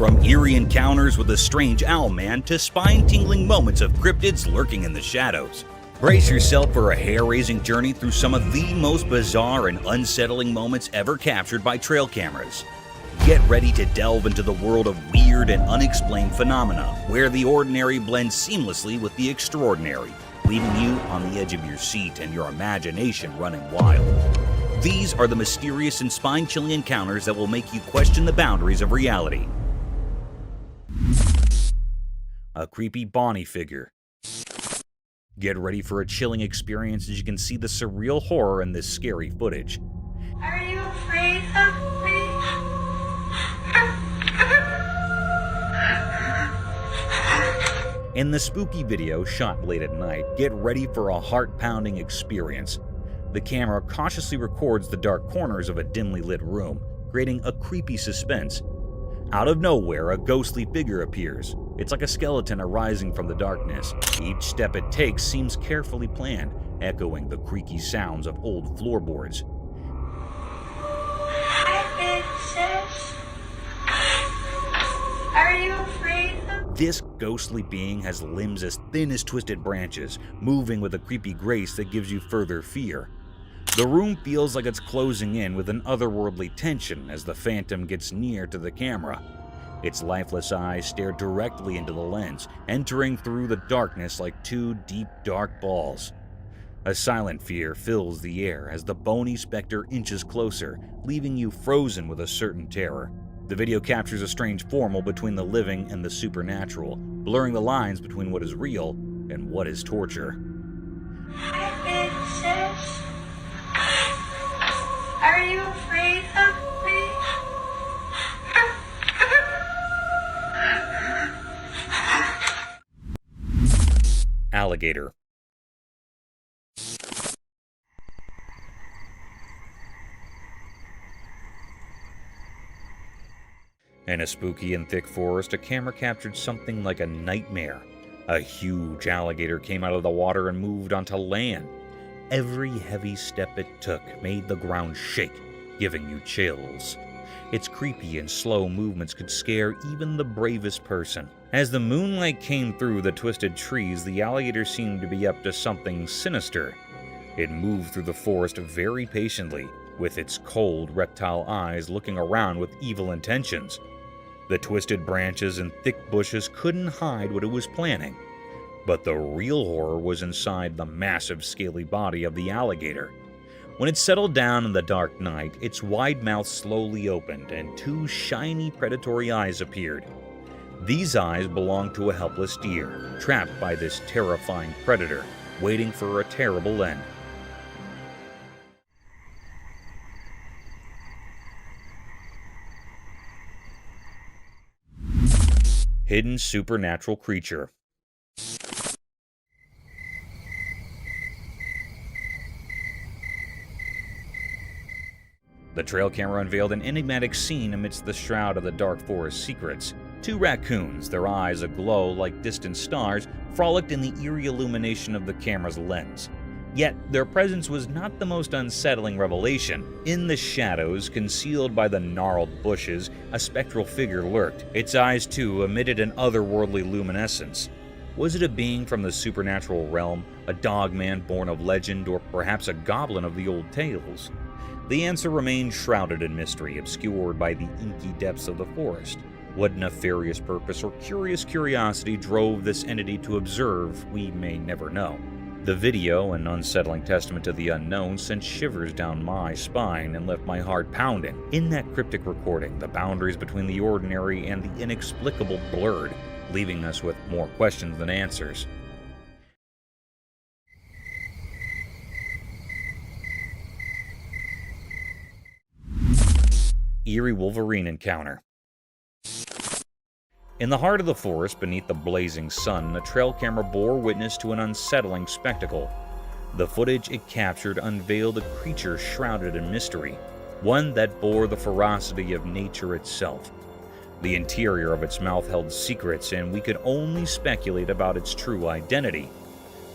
From eerie encounters with a strange owlman to spine-tingling moments of cryptids lurking in the shadows. Brace yourself for a hair-raising journey through some of the most bizarre and unsettling moments ever captured by trail cameras. Get ready to delve into the world of weird and unexplained phenomena, where the ordinary blends seamlessly with the extraordinary, leaving you on the edge of your seat and your imagination running wild. These are the mysterious and spine-chilling encounters that will make you question the boundaries of reality. A creepy Bonnie figure. Get ready for a chilling experience as you can see the surreal horror in this scary footage. Are you afraid of me? In the spooky video shot late at night, get ready for a heart-pounding experience. The camera cautiously records the dark corners of a dimly lit room, creating a creepy suspense. Out of nowhere, a ghostly figure appears. It's like a skeleton arising from the darkness. Each step it takes seems carefully planned, echoing the creaky sounds of old floorboards. Hi, princess. Are you afraid of me? This ghostly being has limbs as thin as twisted branches, moving with a creepy grace that gives you further fear. The room feels like it's closing in with an otherworldly tension as the phantom gets near to the camera. Its lifeless eyes stare directly into the lens, entering through the darkness like two deep, dark balls. A silent fear fills the air as the bony specter inches closer, leaving you frozen with a certain terror. The video captures a strange formula between the living and the supernatural, blurring the lines between what is real and what is torture. Hi, princess. Are you afraid of me? Alligator. In a spooky and thick forest, a camera captured something like a nightmare. A huge alligator came out of the water and moved onto land. Every heavy step it took made the ground shake, giving you chills. Its creepy and slow movements could scare even the bravest person. As the moonlight came through the twisted trees, the alligator seemed to be up to something sinister. It moved through the forest very patiently, with its cold, reptile eyes looking around with evil intentions. The twisted branches and thick bushes couldn't hide what it was planning. But the real horror was inside the massive, scaly body of the alligator. When it settled down in the dark night, its wide mouth slowly opened and two shiny, predatory eyes appeared. These eyes belonged to a helpless deer, trapped by this terrifying predator, waiting for a terrible end. Hidden supernatural creature. The trail camera unveiled an enigmatic scene amidst the shroud of the dark forest secrets. Two raccoons, their eyes aglow like distant stars, frolicked in the eerie illumination of the camera's lens. Yet, their presence was not the most unsettling revelation. In the shadows, concealed by the gnarled bushes, a spectral figure lurked. Its eyes, too, emitted an otherworldly luminescence. Was it a being from the supernatural realm, a dogman born of legend, or perhaps a goblin of the old tales? The answer remained shrouded in mystery, obscured by the inky depths of the forest. What nefarious purpose or curious curiosity drove this entity to observe, we may never know. The video, an unsettling testament to the unknown, sent shivers down my spine and left my heart pounding. In that cryptic recording, the boundaries between the ordinary and the inexplicable blurred, leaving us with more questions than answers. Eerie Wolverine encounter. In the heart of the forest, beneath the blazing sun, a trail camera bore witness to an unsettling spectacle. The footage it captured unveiled a creature shrouded in mystery, one that bore the ferocity of nature itself. The interior of its mouth held secrets, and we could only speculate about its true identity.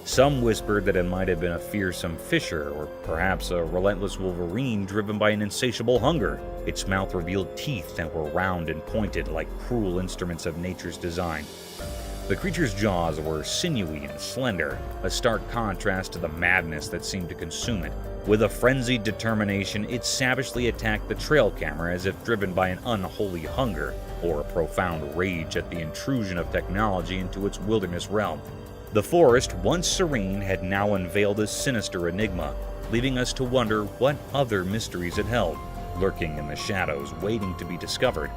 Some whispered that it might have been a fearsome fisher, or perhaps a relentless wolverine driven by an insatiable hunger. Its mouth revealed teeth that were round and pointed like cruel instruments of nature's design. The creature's jaws were sinewy and slender, a stark contrast to the madness that seemed to consume it. With a frenzied determination, it savagely attacked the trail camera as if driven by an unholy hunger or a profound rage at the intrusion of technology into its wilderness realm. The forest, once serene, had now unveiled a sinister enigma, leaving us to wonder what other mysteries it held, lurking in the shadows, waiting to be discovered.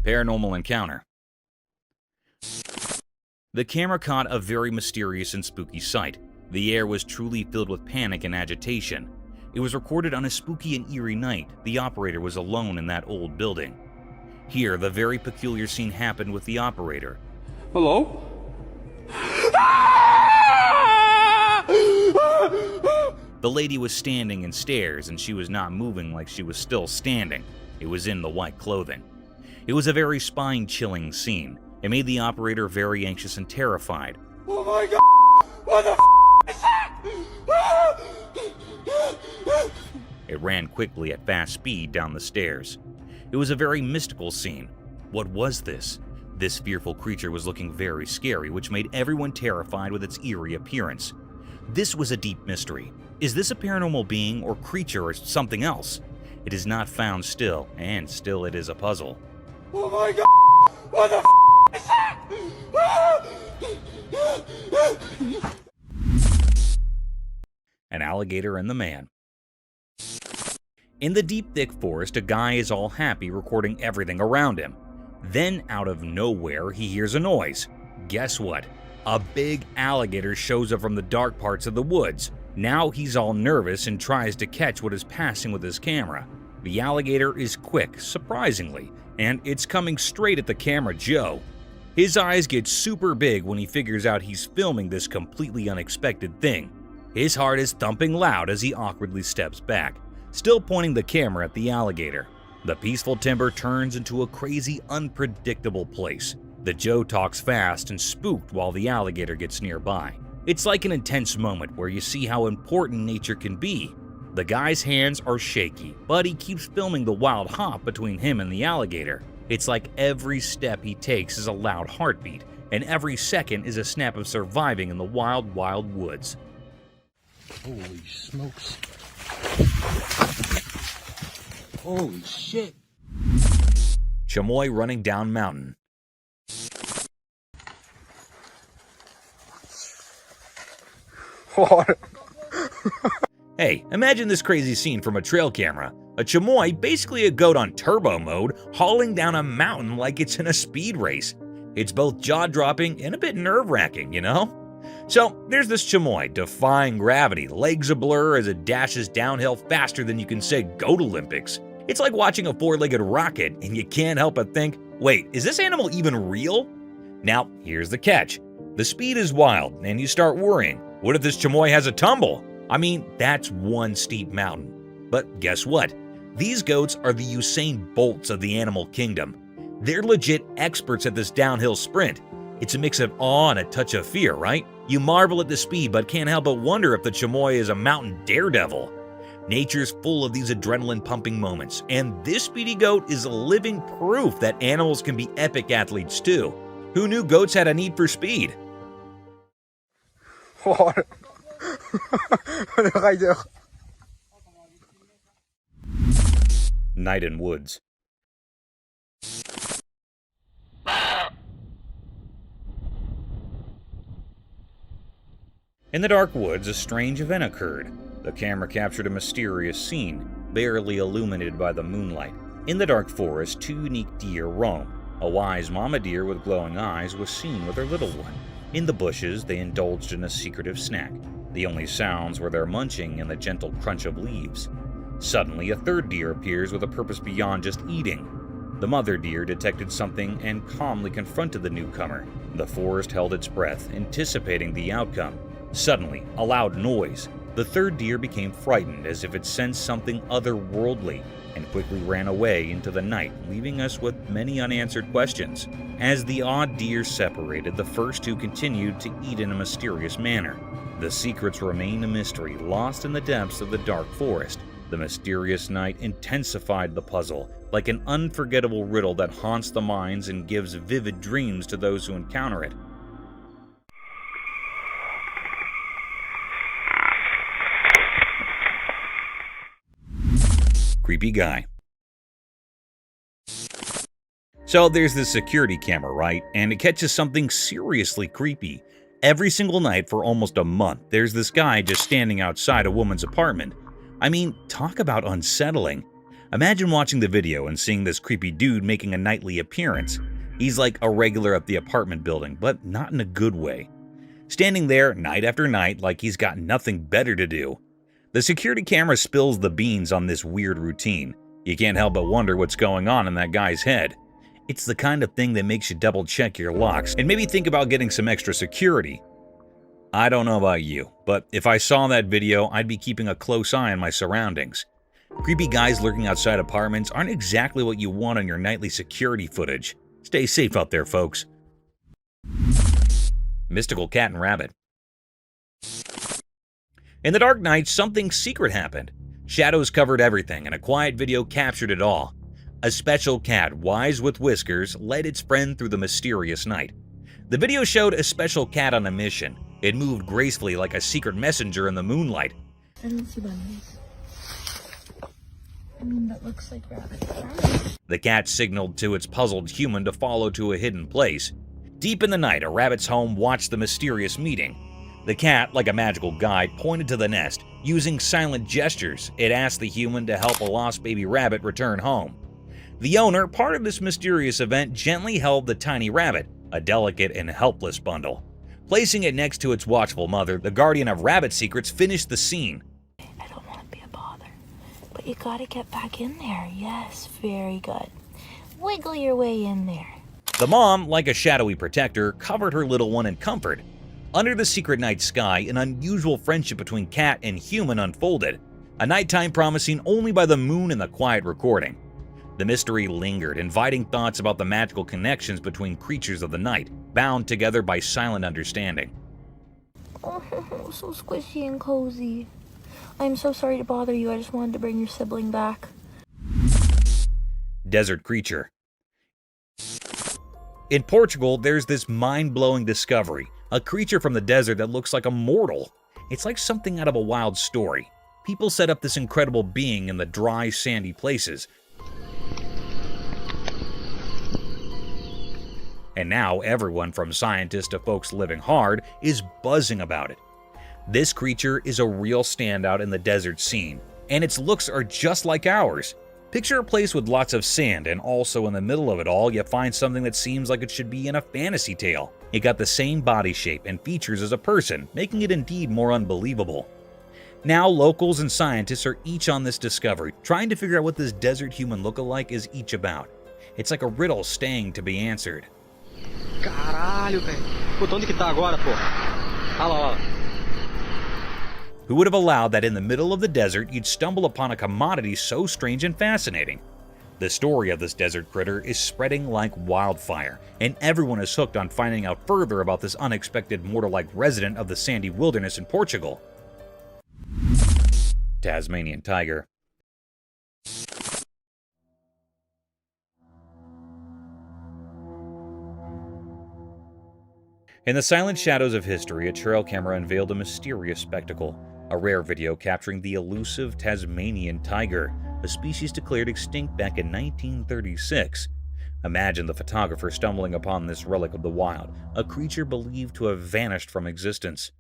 Paranormal encounter. The camera caught a very mysterious and spooky sight. The air was truly filled with panic and agitation. It was recorded on a spooky and eerie night. The operator was alone in that old building. Here, the very peculiar scene happened with the operator. Hello? The lady was standing in stairs, and she was not moving like she was still standing. It was in the white clothing. It was a very spine-chilling scene. It made the operator very anxious and terrified. Oh my god! What the is that? It ran quickly at fast speed down the stairs. It was a very mystical scene. What was this? This fearful creature was looking very scary, which made everyone terrified with its eerie appearance. This was a deep mystery. Is this a paranormal being or creature or something else? It is not found still, and still it is a puzzle. Oh my god! What the is that? An alligator and the man. In the deep, thick forest, a guy is all happy recording everything around him. Then, out of nowhere, he hears a noise. Guess what? A big alligator shows up from the dark parts of the woods. Now he's all nervous and tries to catch what is passing with his camera. The alligator is quick, surprisingly, and it's coming straight at the camera Joe. His eyes get super big when he figures out he's filming this completely unexpected thing. His heart is thumping loud as he awkwardly steps back, still pointing the camera at the alligator. The peaceful timber turns into a crazy, unpredictable place. The Joe talks fast and spooked while the alligator gets nearby. It's like an intense moment where you see how important nature can be. The guy's hands are shaky, but he keeps filming the wild hop between him and the alligator. It's like every step he takes is a loud heartbeat, and every second is a snap of surviving in the wild, wild woods. Holy smokes. Holy shit. Chamois running down mountain. Hey, imagine this crazy scene from a trail camera. A chamois, basically a goat on turbo mode, hauling down a mountain like it's in a speed race. It's both jaw-dropping and a bit nerve-wracking, you know? So, there's this chamois, defying gravity, legs a blur as it dashes downhill faster than you can say Goat Olympics. It's like watching a four-legged rocket, and you can't help but think, wait, is this animal even real? Now, here's the catch. The speed is wild, and you start worrying. What if this chamois has a tumble? I mean, that's one steep mountain. But guess what? These goats are the Usain Bolts of the animal kingdom. They're legit experts at this downhill sprint. It's a mix of awe and a touch of fear, right? You marvel at the speed, but can't help but wonder if the chamois is a mountain daredevil. Nature's full of these adrenaline-pumping moments, and this speedy goat is living proof that animals can be epic athletes too. Who knew goats had a need for speed? Night in woods. In the dark woods, a strange event occurred. The camera captured a mysterious scene, barely illuminated by the moonlight. In the dark forest, two unique deer roamed. A wise mama deer with glowing eyes was seen with her little one. In the bushes, they indulged in a secretive snack. The only sounds were their munching and the gentle crunch of leaves. Suddenly, a third deer appears with a purpose beyond just eating. The mother deer detected something and calmly confronted the newcomer. The forest held its breath, anticipating the outcome. Suddenly, a loud noise. The third deer became frightened as if it sensed something otherworldly and quickly ran away into the night, leaving us with many unanswered questions. As the odd deer separated, the first two continued to eat in a mysterious manner. The secrets remained a mystery, lost in the depths of the dark forest. The mysterious night intensified the puzzle, like an unforgettable riddle that haunts the minds and gives vivid dreams to those who encounter it. Creepy guy. So there's this security camera, right? And it catches something seriously creepy. Every single night for almost a month, there's this guy just standing outside a woman's apartment. I mean, talk about unsettling. Imagine watching the video and seeing this creepy dude making a nightly appearance. He's like a regular at the apartment building, but not in a good way. Standing there night after night like he's got nothing better to do. The security camera spills the beans on this weird routine. You can't help but wonder what's going on in that guy's head. It's the kind of thing that makes you double check your locks and maybe think about getting some extra security. I don't know about you, but if I saw that video, I'd be keeping a close eye on my surroundings. Creepy guys lurking outside apartments aren't exactly what you want on your nightly security footage. Stay safe out there, folks. Mystical cat and rabbit. In the dark night, something secret happened. Shadows covered everything, and a quiet video captured it all. A special cat, wise with whiskers, led its friend through the mysterious night. The video showed a special cat on a mission. It moved gracefully like a secret messenger in the moonlight. I don't see bunnies. That looks like rabbits. The cat signaled to its puzzled human to follow to a hidden place. Deep in the night, a rabbit's home watched the mysterious meeting. The cat, like a magical guide, pointed to the nest. Using silent gestures, it asked the human to help a lost baby rabbit return home. The owner, part of this mysterious event, gently held the tiny rabbit, a delicate and helpless bundle. Placing it next to its watchful mother, the guardian of rabbit secrets finished the scene. I don't want to be a bother, but you gotta get back in there. Yes, very good. Wiggle your way in there. The mom, like a shadowy protector, covered her little one in comfort. Under the secret night sky, an unusual friendship between cat and human unfolded, a nighttime promising only by the moon and the quiet recording. The mystery lingered, inviting thoughts about the magical connections between creatures of the night, bound together by silent understanding. Oh, so squishy and cozy. I'm so sorry to bother you. I just wanted to bring your sibling back. Desert creature. In Portugal, there's this mind-blowing discovery, a creature from the desert that looks like a mortal. It's like something out of a wild story. People set up this incredible being in the dry, sandy places. And now everyone from scientists to folks living hard is buzzing about it. This creature is a real standout in the desert scene, and its looks are just like ours. Picture a place with lots of sand, and also in the middle of it all, you find something that seems like it should be in a fantasy tale. It got the same body shape and features as a person, making it indeed more unbelievable. Now, locals and scientists are each on this discovery, trying to figure out what this desert human look-alike is each about. It's like a riddle staying to be answered. Caralho, velho. Puta, onde que tá agora, pô? Olha lá, olha lá. Who would have allowed that in the middle of the desert you'd stumble upon a commodity so strange and fascinating? The story of this desert critter is spreading like wildfire, and everyone is hooked on finding out further about this unexpected mortal-like resident of the sandy wilderness in Portugal. Tasmanian tiger. In the silent shadows of history, a trail camera unveiled a mysterious spectacle. A rare video capturing the elusive Tasmanian tiger, a species declared extinct back in 1936. Imagine the photographer stumbling upon this relic of the wild, a creature believed to have vanished from existence.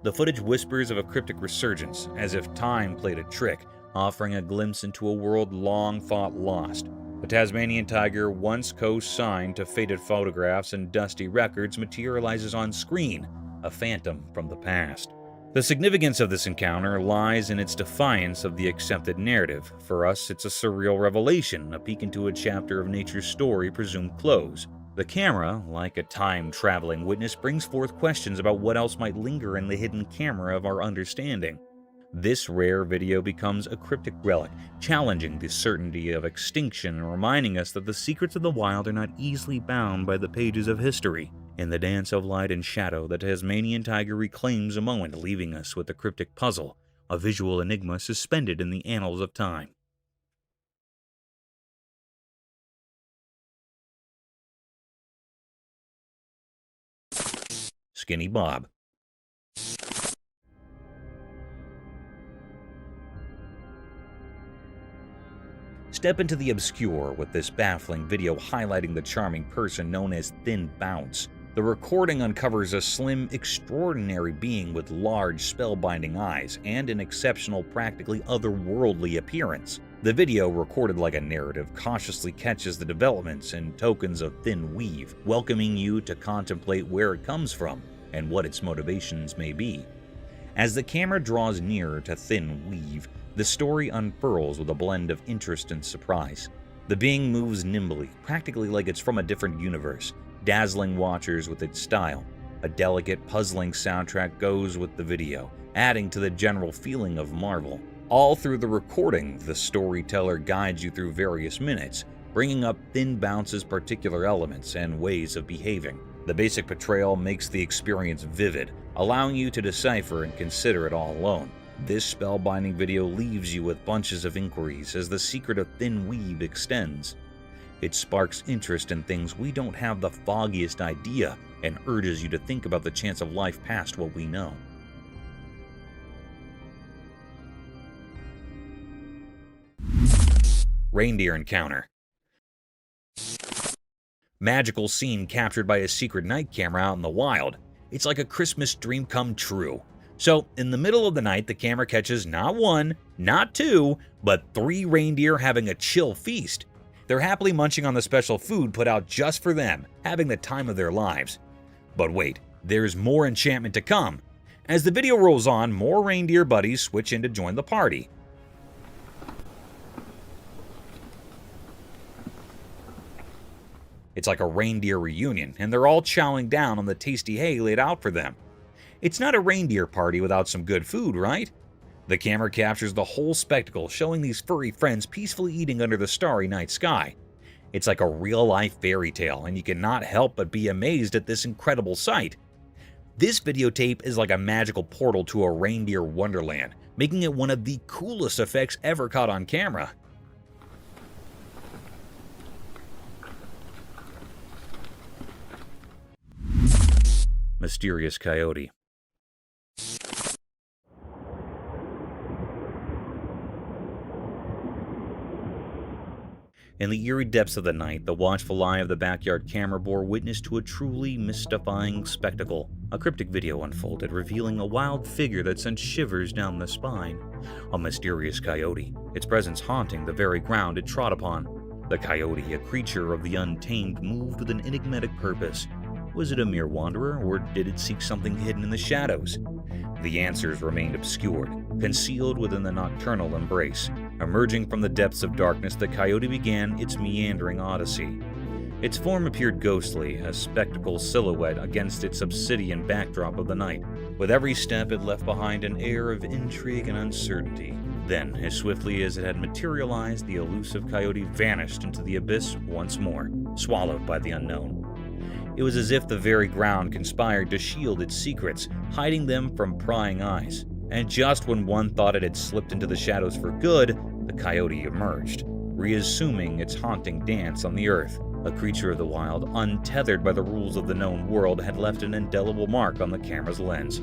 The footage whispers of a cryptic resurgence, as if time played a trick, offering a glimpse into a world long thought lost. The Tasmanian tiger, once co-signed to faded photographs and dusty records, materializes on screen, a phantom from the past. The significance of this encounter lies in its defiance of the accepted narrative. For us, it's a surreal revelation, a peek into a chapter of nature's story presumed closed. The camera, like a time-traveling witness, brings forth questions about what else might linger in the hidden camera of our understanding. This rare video becomes a cryptic relic, challenging the certainty of extinction and reminding us that the secrets of the wild are not easily bound by the pages of history. In the dance of light and shadow, the Tasmanian tiger reclaims a moment, leaving us with a cryptic puzzle, a visual enigma suspended in the annals of time. Skinny Bob. Step into the obscure with this baffling video highlighting the charming person known as Thin Bounce. The recording uncovers a slim, extraordinary being with large, spellbinding eyes and an exceptional, practically otherworldly appearance. The video, recorded like a narrative, cautiously catches the developments and tokens of Thin Weave, welcoming you to contemplate where it comes from and what its motivations may be. As the camera draws nearer to Thin Weave, the story unfurls with a blend of interest and surprise. The being moves nimbly, practically like it's from a different universe, dazzling watchers with its style. A delicate, puzzling soundtrack goes with the video, adding to the general feeling of marvel. All through the recording, the storyteller guides you through various minutes, bringing up Thin Bounce's particular elements and ways of behaving. The basic portrayal makes the experience vivid, allowing you to decipher and consider it all alone. This spellbinding video leaves you with bunches of inquiries as the secret of Thin Weave extends. It sparks interest in things we don't have the foggiest idea and urges you to think about the chance of life past what we know. Reindeer encounter. Magical scene captured by a secret night camera out in the wild. It's like a Christmas dream come true. So, in the middle of the night, the camera catches not one, not two, but 3 reindeer having a chill feast. They're happily munching on the special food put out just for them, having the time of their lives. But wait, there's more enchantment to come. As the video rolls on, more reindeer buddies switch in to join the party. It's like a reindeer reunion, and they're all chowing down on the tasty hay laid out for them. It's not a reindeer party without some good food, right? The camera captures the whole spectacle, showing these furry friends peacefully eating under the starry night sky. It's like a real-life fairy tale, and you cannot help but be amazed at this incredible sight. This videotape is like a magical portal to a reindeer wonderland, making it one of the coolest effects ever caught on camera. Mysterious coyote. In the eerie depths of the night, the watchful eye of the backyard camera bore witness to a truly mystifying spectacle. A cryptic video unfolded, revealing a wild figure that sent shivers down the spine. A mysterious coyote, its presence haunting the very ground it trod upon. The coyote, a creature of the untamed, moved with an enigmatic purpose. Was it a mere wanderer, or did it seek something hidden in the shadows? The answers remained obscured, concealed within the nocturnal embrace. Emerging from the depths of darkness, the coyote began its meandering odyssey. Its form appeared ghostly, a spectral silhouette against its obsidian backdrop of the night. With every step, it left behind an air of intrigue and uncertainty. Then, as swiftly as it had materialized, the elusive coyote vanished into the abyss once more, swallowed by the unknown. It was as if the very ground conspired to shield its secrets, hiding them from prying eyes. And just when one thought it had slipped into the shadows for good, the coyote emerged, reassuming its haunting dance on the earth. A creature of the wild, untethered by the rules of the known world, had left an indelible mark on the camera's lens.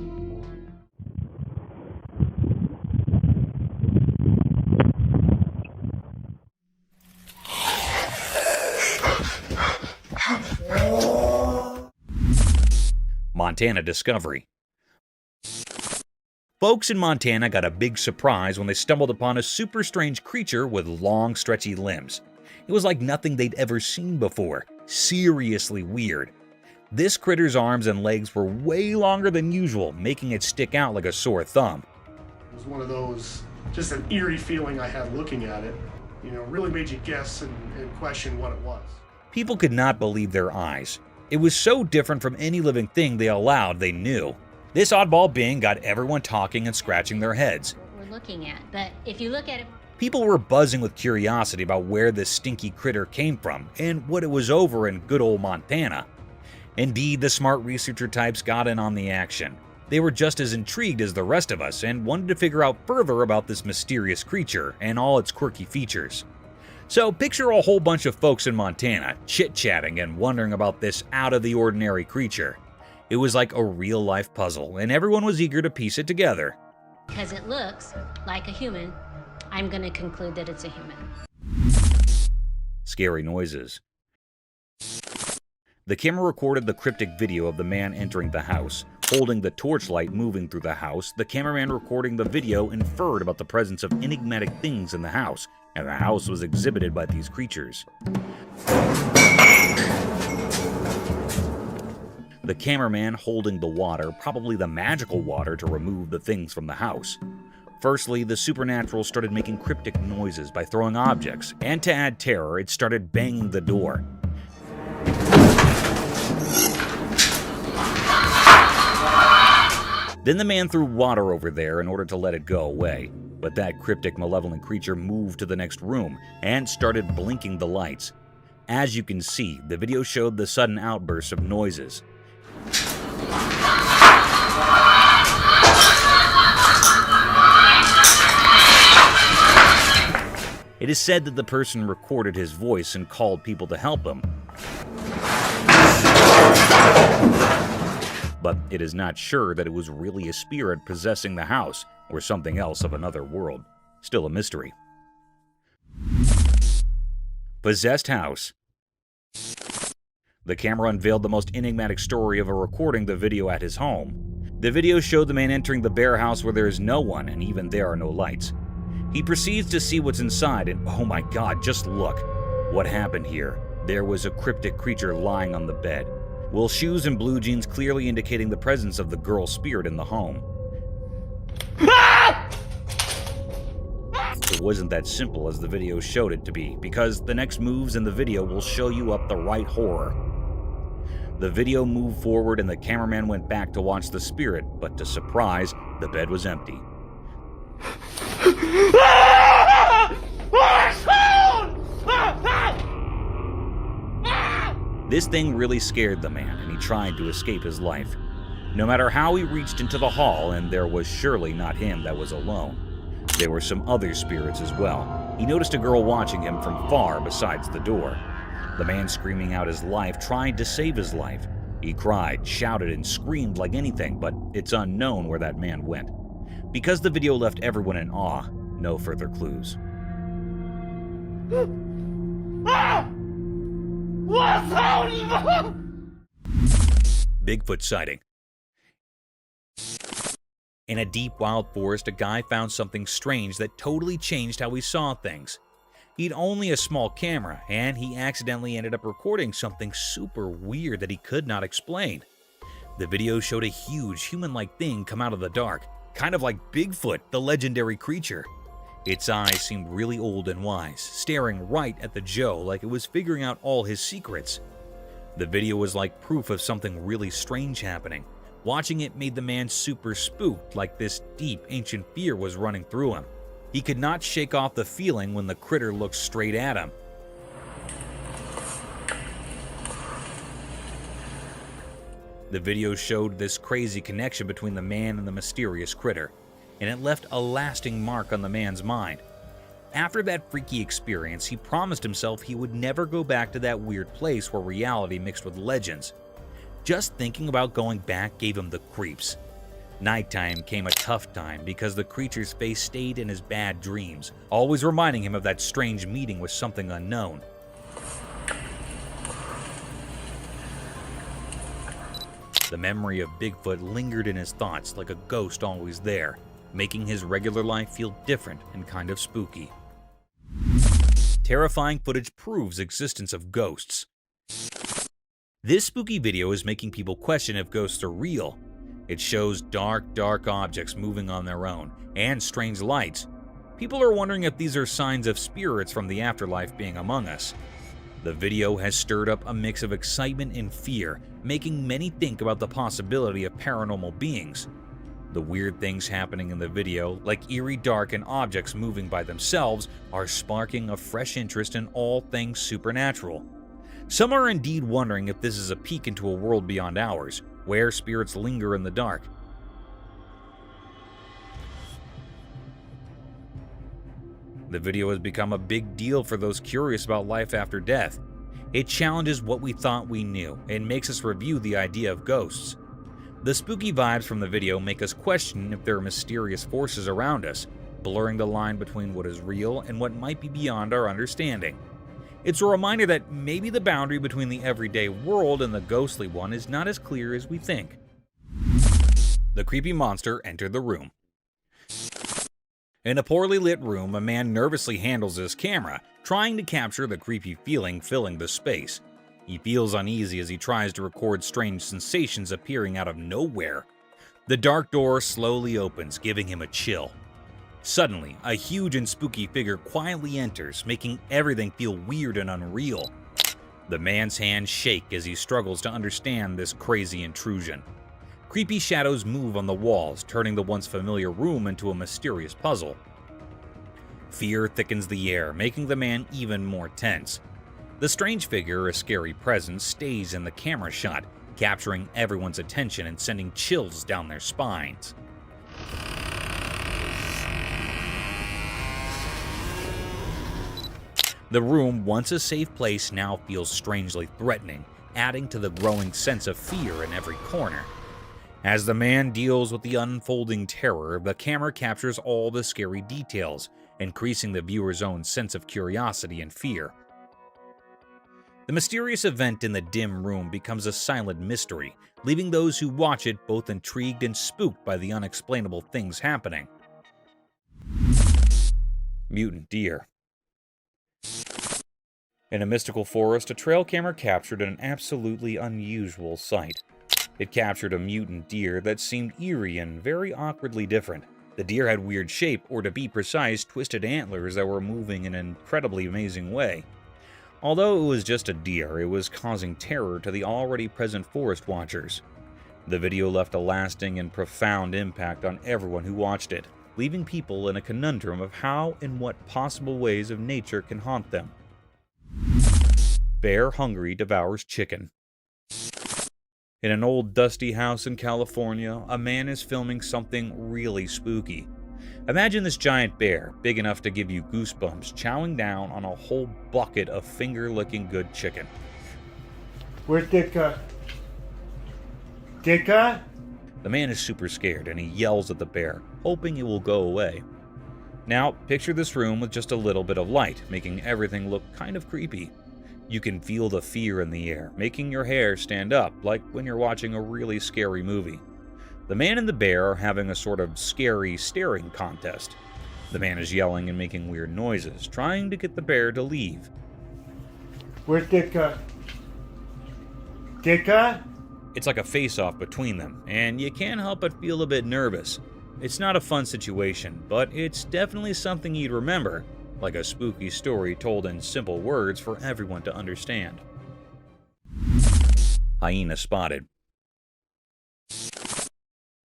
Montana discovery. Folks in Montana got a big surprise when they stumbled upon a super strange creature with long, stretchy limbs. It was like nothing they'd ever seen before. Seriously weird. This critter's arms and legs were way longer than usual, making it stick out like a sore thumb. It was one of those, just an eerie feeling I had looking at it. You know, really made you guess and question what it was. People could not believe their eyes. It was so different from any living thing they knew. This oddball being got everyone talking and scratching their heads. looking at. But if you look at it, People were buzzing with curiosity about where this stinky critter came from and what it was over in good old Montana. Indeed, the smart researcher types got in on the action. They were just as intrigued as the rest of us and wanted to figure out further about this mysterious creature and all its quirky features. So picture a whole bunch of folks in Montana chit-chatting and wondering about this out-of-the-ordinary creature. It was like a real-life puzzle, and everyone was eager to piece it together. because it looks like a human, I'm going to conclude that it's a human. Scary noises. The camera recorded the cryptic video of the man entering the house. Holding the torchlight moving through the house, the cameraman recording the video inferred about the presence of enigmatic things in the house, and the house was exhibited by these creatures. The cameraman holding the water, probably the magical water to remove the things from the house. Firstly, the supernatural started making cryptic noises by throwing objects, and to add terror, it started banging the door. Then the man threw water over there in order to let it go away, but that cryptic malevolent creature moved to the next room and started blinking the lights. As you can see, the video showed the sudden outbursts of noises. It is said that the person recorded his voice and called people to help him. But it is not sure that it was really a spirit possessing the house or something else of another world. Still a mystery. Possessed house. The camera unveiled the most enigmatic story of a recording the video at his home. The video showed the man entering the bare house where there is no one, and even there are no lights. He proceeds to see what's inside, and oh my god, just look. What happened here? There was a cryptic creature lying on the bed, with shoes and blue jeans clearly indicating the presence of the girl spirit in the home. It wasn't that simple as the video showed it to be, because the next moves in the video will show you up the right horror. The video moved forward and the cameraman went back to watch the spirit, but to surprise, the bed was empty. This thing really scared the man, and he tried to escape his life. No matter how he reached into the hall, and there was surely not him that was alone. There were some other spirits as well. He noticed a girl watching him from far besides the door. The man screaming out his life tried to save his life. He cried, shouted, and screamed like anything, but it's unknown where that man went. Because the video left everyone in awe, no further clues. Bigfoot sighting. In a deep wild forest, a guy found something strange that totally changed how he saw things. He'd only a small camera, and he accidentally ended up recording something super weird that he could not explain. The video showed a huge human-like thing come out of the dark, kind of like Bigfoot, the legendary creature. Its eyes seemed really old and wise, staring right at the Joe like it was figuring out all his secrets. The video was like proof of something really strange happening. Watching it made the man super spooked, like this deep, ancient fear was running through him. He could not shake off the feeling when the critter looked straight at him. The video showed this crazy connection between the man and the mysterious critter, and it left a lasting mark on the man's mind. After that freaky experience, he promised himself he would never go back to that weird place where reality mixed with legends. Just thinking about going back gave him the creeps. Nighttime came a tough time because the creature's face stayed in his bad dreams, always reminding him of that strange meeting with something unknown. The memory of Bigfoot lingered in his thoughts like a ghost always there, making his regular life feel different and kind of spooky. Terrifying footage proves existence of ghosts. This spooky video is making people question if ghosts are real. It shows dark objects moving on their own, and strange lights. People are wondering if these are signs of spirits from the afterlife being among us. The video has stirred up a mix of excitement and fear, making many think about the possibility of paranormal beings. The weird things happening in the video, like eerie dark and objects moving by themselves, are sparking a fresh interest in all things supernatural. Some are indeed wondering if this is a peek into a world beyond ours, where spirits linger in the dark. The video has become a big deal for those curious about life after death. It challenges what we thought we knew and makes us review the idea of ghosts. The spooky vibes from the video make us question if there are mysterious forces around us, blurring the line between what is real and what might be beyond our understanding. It's a reminder that maybe the boundary between the everyday world and the ghostly one is not as clear as we think. The creepy monster entered the room. In a poorly lit room, a man nervously handles his camera, trying to capture the creepy feeling filling the space. He feels uneasy as he tries to record strange sensations appearing out of nowhere. The dark door slowly opens, giving him a chill. Suddenly, a huge and spooky figure quietly enters, making everything feel weird and unreal. The man's hands shake as he struggles to understand this crazy intrusion. Creepy shadows move on the walls, turning the once familiar room into a mysterious puzzle. Fear thickens the air, making the man even more tense. The strange figure, a scary presence, stays in the camera shot, capturing everyone's attention and sending chills down their spines. The room, once a safe place, now feels strangely threatening, adding to the growing sense of fear in every corner. As the man deals with the unfolding terror, the camera captures all the scary details, increasing the viewer's own sense of curiosity and fear. The mysterious event in the dim room becomes a silent mystery, leaving those who watch it both intrigued and spooked by the unexplainable things happening. Mutant deer. In a mystical forest, a trail camera captured an absolutely unusual sight. It captured a mutant deer that seemed eerie and very awkwardly different. The deer had weird shape, or to be precise, twisted antlers that were moving in an incredibly amazing way. Although it was just a deer, it was causing terror to the already present forest watchers. The video left a lasting and profound impact on everyone who watched it, leaving people in a conundrum of how and what possible ways of nature can haunt them. Bear hungry devours chicken. In an old dusty house in California, a man is filming something really spooky. Imagine this giant bear, big enough to give you goosebumps, chowing down on a whole bucket of finger-licking good chicken. Where's Ditka? Ditka? The man is super scared and he yells at the bear, hoping it will go away. Now, picture this room with just a little bit of light, making everything look kind of creepy. You can feel the fear in the air, making your hair stand up, like when you're watching a really scary movie. The man and the bear are having a sort of scary staring contest. The man is yelling and making weird noises, trying to get the bear to leave. Where's Ditka? Ditka? It's like a face-off between them, and you can't help but feel a bit nervous. It's not a fun situation, but it's definitely something you'd remember, like a spooky story told in simple words for everyone to understand. Hyena spotted.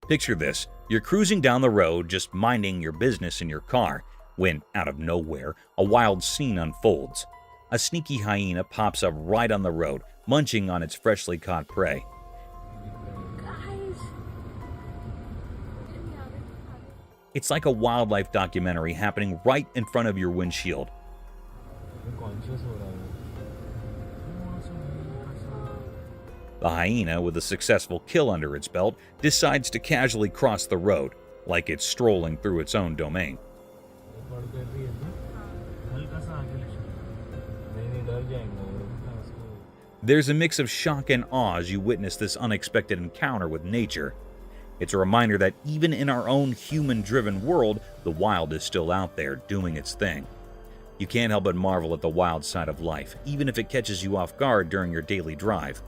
Picture this, you're cruising down the road just minding your business in your car, when, out of nowhere, a wild scene unfolds. A sneaky hyena pops up right on the road, munching on its freshly caught prey. It's like a wildlife documentary happening right in front of your windshield. The hyena, with a successful kill under its belt, decides to casually cross the road, like it's strolling through its own domain. There's a mix of shock and awe as you witness this unexpected encounter with nature. It's a reminder that even in our own human-driven world, the wild is still out there doing its thing. You can't help but marvel at the wild side of life, even if it catches you off guard during your daily drive.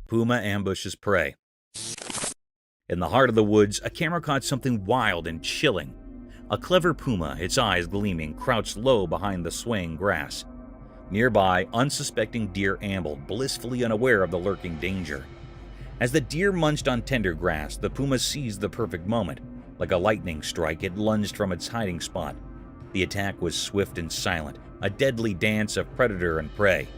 Puma ambushes prey. In the heart of the woods, a camera caught something wild and chilling. A clever puma, its eyes gleaming, crouched low behind the swaying grass. Nearby, unsuspecting deer ambled, blissfully unaware of the lurking danger. As the deer munched on tender grass, the puma seized the perfect moment. Like a lightning strike, it lunged from its hiding spot. The attack was swift and silent, a deadly dance of predator and prey.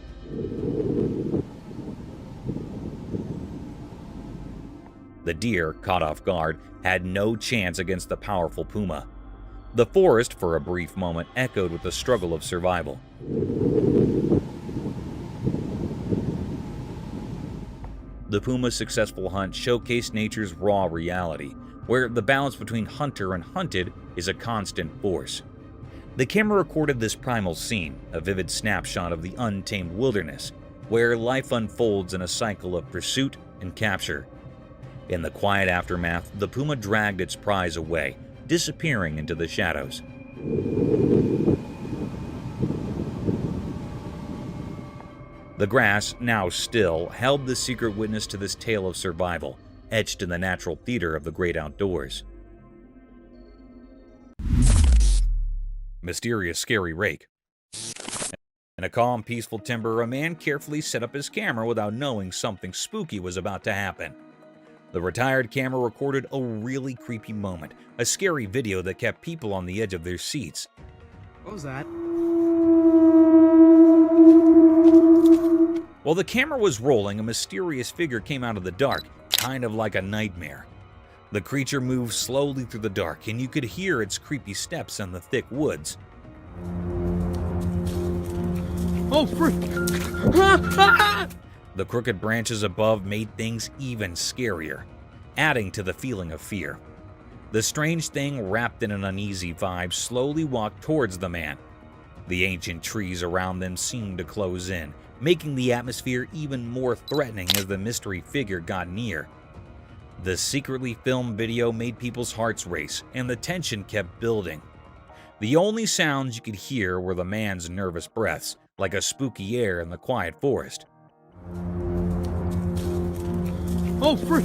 The deer, caught off guard, had no chance against the powerful puma. The forest, for a brief moment, echoed with the struggle of survival. The puma's successful hunt showcased nature's raw reality, where the balance between hunter and hunted is a constant force. The camera recorded this primal scene, a vivid snapshot of the untamed wilderness, where life unfolds in a cycle of pursuit and capture. In the quiet aftermath, the puma dragged its prize away, disappearing into the shadows. The grass, now still, held the secret witness to this tale of survival, etched in the natural theater of the great outdoors. Mysterious scary rake. In a calm, peaceful timber, a man carefully set up his camera without knowing something spooky was about to happen. The retired camera recorded a really creepy moment, a scary video that kept people on the edge of their seats. What was that? While the camera was rolling, a mysterious figure came out of the dark, kind of like a nightmare. The creature moved slowly through the dark, and you could hear its creepy steps in the thick woods. Oh, frick! The crooked branches above made things even scarier, adding to the feeling of fear. The strange thing, wrapped in an uneasy vibe, slowly walked towards the man. The ancient trees around them seemed to close in, making the atmosphere even more threatening as the mystery figure got near. The secretly filmed video made people's hearts race, and the tension kept building. The only sounds you could hear were the man's nervous breaths, like a spooky air in the quiet forest. Oh, frick!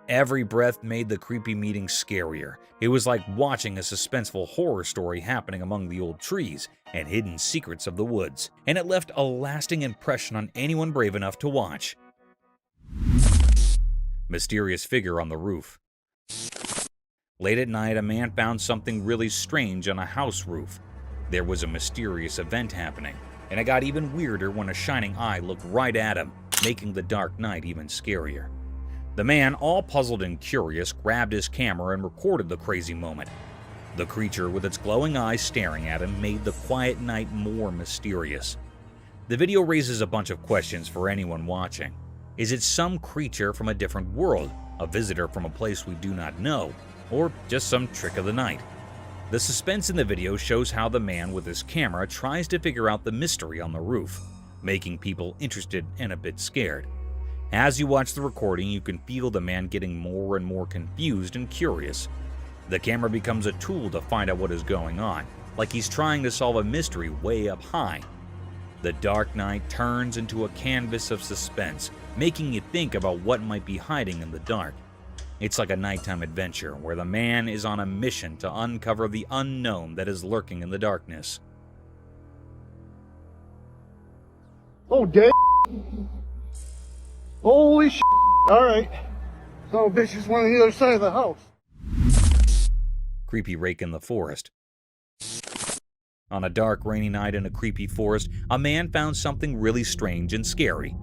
Every breath made the creepy meeting scarier. It was like watching a suspenseful horror story happening among the old trees and hidden secrets of the woods, and it left a lasting impression on anyone brave enough to watch. Mysterious figure on the roof. Late at night, a man found something really strange on a house roof. There was a mysterious event happening, and it got even weirder when a shining eye looked right at him, making the dark night even scarier. The man, all puzzled and curious, grabbed his camera and recorded the crazy moment. The creature, with its glowing eyes staring at him, made the quiet night more mysterious. The video raises a bunch of questions for anyone watching. Is it some creature from a different world, a visitor from a place we do not know, or just some trick of the night? The suspense in the video shows how the man with his camera tries to figure out the mystery on the roof, making people interested and a bit scared. As you watch the recording, you can feel the man getting more and more confused and curious. The camera becomes a tool to find out what is going on, like he's trying to solve a mystery way up high. The dark night turns into a canvas of suspense, making you think about what might be hiding in the dark. It's like a nighttime adventure where the man is on a mission to uncover the unknown that is lurking in the darkness. Oh, damn. Holy shit. Alright. Some bitch is one on the other side of the house. Creepy rake in the forest. On a dark, rainy night in a creepy forest, a man found something really strange and scary.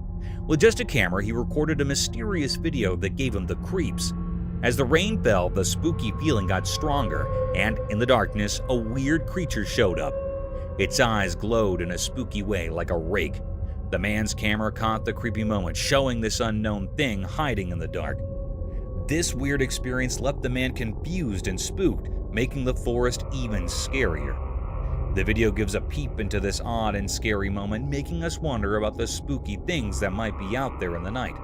With just a camera, he recorded a mysterious video that gave him the creeps. As the rain fell, the spooky feeling got stronger, and in the darkness, a weird creature showed up. Its eyes glowed in a spooky way like a rake. The man's camera caught the creepy moment, showing this unknown thing hiding in the dark. This weird experience left the man confused and spooked, making the forest even scarier. The video gives a peep into this odd and scary moment, making us wonder about the spooky things that might be out there in the night.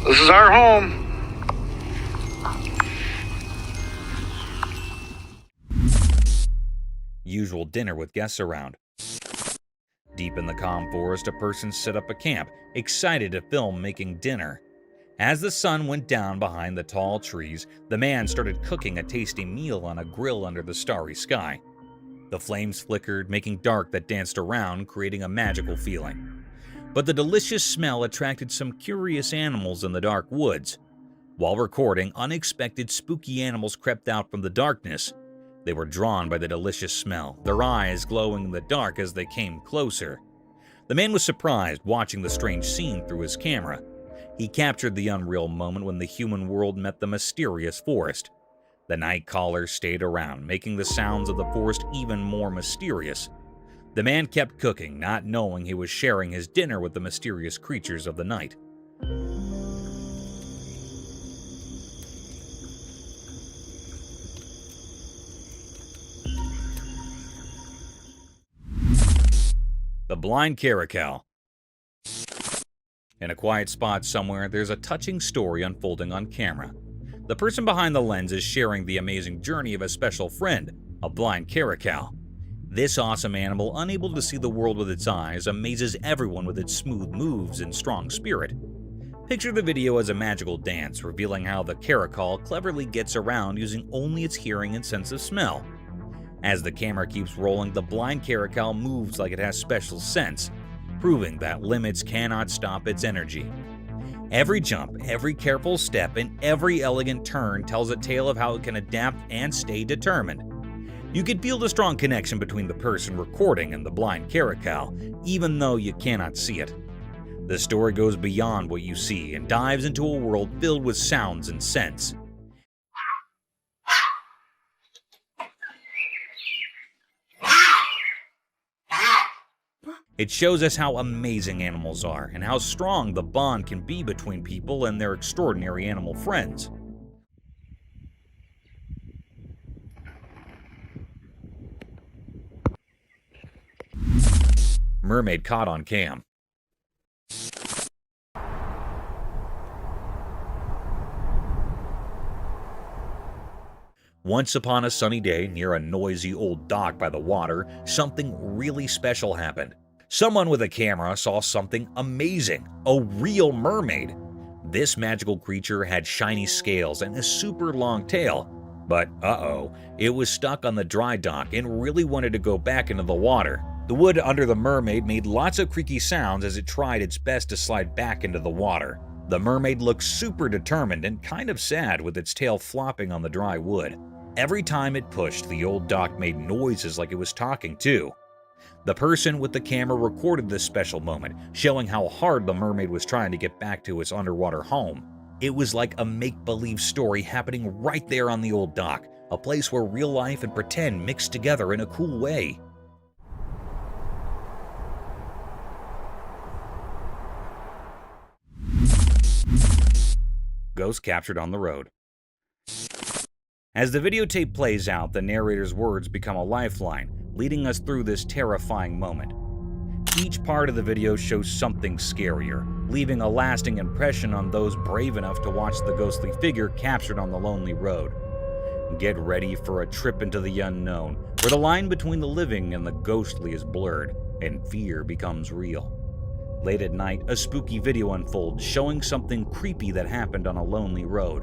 This is our home. Usual dinner with guests around. Deep in the calm forest, a person set up a camp, excited to film making dinner. As the sun went down behind the tall trees, the man started cooking a tasty meal on a grill under the starry sky. The flames flickered, making dark that danced around, creating a magical feeling. But the delicious smell attracted some curious animals in the dark woods. While recording, unexpected spooky animals crept out from the darkness. They were drawn by the delicious smell, their eyes glowing in the dark as they came closer. The man was surprised watching the strange scene through his camera. He captured the unreal moment when the human world met the mysterious forest. The night caller stayed around, making the sounds of the forest even more mysterious. The man kept cooking, not knowing he was sharing his dinner with the mysterious creatures of the night. The blind caracal. In a quiet spot somewhere, there's a touching story unfolding on camera. The person behind the lens is sharing the amazing journey of a special friend, a blind caracal. This awesome animal, unable to see the world with its eyes, amazes everyone with its smooth moves and strong spirit. Picture the video as a magical dance, revealing how the caracal cleverly gets around using only its hearing and sense of smell. As the camera keeps rolling, the blind caracal moves like it has special sense, proving that limits cannot stop its energy. Every jump, every careful step, and every elegant turn tells a tale of how it can adapt and stay determined. You can feel the strong connection between the person recording and the blind caracal, even though you cannot see it. The story goes beyond what you see and dives into a world filled with sounds and scents. It shows us how amazing animals are and how strong the bond can be between people and their extraordinary animal friends. Mermaid caught on cam. Once upon a sunny day near a noisy old dock by the water, something really special happened. Someone with a camera saw something amazing, a real mermaid. This magical creature had shiny scales and a super long tail. But it was stuck on the dry dock and really wanted to go back into the water. The wood under the mermaid made lots of creaky sounds as it tried its best to slide back into the water. The mermaid looked super determined and kind of sad with its tail flopping on the dry wood. Every time it pushed, the old dock made noises like it was talking too. The person with the camera recorded this special moment, showing how hard the mermaid was trying to get back to its underwater home. It was like a make-believe story happening right there on the old dock, a place where real life and pretend mixed together in a cool way. Ghost captured on the road. As the videotape plays out, the narrator's words become a lifeline, leading us through this terrifying moment. Each part of the video shows something scarier, leaving a lasting impression on those brave enough to watch the ghostly figure captured on the lonely road. Get ready for a trip into the unknown, where the line between the living and the ghostly is blurred, and fear becomes real. Late at night, a spooky video unfolds showing something creepy that happened on a lonely road.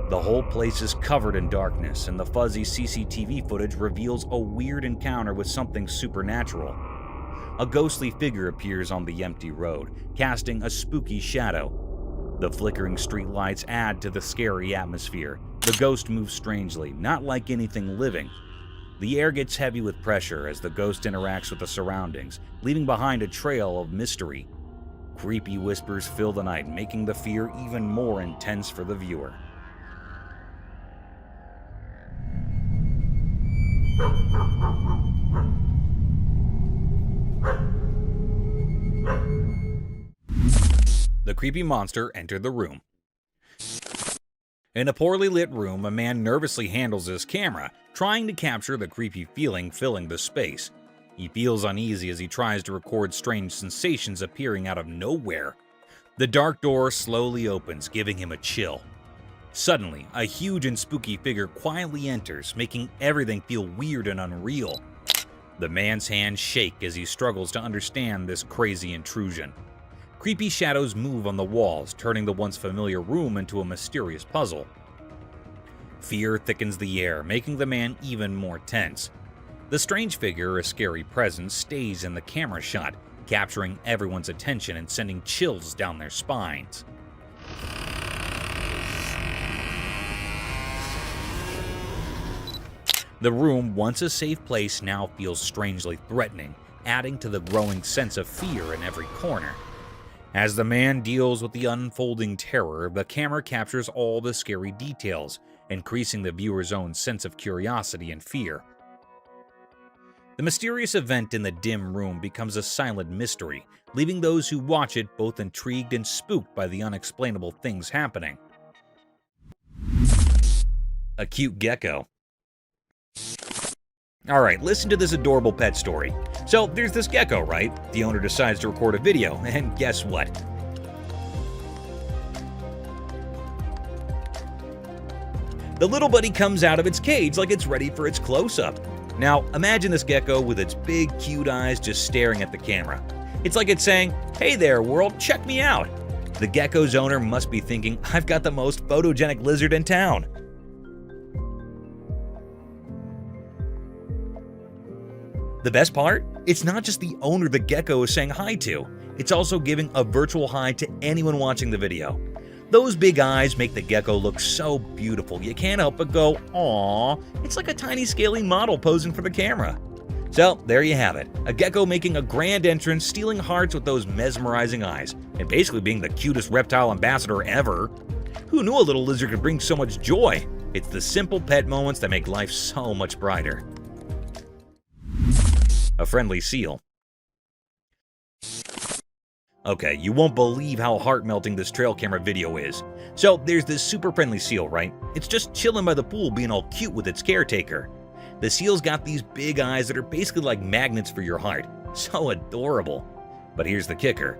The whole place is covered in darkness, and the fuzzy CCTV footage reveals a weird encounter with something supernatural. A ghostly figure appears on the empty road, casting a spooky shadow. The flickering streetlights add to the scary atmosphere. The ghost moves strangely, not like anything living. The air gets heavy with pressure as the ghost interacts with the surroundings, leaving behind a trail of mystery. Creepy whispers fill the night, making the fear even more intense for the viewer. The creepy monster entered the room. In a poorly lit room, a man nervously handles his camera, trying to capture the creepy feeling filling the space. He feels uneasy as he tries to record strange sensations appearing out of nowhere. The dark door slowly opens, giving him a chill. Suddenly, a huge and spooky figure quietly enters, making everything feel weird and unreal. The man's hands shake as he struggles to understand this crazy intrusion. Creepy shadows move on the walls, turning the once familiar room into a mysterious puzzle. Fear thickens the air, making the man even more tense. The strange figure, a scary presence, stays in the camera shot, capturing everyone's attention and sending chills down their spines. The room, once a safe place, now feels strangely threatening, adding to the growing sense of fear in every corner. As the man deals with the unfolding terror, the camera captures all the scary details, increasing the viewer's own sense of curiosity and fear. The mysterious event in the dim room becomes a silent mystery, leaving those who watch it both intrigued and spooked by the unexplainable things happening. A cute gecko. Alright, listen to this adorable pet story. So, there's this gecko, right? The owner decides to record a video, and guess what? The little buddy comes out of its cage like it's ready for its close-up. Now, imagine this gecko with its big, cute eyes just staring at the camera. It's like it's saying, "Hey there, world, check me out." The gecko's owner must be thinking, "I've got the most photogenic lizard in town." The best part? It's not just the owner the gecko is saying hi to. It's also giving a virtual hi to anyone watching the video. Those big eyes make the gecko look so beautiful, you can't help but go, "Aww." It's like a tiny scaly model posing for the camera. So, there you have it. A gecko making a grand entrance, stealing hearts with those mesmerizing eyes, and basically being the cutest reptile ambassador ever. Who knew a little lizard could bring so much joy? It's the simple pet moments that make life so much brighter. A friendly seal. Okay, you won't believe how heart-melting this trail camera video is. So, there's this super friendly seal, right? It's just chilling by the pool being all cute with its caretaker. The seal's got these big eyes that are basically like magnets for your heart. So adorable. But here's the kicker.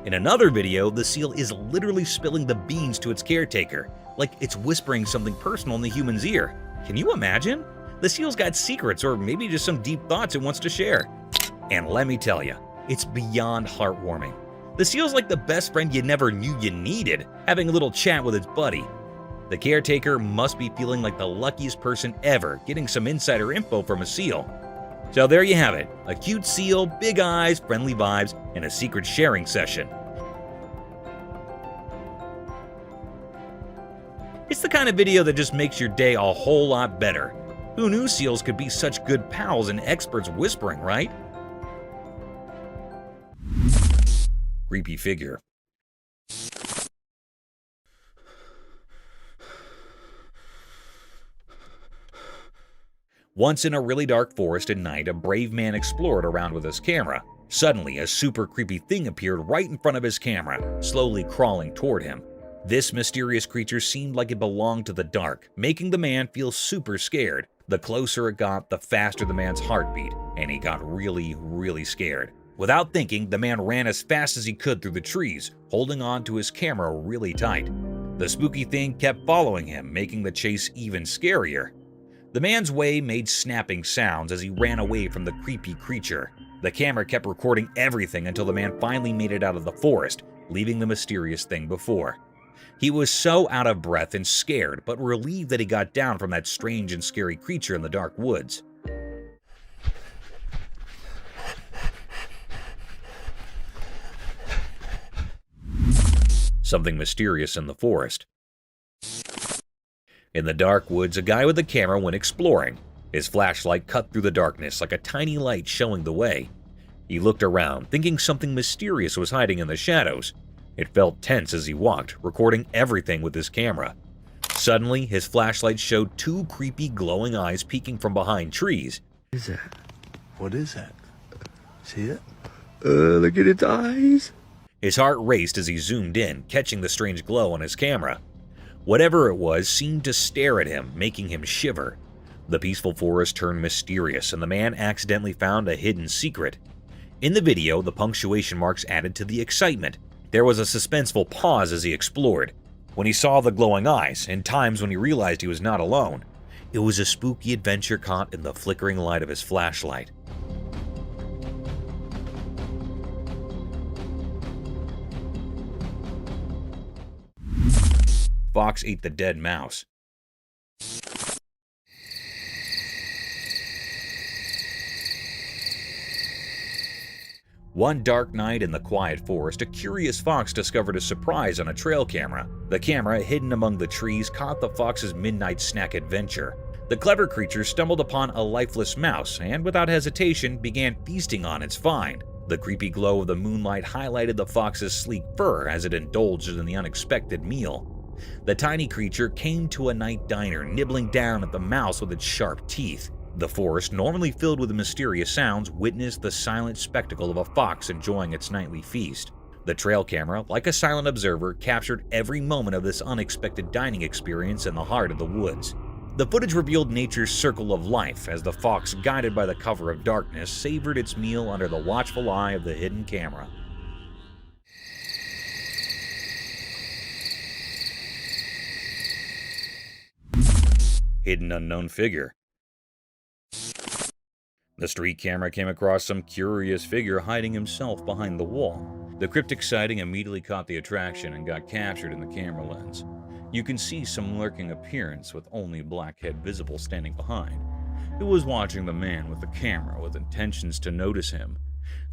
In another video, the seal is literally spilling the beans to its caretaker, like it's whispering something personal in the human's ear. Can you imagine? The seal's got secrets, or maybe just some deep thoughts it wants to share. And let me tell you, it's beyond heartwarming. The seal's like the best friend you never knew you needed, having a little chat with its buddy. The caretaker must be feeling like the luckiest person ever, getting some insider info from a seal. So there you have it, a cute seal, big eyes, friendly vibes, and a secret sharing session. It's the kind of video that just makes your day a whole lot better. Who knew seals could be such good pals and experts whispering, right? Creepy figure. Once in a really dark forest at night, a brave man explored around with his camera. Suddenly, a super creepy thing appeared right in front of his camera, slowly crawling toward him. This mysterious creature seemed like it belonged to the dark, making the man feel super scared. The closer it got, the faster the man's heart beat, and he got really, really scared. Without thinking, the man ran as fast as he could through the trees, holding on to his camera really tight. The spooky thing kept following him, making the chase even scarier. The man's way made snapping sounds as he ran away from the creepy creature. The camera kept recording everything until the man finally made it out of the forest, leaving the mysterious thing before. He was so out of breath and scared, but relieved that he got down from that strange and scary creature in the dark woods. Something mysterious in the forest. In the dark woods, a guy with a camera went exploring. His flashlight cut through the darkness like a tiny light showing the way. He looked around, thinking something mysterious was hiding in the shadows. It felt tense as he walked, recording everything with his camera. Suddenly, his flashlight showed two creepy glowing eyes peeking from behind trees. What is that? What is that? See it? Look at its eyes. His heart raced as he zoomed in, catching the strange glow on his camera. Whatever it was seemed to stare at him, making him shiver. The peaceful forest turned mysterious, and the man accidentally found a hidden secret. In the video, the punctuation marks added to the excitement. There was a suspenseful pause as he explored. When he saw the glowing eyes, and times when he realized he was not alone, it was a spooky adventure caught in the flickering light of his flashlight. Fox ate the dead mouse. One dark night in the quiet forest, a curious fox discovered a surprise on a trail camera. The camera, hidden among the trees, caught the fox's midnight snack adventure. The clever creature stumbled upon a lifeless mouse and, without hesitation, began feasting on its find. The creepy glow of the moonlight highlighted the fox's sleek fur as it indulged in the unexpected meal. The tiny creature came to a night diner, nibbling down at the mouse with its sharp teeth. The forest, normally filled with mysterious sounds, witnessed the silent spectacle of a fox enjoying its nightly feast. The trail camera, like a silent observer, captured every moment of this unexpected dining experience in the heart of the woods. The footage revealed nature's circle of life as the fox, guided by the cover of darkness, savored its meal under the watchful eye of the hidden camera. Hidden unknown figure. The street camera came across some curious figure hiding himself behind the wall. The cryptic sighting immediately caught the attraction and got captured in the camera lens. You can see some lurking appearance with only black head visible standing behind. It was watching the man with the camera with intentions to notice him.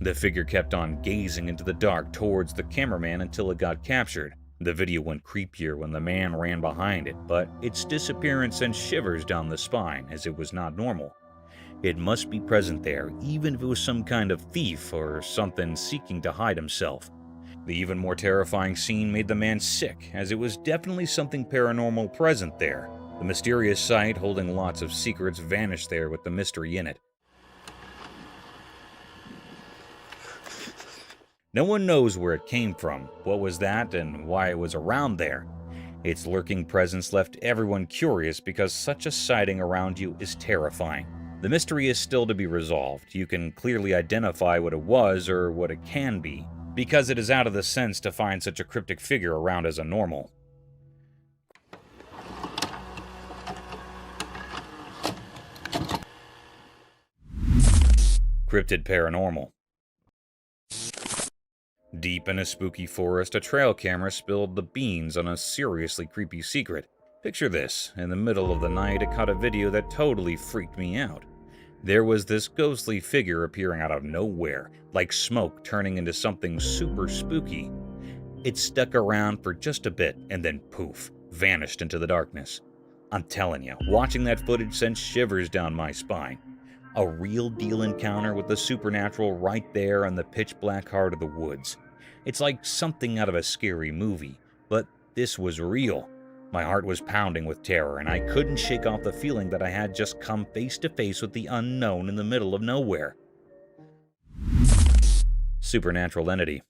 The figure kept on gazing into the dark towards the cameraman until it got captured. The video went creepier when the man ran behind it, but its disappearance sent shivers down the spine as it was not normal. It must be present there, even if it was some kind of thief or something seeking to hide himself. The even more terrifying scene made the man sick, as it was definitely something paranormal present there. The mysterious sight, holding lots of secrets, vanished there with the mystery in it. No one knows where it came from, what was that, and why it was around there. Its lurking presence left everyone curious because such a sighting around you is terrifying. The mystery is still to be resolved. You can clearly identify what it was or what it can be, because it is out of the sense to find such a cryptic figure around as a normal. Cryptid paranormal. Deep in a spooky forest, a trail camera spilled the beans on a seriously creepy secret. Picture this. In the middle of the night, it caught a video that totally freaked me out. There was this ghostly figure appearing out of nowhere, like smoke turning into something super spooky. It stuck around for just a bit and then poof, vanished into the darkness. I'm telling you, watching that footage sent shivers down my spine. A real deal encounter with the supernatural right there in the pitch black heart of the woods. It's like something out of a scary movie, but this was real. My heart was pounding with terror, and I couldn't shake off the feeling that I had just come face to face with the unknown in the middle of nowhere. Supernatural entity.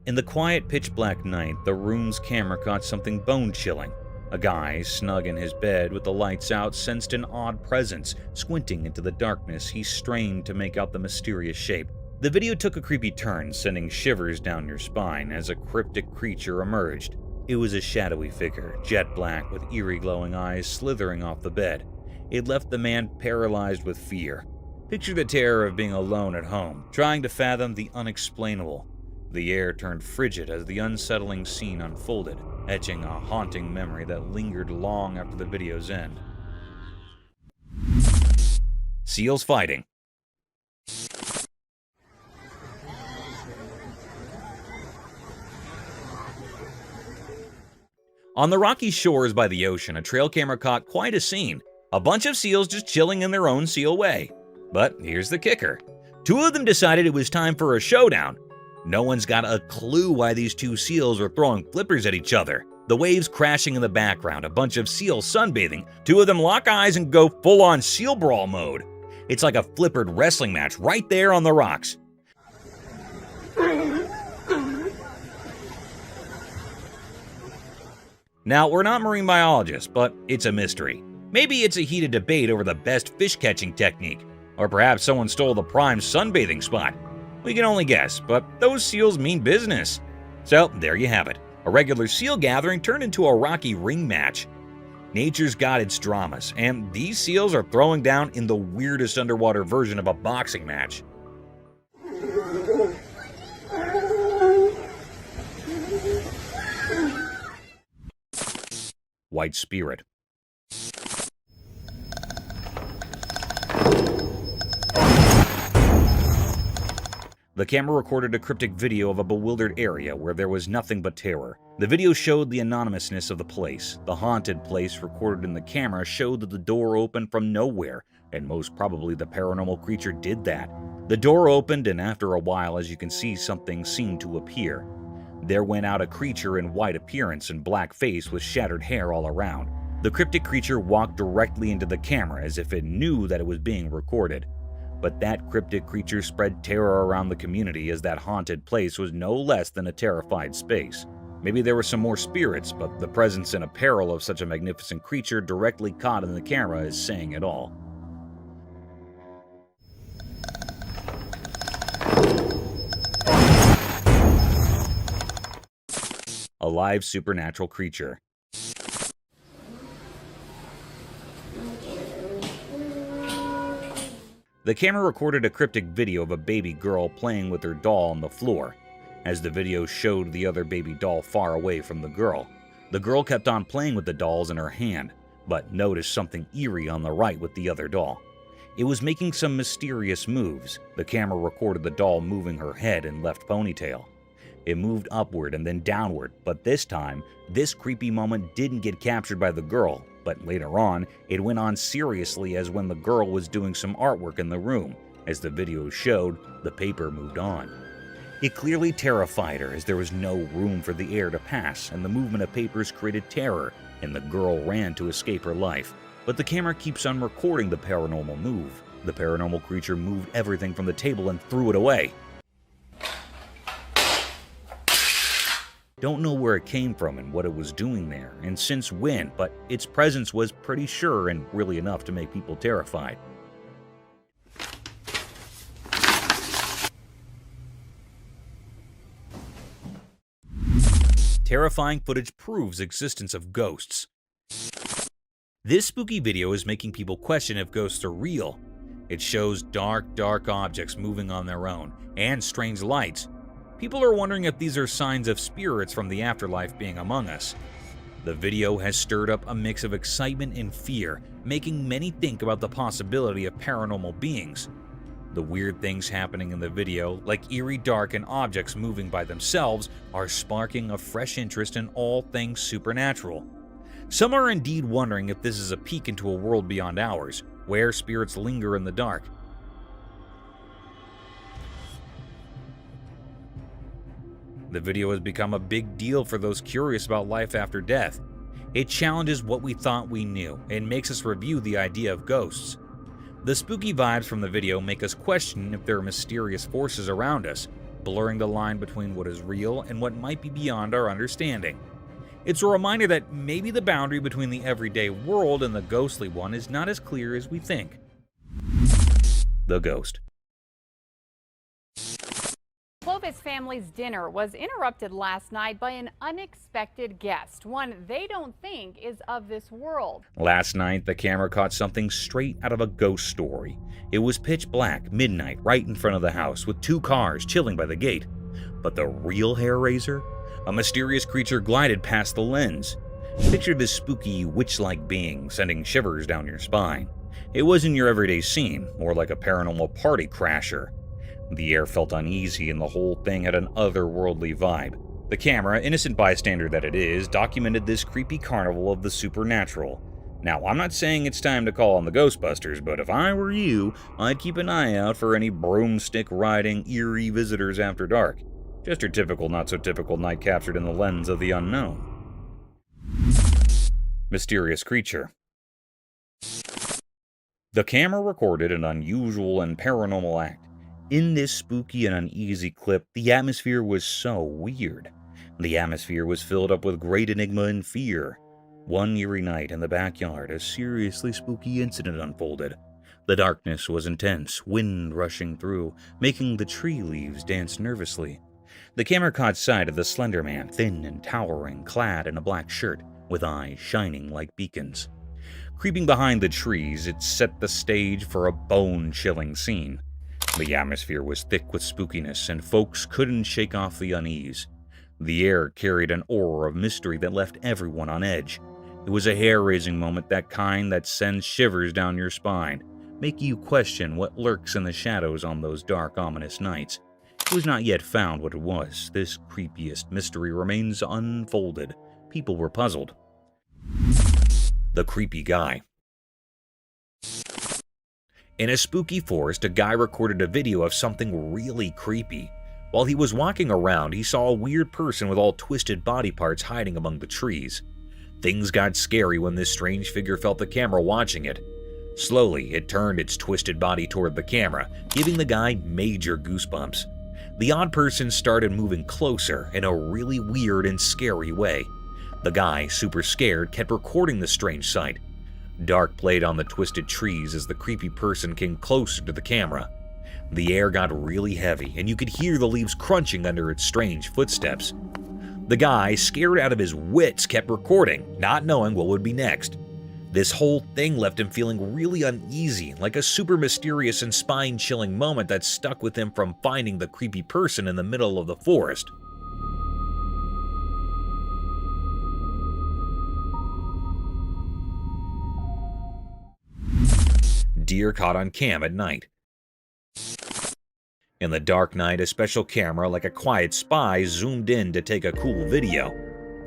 In the quiet, pitch-black night, the room's camera caught something bone-chilling. A guy, snug in his bed with the lights out, sensed an odd presence. Squinting into the darkness, he strained to make out the mysterious shape. The video took a creepy turn, sending shivers down your spine as a cryptic creature emerged. It was a shadowy figure, jet black with eerie glowing eyes slithering off the bed. It left the man paralyzed with fear. Picture the terror of being alone at home, trying to fathom the unexplainable. The air turned frigid as the unsettling scene unfolded, etching a haunting memory that lingered long after the video's end. Seals fighting. On the rocky shores by the ocean, a trail camera caught quite a scene. A bunch of seals just chilling in their own seal way. But here's the kicker. Two of them decided it was time for a showdown. No one's got a clue why these two seals are throwing flippers at each other. The waves crashing in the background, a bunch of seals sunbathing. Two of them lock eyes and go full-on seal brawl mode. It's like a flippered wrestling match right there on the rocks. Now, we're not marine biologists, but it's a mystery. Maybe it's a heated debate over the best fish-catching technique, or perhaps someone stole the prime sunbathing spot. We can only guess, but those seals mean business. So, there you have it. A regular seal gathering turned into a rocky ring match. Nature's got its dramas, and these seals are throwing down in the weirdest underwater version of a boxing match. White spirit. The camera recorded a cryptic video of a bewildered area where there was nothing but terror. The video showed the anonymousness of the place. The haunted place recorded in the camera showed that the door opened from nowhere, and most probably the paranormal creature did that. The door opened, and after a while, as you can see, something seemed to appear. There went out a creature in white appearance and black face with shattered hair all around. The cryptic creature walked directly into the camera as if it knew that it was being recorded. But that cryptic creature spread terror around the community, as that haunted place was no less than a terrified space. Maybe there were some more spirits, but the presence and apparel of such a magnificent creature directly caught in the camera is saying it all. A live supernatural creature. The camera recorded a cryptic video of a baby girl playing with her doll on the floor. As the video showed the other baby doll far away from the girl kept on playing with the dolls in her hand, but noticed something eerie on the right with the other doll. It was making some mysterious moves. The camera recorded the doll moving her head and left ponytail. It moved upward and then downward, but this time, this creepy moment didn't get captured by the girl, but later on, it went on seriously as when the girl was doing some artwork in the room. As the video showed, the paper moved on. It clearly terrified her as there was no room for the air to pass, and the movement of papers created terror, and the girl ran to escape her life. But the camera keeps on recording the paranormal move. The paranormal creature moved everything from the table and threw it away. Don't know where it came from and what it was doing there, and since when, but its presence was pretty sure and really enough to make people terrified. Terrifying footage proves existence of ghosts. This spooky video is making people question if ghosts are real. It shows dark objects moving on their own, and strange lights. People are wondering if these are signs of spirits from the afterlife being among us. The video has stirred up a mix of excitement and fear, making many think about the possibility of paranormal beings. The weird things happening in the video, like eerie dark and objects moving by themselves, are sparking a fresh interest in all things supernatural. Some are indeed wondering if this is a peek into a world beyond ours, where spirits linger in the dark. The video has become a big deal for those curious about life after death. It challenges what we thought we knew and makes us review the idea of ghosts. The spooky vibes from the video make us question if there are mysterious forces around us, blurring the line between what is real and what might be beyond our understanding. It's a reminder that maybe the boundary between the everyday world and the ghostly one is not as clear as we think. The Ghost. Clovis family's dinner was interrupted last night by an unexpected guest, one they don't think is of this world. Last night, the camera caught something straight out of a ghost story. It was pitch black, midnight, right in front of the house, with two cars chilling by the gate. But the real hair raiser? A mysterious creature glided past the lens. Picture this spooky, witch-like being sending shivers down your spine. It wasn't your everyday scene, more like a paranormal party crasher. The air felt uneasy and the whole thing had an otherworldly vibe. The camera, innocent bystander that it is, documented this creepy carnival of the supernatural. Now, I'm not saying it's time to call on the Ghostbusters, but if I were you, I'd keep an eye out for any broomstick-riding, eerie visitors after dark. Just your typical, not-so-typical night captured in the lens of the unknown. Mysterious creature. The camera recorded an unusual and paranormal act. In this spooky and uneasy clip, the atmosphere was so weird. The atmosphere was filled up with great enigma and fear. One eerie night in the backyard, a seriously spooky incident unfolded. The darkness was intense, wind rushing through, making the tree leaves dance nervously. The camera caught sight of the slender man, thin and towering, clad in a black shirt, with eyes shining like beacons. Creeping behind the trees, it set the stage for a bone-chilling scene. The atmosphere was thick with spookiness, and folks couldn't shake off the unease. The air carried an aura of mystery that left everyone on edge. It was a hair-raising moment, that kind that sends shivers down your spine, making you question what lurks in the shadows on those dark, ominous nights. It was not yet found what it was. This creepiest mystery remains unfolded. People were puzzled. The creepy guy. In a spooky forest, a guy recorded a video of something really creepy. While he was walking around, he saw a weird person with all twisted body parts hiding among the trees. Things got scary when this strange figure felt the camera watching it. Slowly, it turned its twisted body toward the camera, giving the guy major goosebumps. The odd person started moving closer in a really weird and scary way. The guy, super scared, kept recording the strange sight. Dark played on the twisted trees as the creepy person came closer to the camera. The air got really heavy, and you could hear the leaves crunching under its strange footsteps. The guy, scared out of his wits, kept recording, not knowing what would be next. This whole thing left him feeling really uneasy, like a super mysterious and spine-chilling moment that stuck with him from finding the creepy person in the middle of the forest. Deer caught on cam at night. In the dark night, a special camera like a quiet spy zoomed in to take a cool video.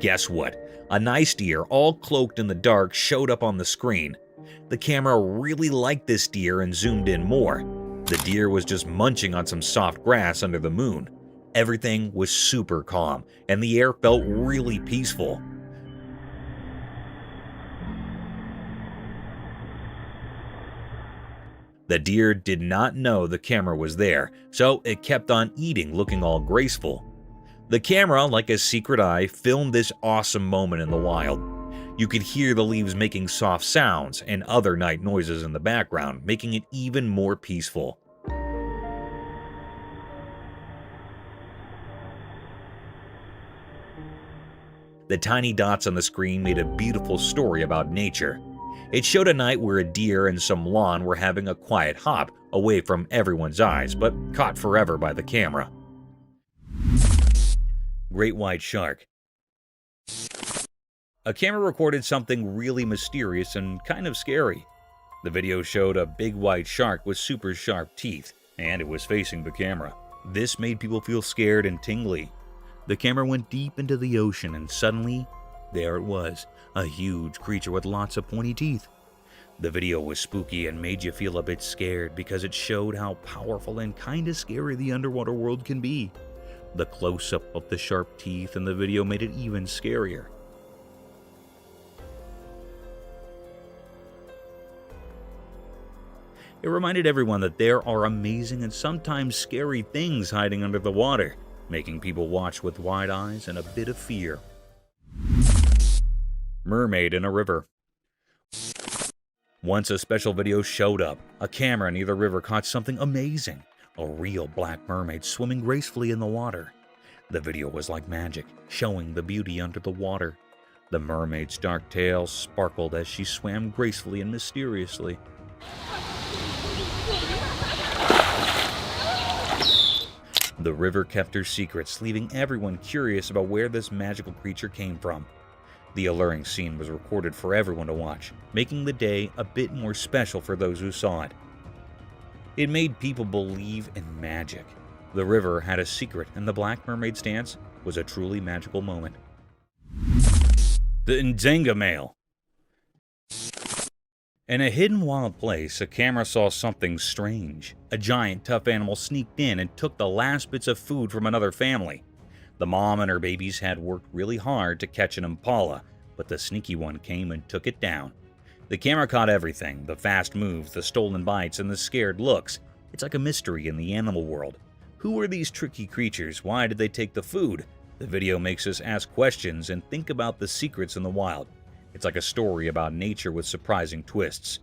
Guess what? A nice deer, all cloaked in the dark, showed up on the screen. The camera really liked this deer and zoomed in more. The deer was just munching on some soft grass under the moon. Everything was super calm, and the air felt really peaceful. The deer did not know the camera was there, so it kept on eating, looking all graceful. The camera, like a secret eye, filmed this awesome moment in the wild. You could hear the leaves making soft sounds and other night noises in the background, making it even more peaceful. The tiny dots on the screen made a beautiful story about nature. It showed a night where a deer and some lawn were having a quiet hop away from everyone's eyes, but caught forever by the camera. Great white shark. A camera recorded something really mysterious and kind of scary. The video showed a big white shark with super sharp teeth, and it was facing the camera. This made people feel scared and tingly. The camera went deep into the ocean, and suddenly, there it was, a huge creature with lots of pointy teeth. The video was spooky and made you feel a bit scared because it showed how powerful and kinda scary the underwater world can be. The close-up of the sharp teeth in the video made it even scarier. It reminded everyone that there are amazing and sometimes scary things hiding under the water, making people watch with wide eyes and a bit of fear. Mermaid in a river. Once a special video showed up, a camera near the river caught something amazing. A real black mermaid swimming gracefully in the water. The video was like magic, showing the beauty under the water. The mermaid's dark tail sparkled as she swam gracefully and mysteriously. The river kept her secrets, leaving everyone curious about where this magical creature came from. The alluring scene was recorded for everyone to watch, making the day a bit more special for those who saw it. It made people believe in magic. The river had a secret, and the Black Mermaid's dance was a truly magical moment. The Nzenga male. In a hidden wild place, a camera saw something strange. A giant, tough animal sneaked in and took the last bits of food from another family. The mom and her babies had worked really hard to catch an impala, but the sneaky one came and took it down. The camera caught everything, the fast moves, the stolen bites, and the scared looks. It's like a mystery in the animal world. Who are these tricky creatures? Why did they take the food? The video makes us ask questions and think about the secrets in the wild. It's like a story about nature with surprising twists.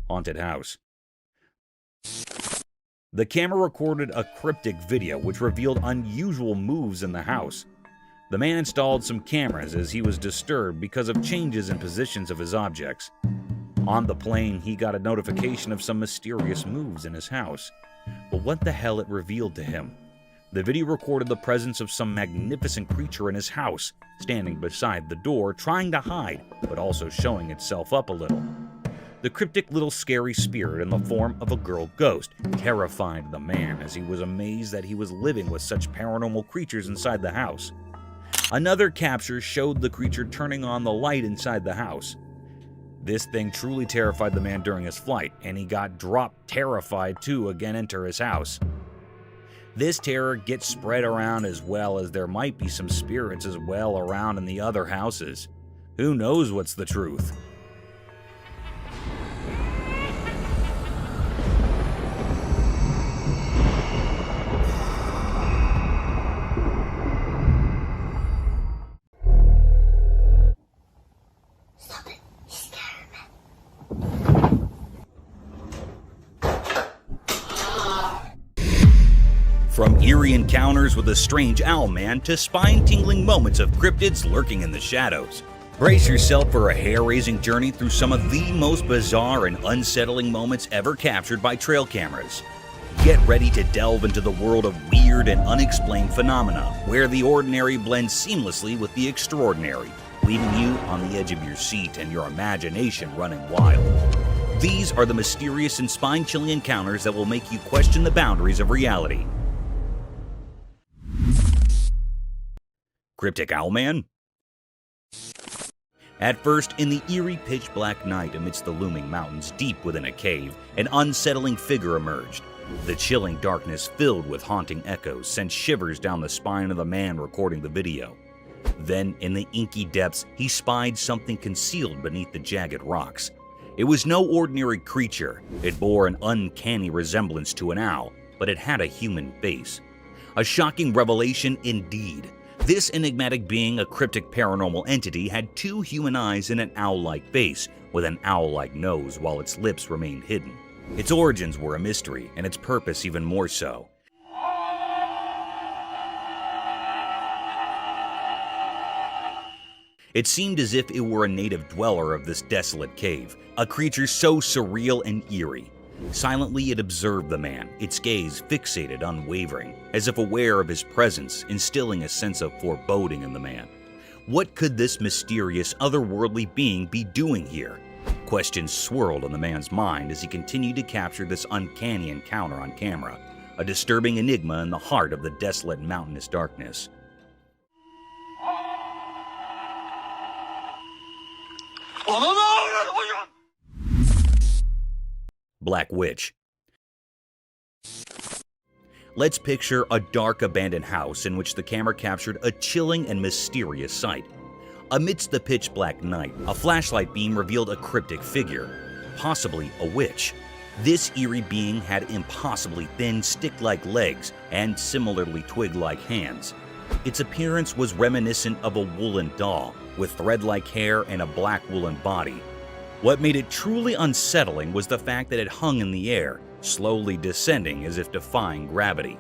Haunted house. The camera recorded a cryptic video which revealed unusual moves in the house. The man installed some cameras as he was disturbed because of changes in positions of his objects. On the plane, he got a notification of some mysterious moves in his house. But what the hell it revealed to him? The video recorded the presence of some magnificent creature in his house, standing beside the door, trying to hide, but also showing itself up a little. the cryptic little scary spirit in the form of a girl ghost terrified the man as he was amazed that he was living with such paranormal creatures inside the house. Another capture showed the creature turning on the light inside the house. This thing truly terrified the man during his flight, and he got dropped terrified to again enter his house. This terror gets spread around as well as there might be some spirits as well around in the other houses. Who knows what's the truth? From eerie encounters with a strange owl man to spine-tingling moments of cryptids lurking in the shadows. Brace yourself for a hair-raising journey through some of the most bizarre and unsettling moments ever captured by trail cameras. Get ready to delve into the world of weird and unexplained phenomena, where the ordinary blends seamlessly with the extraordinary, leaving you on the edge of your seat and your imagination running wild. These are the mysterious and spine-chilling encounters that will make you question the boundaries of reality. Cryptic Owlman? At first, in the eerie pitch-black night amidst the looming mountains deep within a cave, an unsettling figure emerged. The chilling darkness filled with haunting echoes sent shivers down the spine of the man recording the video. Then, in the inky depths, he spied something concealed beneath the jagged rocks. It was no ordinary creature. It bore an uncanny resemblance to an owl, but it had a human face. A shocking revelation indeed. This enigmatic being, a cryptic paranormal entity, had two human eyes and an owl-like face, with an owl-like nose while its lips remained hidden. Its origins were a mystery, and its purpose even more so. It seemed as if it were a native dweller of this desolate cave, a creature so surreal and eerie. Silently it observed the man, its gaze fixated, unwavering, as if aware of his presence, instilling a sense of foreboding in the man. What could this mysterious, otherworldly being be doing here? Questions swirled on the man's mind as he continued to capture this uncanny encounter on camera, a disturbing enigma in the heart of the desolate mountainous darkness. Black Witch. Let's picture a dark abandoned house in which the camera captured a chilling and mysterious sight. Amidst the pitch-black night, a flashlight beam revealed a cryptic figure, possibly a witch. This eerie being had impossibly thin, stick-like legs and similarly twig-like hands. Its appearance was reminiscent of a woolen doll, with thread-like hair and a black woolen body. What made it truly unsettling was the fact that it hung in the air, slowly descending as if defying gravity.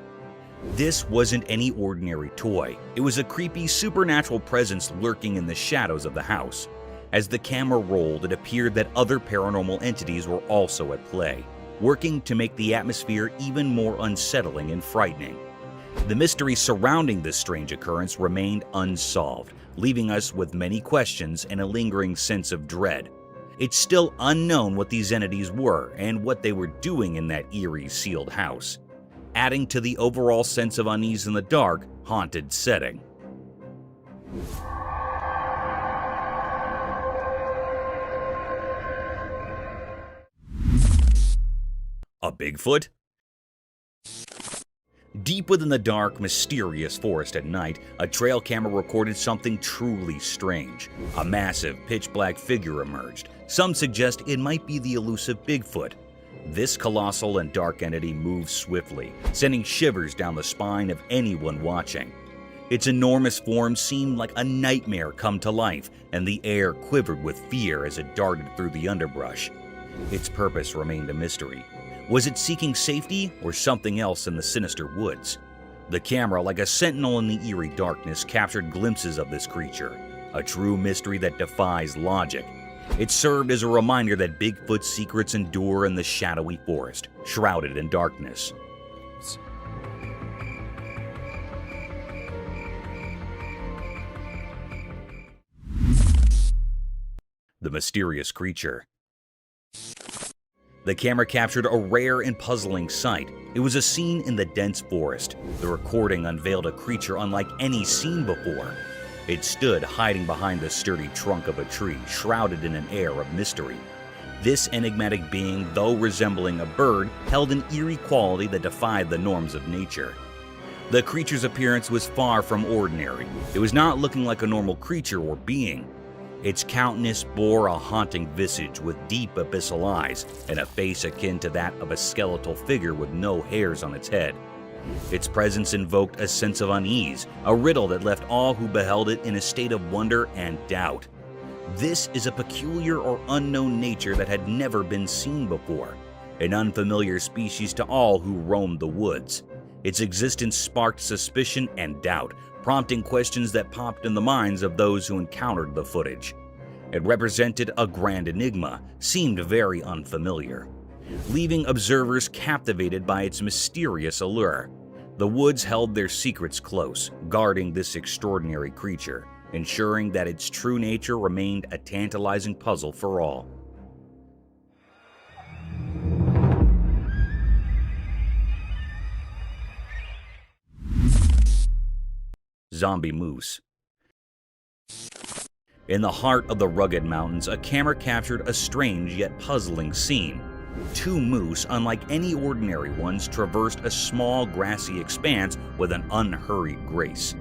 This wasn't any ordinary toy. It was a creepy, supernatural presence lurking in the shadows of the house. As the camera rolled, it appeared that other paranormal entities were also at play, working to make the atmosphere even more unsettling and frightening. The mystery surrounding this strange occurrence remained unsolved, leaving us with many questions and a lingering sense of dread. It's still unknown what these entities were and what they were doing in that eerie, sealed house, adding to the overall sense of unease in the dark, haunted setting. A Bigfoot? Deep within the dark, mysterious forest at night, a trail camera recorded something truly strange. A massive, pitch-black figure emerged. Some suggest it might be the elusive Bigfoot. This colossal and dark entity moved swiftly, sending shivers down the spine of anyone watching. Its enormous form seemed like a nightmare come to life, and the air quivered with fear as it darted through the underbrush. Its purpose remained a mystery. Was it seeking safety or something else in the sinister woods? The camera, like a sentinel in the eerie darkness, captured glimpses of this creature, a true mystery that defies logic. It served as a reminder that Bigfoot's secrets endure in the shadowy forest, shrouded in darkness. The mysterious creature. The camera captured a rare and puzzling sight. It was a scene in the dense forest. The recording unveiled a creature unlike any seen before. It stood hiding behind the sturdy trunk of a tree, shrouded in an air of mystery. This enigmatic being, though resembling a bird, held an eerie quality that defied the norms of nature. The creature's appearance was far from ordinary. It was not looking like a normal creature or being. Its countenance bore a haunting visage with deep abyssal eyes and a face akin to that of a skeletal figure with no hairs on its head. Its presence invoked a sense of unease, a riddle that left all who beheld it in a state of wonder and doubt. This is a peculiar or unknown nature that had never been seen before, an unfamiliar species to all who roamed the woods. Its existence sparked suspicion and doubt, prompting questions that popped in the minds of those who encountered the footage. It represented a grand enigma, seemed very unfamiliar, leaving observers captivated by its mysterious allure. The woods held their secrets close, guarding this extraordinary creature, ensuring that its true nature remained a tantalizing puzzle for all. Zombie moose. In the heart of the rugged mountains, a camera captured a strange yet puzzling scene. Two moose, unlike any ordinary ones, traversed a small grassy expanse with an unhurried grace.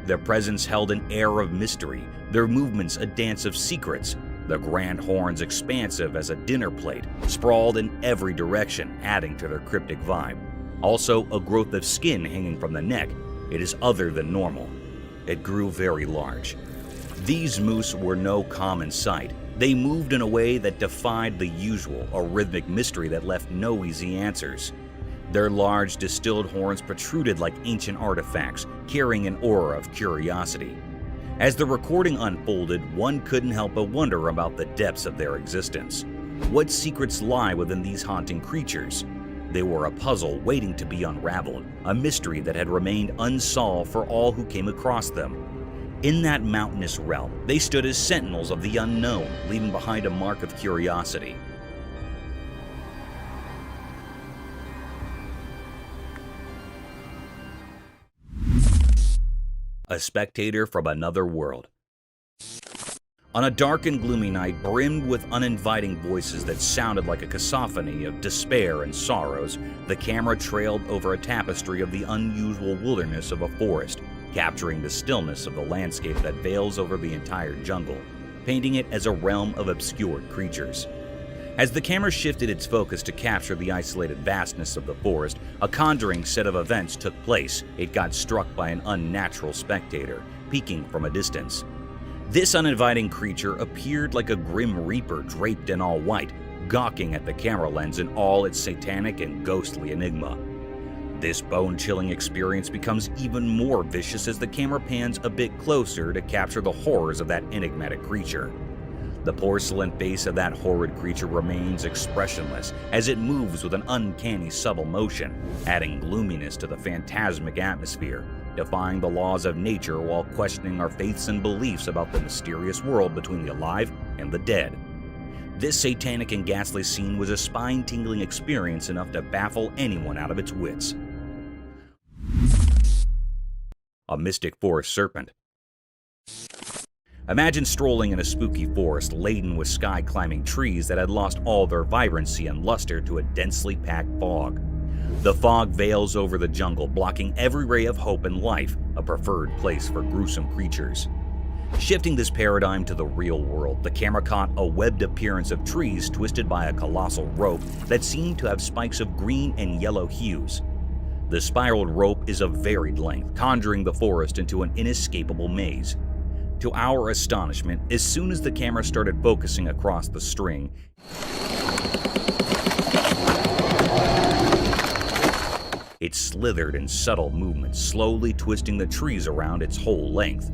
Their presence held an air of mystery, their movements a dance of secrets, the grand horns expansive as a dinner plate, sprawled in every direction, adding to their cryptic vibe. Also, a growth of skin hanging from the neck. It is other than normal. It grew very large. These moose were no common sight. They moved in a way that defied the usual, a rhythmic mystery that left no easy answers. Their large, distilled horns protruded like ancient artifacts, carrying an aura of curiosity. As the recording unfolded, one couldn't help but wonder about the depths of their existence. What secrets lie within these haunting creatures? They were a puzzle waiting to be unraveled, a mystery that had remained unsolved for all who came across them. In that mountainous realm, they stood as sentinels of the unknown, leaving behind a mark of curiosity. A spectator from another world. On a dark and gloomy night brimmed with uninviting voices that sounded like a cacophony of despair and sorrows, the camera trailed over a tapestry of the unusual wilderness of a forest, capturing the stillness of the landscape that veils over the entire jungle, painting it as a realm of obscured creatures. As the camera shifted its focus to capture the isolated vastness of the forest, a conjuring set of events took place. It got struck by an unnatural spectator, peeking from a distance. This uninviting creature appeared like a grim reaper draped in all white, gawking at the camera lens in all its satanic and ghostly enigma. This bone-chilling experience becomes even more vicious as the camera pans a bit closer to capture the horrors of that enigmatic creature. The porcelain face of that horrid creature remains expressionless as it moves with an uncanny subtle motion, adding gloominess to the phantasmic atmosphere, defying the laws of nature while questioning our faiths and beliefs about the mysterious world between the alive and the dead. This satanic and ghastly scene was a spine-tingling experience enough to baffle anyone out of its wits. A mystic forest serpent. Imagine strolling in a spooky forest laden with sky-climbing trees that had lost all their vibrancy and luster to a densely packed fog. The fog veils over the jungle, blocking every ray of hope and life, a preferred place for gruesome creatures. Shifting this paradigm to the real world, the camera caught a webbed appearance of trees twisted by a colossal rope that seemed to have spikes of green and yellow hues. The spiraled rope is of varied length, conjuring the forest into an inescapable maze. To our astonishment, as soon as the camera started focusing across the string, it slithered in subtle movements, slowly twisting the trees around its whole length.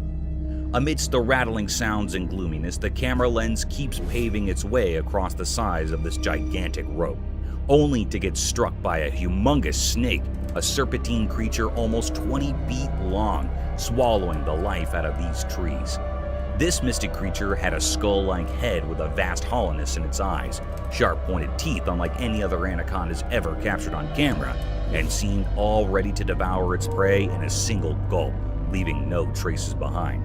Amidst the rattling sounds and gloominess, the camera lens keeps paving its way across the sides of this gigantic rope, only to get struck by a humongous snake, a serpentine creature almost 20 feet long, swallowing the life out of these trees. This mystic creature had a skull-like head with a vast hollowness in its eyes, sharp-pointed teeth unlike any other anacondas ever captured on camera, and seemed all ready to devour its prey in a single gulp, leaving no traces behind.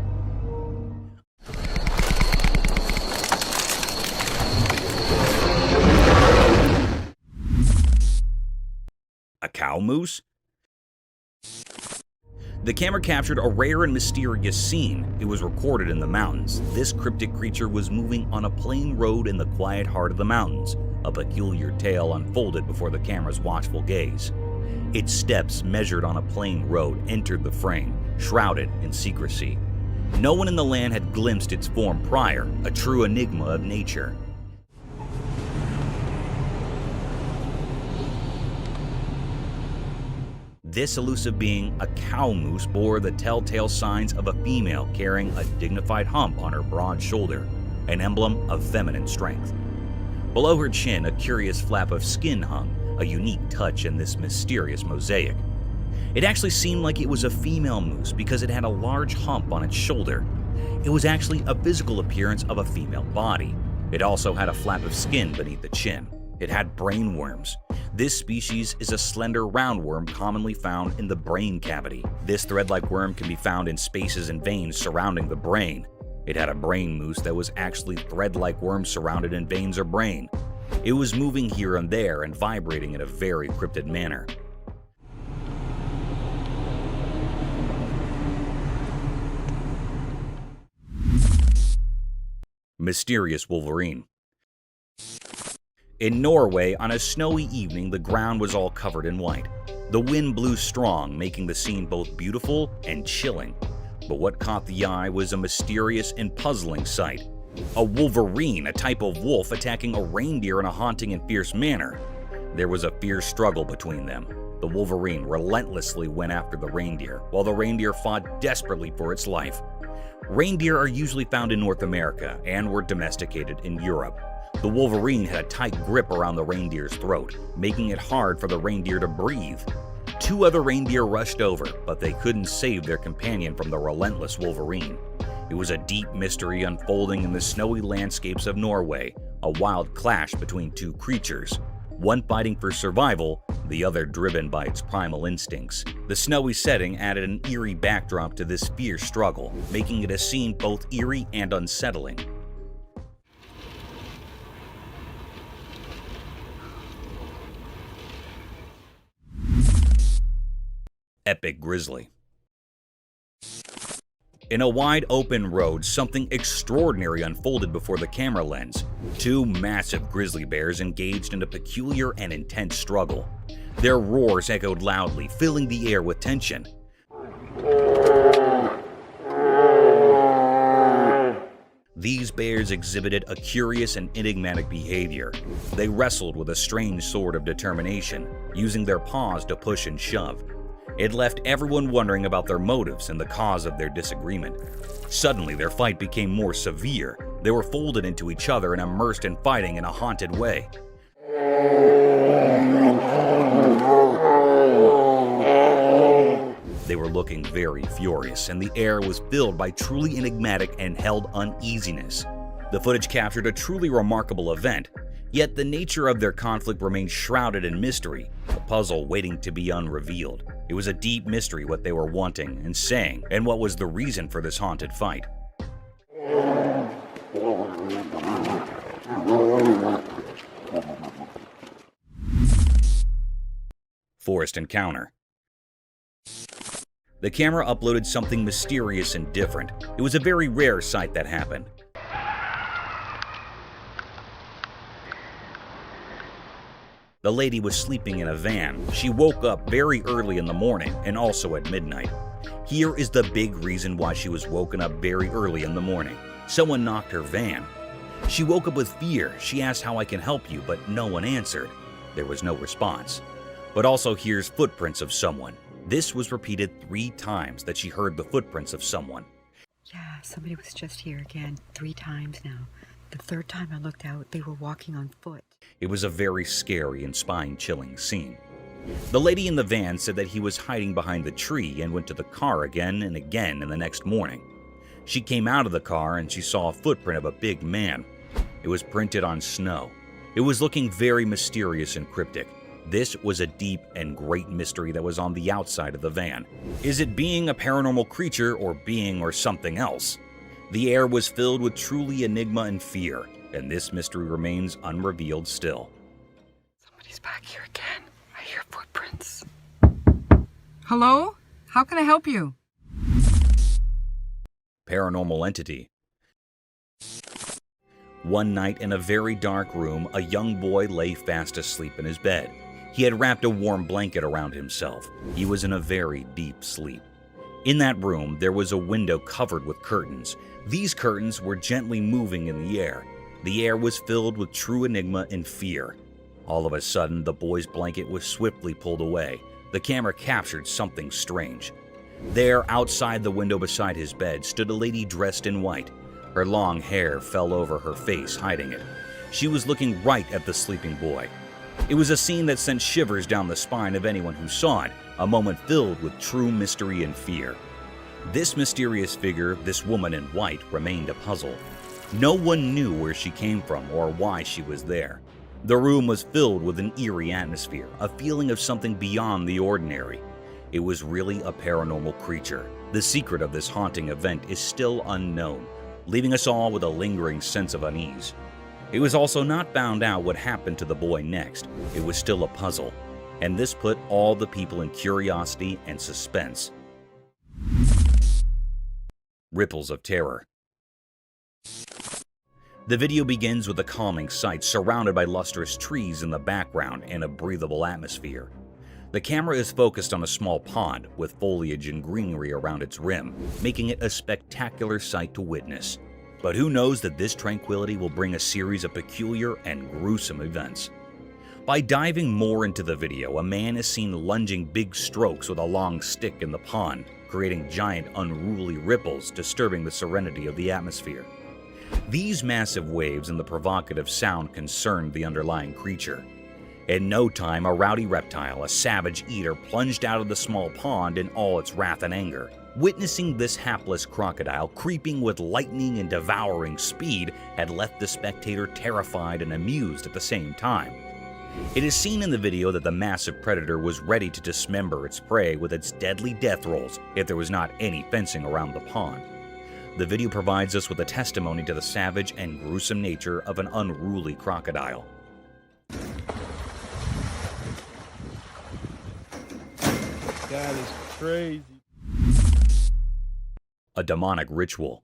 A cow moose? The camera captured a rare and mysterious scene. It was recorded in the mountains. This cryptic creature was moving on a plain road in the quiet heart of the mountains. A peculiar tale unfolded before the camera's watchful gaze. Its steps, measured on a plain road, entered the frame, shrouded in secrecy. No one in the land had glimpsed its form prior, a true enigma of nature. This elusive being, a cow moose, bore the telltale signs of a female carrying a dignified hump on her broad shoulder, an emblem of feminine strength. Below her chin, a curious flap of skin hung, a unique touch in this mysterious mosaic. It actually seemed like it was a female moose because it had a large hump on its shoulder. It was actually a physical appearance of a female body. It also had a flap of skin beneath the chin. It had brain worms. This species is a slender roundworm commonly found in the brain cavity. This thread-like worm can be found in spaces and veins surrounding the brain. It had a brain moose that was actually thread-like worms surrounded in veins or brain. It was moving here and there and vibrating in a very cryptid manner. Mysterious wolverine. In Norway, on a snowy evening, the ground was all covered in white. The wind blew strong, making the scene both beautiful and chilling. But what caught the eye was a mysterious and puzzling sight. A wolverine, a type of wolf, attacking a reindeer in a haunting and fierce manner. There was a fierce struggle between them. The wolverine relentlessly went after the reindeer, while the reindeer fought desperately for its life. Reindeer are usually found in North America and were domesticated in Europe. The wolverine had a tight grip around the reindeer's throat, making it hard for the reindeer to breathe. Two other reindeer rushed over, but they couldn't save their companion from the relentless wolverine. It was a deep mystery unfolding in the snowy landscapes of Norway, a wild clash between two creatures, one fighting for survival, the other driven by its primal instincts. The snowy setting added an eerie backdrop to this fierce struggle, making it a scene both eerie and unsettling. Epic grizzly. In a wide open road, something extraordinary unfolded before the camera lens. Two massive grizzly bears engaged in a peculiar and intense struggle. Their roars echoed loudly, filling the air with tension. These bears exhibited a curious and enigmatic behavior. They wrestled with a strange sort of determination, using their paws to push and shove. It left everyone wondering about their motives and the cause of their disagreement. Suddenly, their fight became more severe. They were folded into each other and immersed in fighting in a haunted way. They were looking very furious, and the air was filled by truly enigmatic and held uneasiness. The footage captured a truly remarkable event, yet the nature of their conflict remained shrouded in mystery, a puzzle waiting to be unrevealed. It was a deep mystery what they were wanting and saying, and what was the reason for this haunted fight. Forest encounter. The camera uploaded something mysterious and different. It was a very rare sight that happened. The lady was sleeping in a van. She woke up very early in the morning and also at midnight. Here is the big reason why she was woken up very early in the morning. Someone knocked her van. She woke up with fear. She asked how I can help you, but no one answered. There was no response. But also here's footprints of someone. This was repeated 3 times that she heard the footprints of someone. Yeah, somebody was just here again 3 times now. The 3rd time I looked out, they were walking on foot. It was a very scary and spine-chilling scene. The lady in the van said that he was hiding behind the tree and went to the car again and again in the next morning. She came out of the car and she saw a footprint of a big man. It was printed on snow. It was looking very mysterious and cryptic. This was a deep and great mystery that was on the outside of the van. Is it being a paranormal creature or being or something else? The air was filled with truly enigma and fear, and this mystery remains unrevealed still. Somebody's back here again. I hear footprints. Hello? How can I help you? Paranormal entity. One night in a very dark room, a young boy lay fast asleep in his bed. He had wrapped a warm blanket around himself. He was in a very deep sleep. In that room, there was a window covered with curtains. These curtains were gently moving in the air. The air was filled with true enigma and fear. All of a sudden, the boy's blanket was swiftly pulled away. The camera captured something strange. There, outside the window beside his bed, stood a lady dressed in white. Her long hair fell over her face, hiding it. She was looking right at the sleeping boy. It was a scene that sent shivers down the spine of anyone who saw it, a moment filled with true mystery and fear. This mysterious figure, this woman in white, remained a puzzle. No one knew where she came from or why she was there. The room was filled with an eerie atmosphere, a feeling of something beyond the ordinary. It was really a paranormal creature. The secret of this haunting event is still unknown, leaving us all with a lingering sense of unease. It was also not found out what happened to the boy next. It was still a puzzle, and this put all the people in curiosity and suspense. Ripples of terror. The video begins with a calming sight surrounded by lustrous trees in the background and a breathable atmosphere. The camera is focused on a small pond with foliage and greenery around its rim, making it a spectacular sight to witness. But who knows that this tranquility will bring a series of peculiar and gruesome events. By diving more into the video, a man is seen lunging big strokes with a long stick in the pond, creating giant unruly ripples disturbing the serenity of the atmosphere. These massive waves and the provocative sound concerned the underlying creature. In no time, a rowdy reptile, a savage eater, plunged out of the small pond in all its wrath and anger. Witnessing this hapless crocodile creeping with lightning and devouring speed had left the spectator terrified and amused at the same time. It is seen in the video that the massive predator was ready to dismember its prey with its deadly death rolls if there was not any fencing around the pond. The video provides us with a testimony to the savage and gruesome nature of an unruly crocodile. That is crazy. A demonic ritual.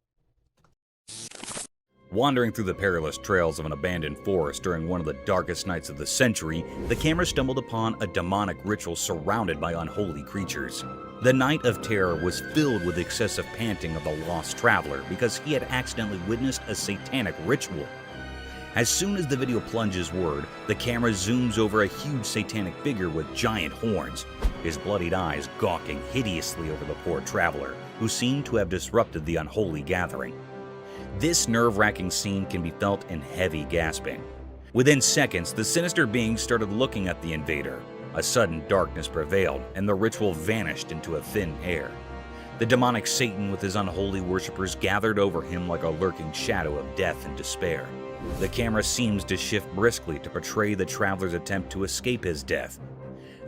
Wandering through the perilous trails of an abandoned forest during one of the darkest nights of the century, the camera stumbled upon a demonic ritual surrounded by unholy creatures. The night of terror was filled with excessive panting of the lost traveler because he had accidentally witnessed a satanic ritual. As soon as the video plunges word, the camera zooms over a huge satanic figure with giant horns, his bloodied eyes gawking hideously over the poor traveler, who seemed to have disrupted the unholy gathering. This nerve-wracking scene can be felt in heavy gasping. Within seconds, the sinister being started looking at the invader. A sudden darkness prevailed, and the ritual vanished into a thin air. The demonic Satan with his unholy worshippers gathered over him like a lurking shadow of death and despair. The camera seems to shift briskly to portray the traveler's attempt to escape his death.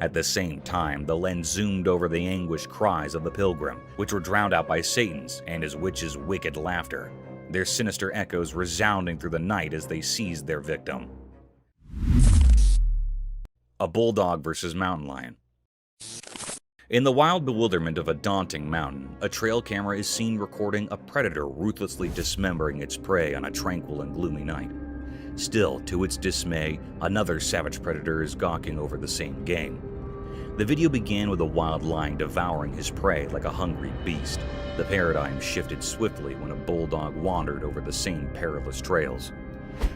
At the same time, the lens zoomed over the anguished cries of the pilgrim, which were drowned out by Satan's and his witch's wicked laughter, their sinister echoes resounding through the night as they seized their victim. A bulldog versus mountain lion. In the wild bewilderment of a daunting mountain, a trail camera is seen recording a predator ruthlessly dismembering its prey on a tranquil and gloomy night. Still, to its dismay, another savage predator is gawking over the same game. The video began with a wild lion devouring his prey like a hungry beast. The paradigm shifted swiftly when a bulldog wandered over the same perilous trails.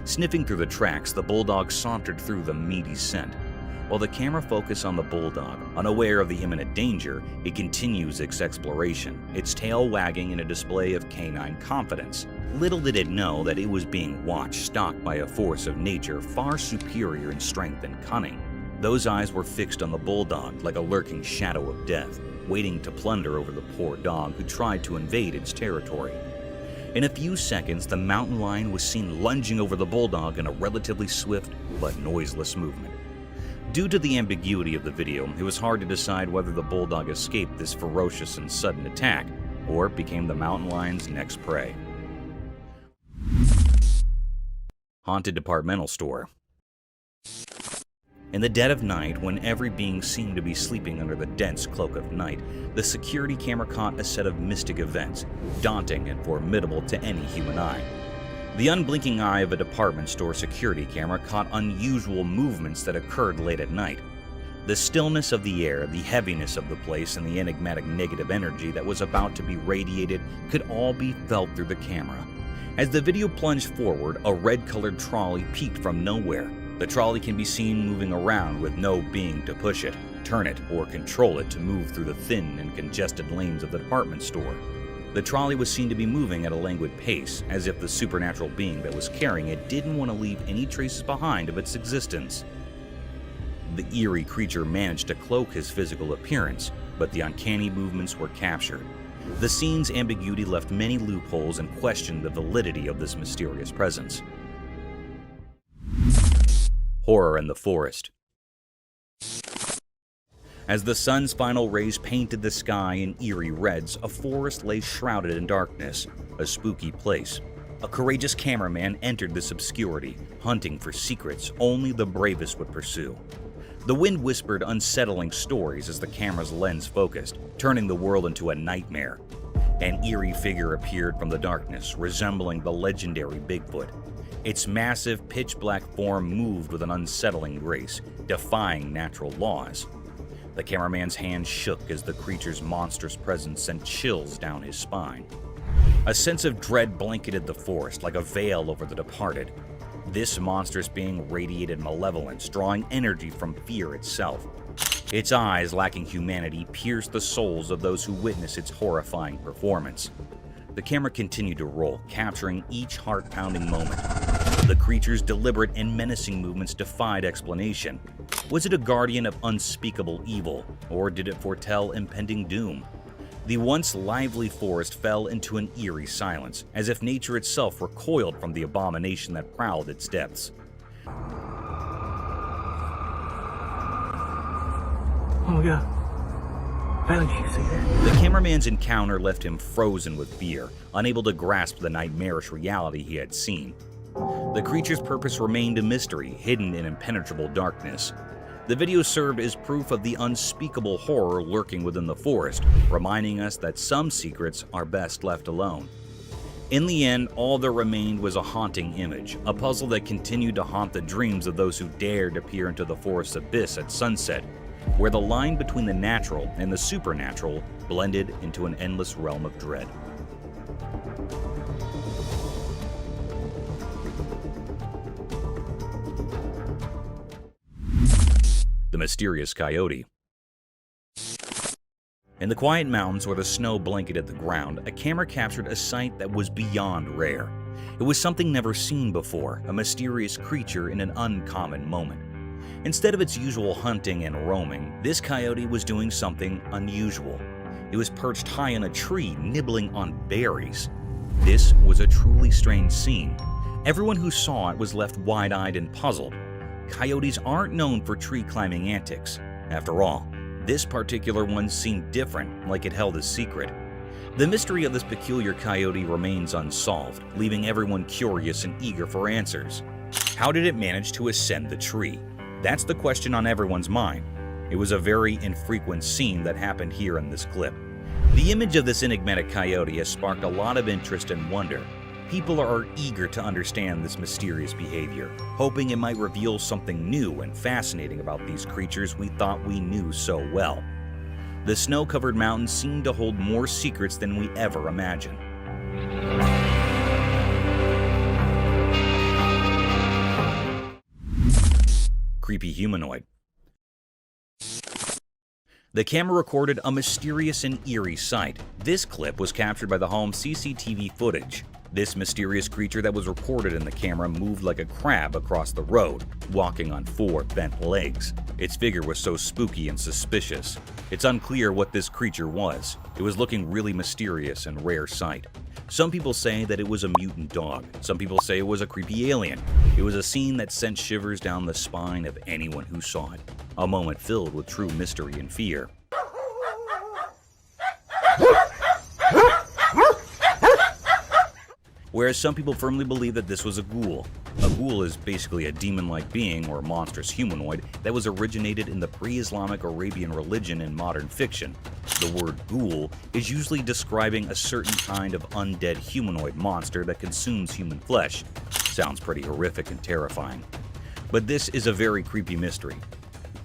Sniffing through the tracks, the bulldog sauntered through the meaty scent. While the camera focused on the bulldog, unaware of the imminent danger, it continues its exploration, its tail wagging in a display of canine confidence. Little did it know that it was being watched, stalked by a force of nature far superior in strength and cunning. Those eyes were fixed on the bulldog like a lurking shadow of death, waiting to plunder over the poor dog who tried to invade its territory. In a few seconds, the mountain lion was seen lunging over the bulldog in a relatively swift but noiseless movement. Due to the ambiguity of the video, it was hard to decide whether the bulldog escaped this ferocious and sudden attack or became the mountain lion's next prey. Haunted departmental store. In the dead of night, when every being seemed to be sleeping under the dense cloak of night, the security camera caught a set of mystic events, daunting and formidable to any human eye. The unblinking eye of a department store security camera caught unusual movements that occurred late at night. The stillness of the air, the heaviness of the place, and the enigmatic negative energy that was about to be radiated could all be felt through the camera. As the video plunged forward, a red-colored trolley peeked from nowhere. The trolley can be seen moving around with no being to push it, turn it, or control it to move through the thin and congested lanes of the department store. The trolley was seen to be moving at a languid pace, as if the supernatural being that was carrying it didn't want to leave any traces behind of its existence. The eerie creature managed to cloak his physical appearance, but the uncanny movements were captured. The scene's ambiguity left many loopholes and questioned the validity of this mysterious presence. Horror in the forest. As the sun's final rays painted the sky in eerie reds, a forest lay shrouded in darkness, a spooky place. A courageous cameraman entered this obscurity, hunting for secrets only the bravest would pursue. The wind whispered unsettling stories as the camera's lens focused, turning the world into a nightmare. An eerie figure appeared from the darkness, resembling the legendary Bigfoot. Its massive, pitch-black form moved with an unsettling grace, defying natural laws. The cameraman's hand shook as the creature's monstrous presence sent chills down his spine. A sense of dread blanketed the forest like a veil over the departed. This monstrous being radiated malevolence, drawing energy from fear itself. Its eyes, lacking humanity, pierced the souls of those who witnessed its horrifying performance. The camera continued to roll, capturing each heart-pounding moment. The creature's deliberate and menacing movements defied explanation. Was it a guardian of unspeakable evil, or did it foretell impending doom? The once lively forest fell into an eerie silence, as if nature itself recoiled from the abomination that prowled its depths. Oh my God. Did you see that? The cameraman's encounter left him frozen with fear, unable to grasp the nightmarish reality he had seen. The creature's purpose remained a mystery, hidden in impenetrable darkness. The video served as proof of the unspeakable horror lurking within the forest, reminding us that some secrets are best left alone. In the end, all there remained was a haunting image, a puzzle that continued to haunt the dreams of those who dared to peer into the forest's abyss at sunset, where the line between the natural and the supernatural blended into an endless realm of dread. The mysterious coyote. In the quiet mountains where the snow blanketed the ground, a camera captured a sight that was beyond rare. It was something never seen before, a mysterious creature in an uncommon moment. Instead of its usual hunting and roaming, this coyote was doing something unusual. It was perched high in a tree, nibbling on berries. This was a truly strange scene. Everyone who saw it was left wide-eyed and puzzled. Coyotes aren't known for tree-climbing antics. After all, this particular one seemed different, like it held a secret. The mystery of this peculiar coyote remains unsolved, leaving everyone curious and eager for answers. How did it manage to ascend the tree? That's the question on everyone's mind. It was a very infrequent scene that happened here in this clip. The image of this enigmatic coyote has sparked a lot of interest and wonder. People are eager to understand this mysterious behavior, hoping it might reveal something new and fascinating about these creatures we thought we knew so well. The snow-covered mountains seem to hold more secrets than we ever imagined. Creepy humanoid. The camera recorded a mysterious and eerie sight. This clip was captured by the home's CCTV footage. This mysterious creature that was recorded in the camera moved like a crab across the road, walking on 4 bent legs. Its figure was so spooky and suspicious. It's unclear what this creature was. It was looking really mysterious and rare sight. Some people say that it was a mutant dog. Some people say it was a creepy alien. It was a scene that sent shivers down the spine of anyone who saw it. A moment filled with true mystery and fear. Whereas some people firmly believe that this was a ghoul. A ghoul is basically a demon-like being or monstrous humanoid that was originated in the pre-Islamic Arabian religion in modern fiction. The word ghoul is usually describing a certain kind of undead humanoid monster that consumes human flesh. Sounds pretty horrific and terrifying. But this is a very creepy mystery.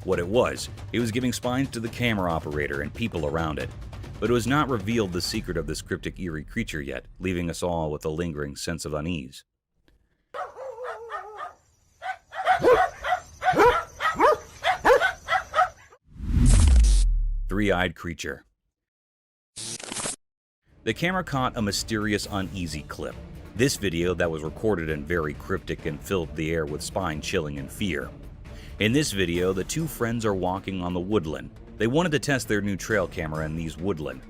What it was giving spines to the camera operator and people around it. But it was not revealed the secret of this cryptic eerie creature yet, leaving us all with a lingering sense of unease. Three-eyed creature. The camera caught a mysterious, uneasy clip. This video that was recorded and very cryptic and filled the air with spine-chilling and fear. In this video, the two friends are walking on the woodland. They wanted to test their new trail camera in these woodland.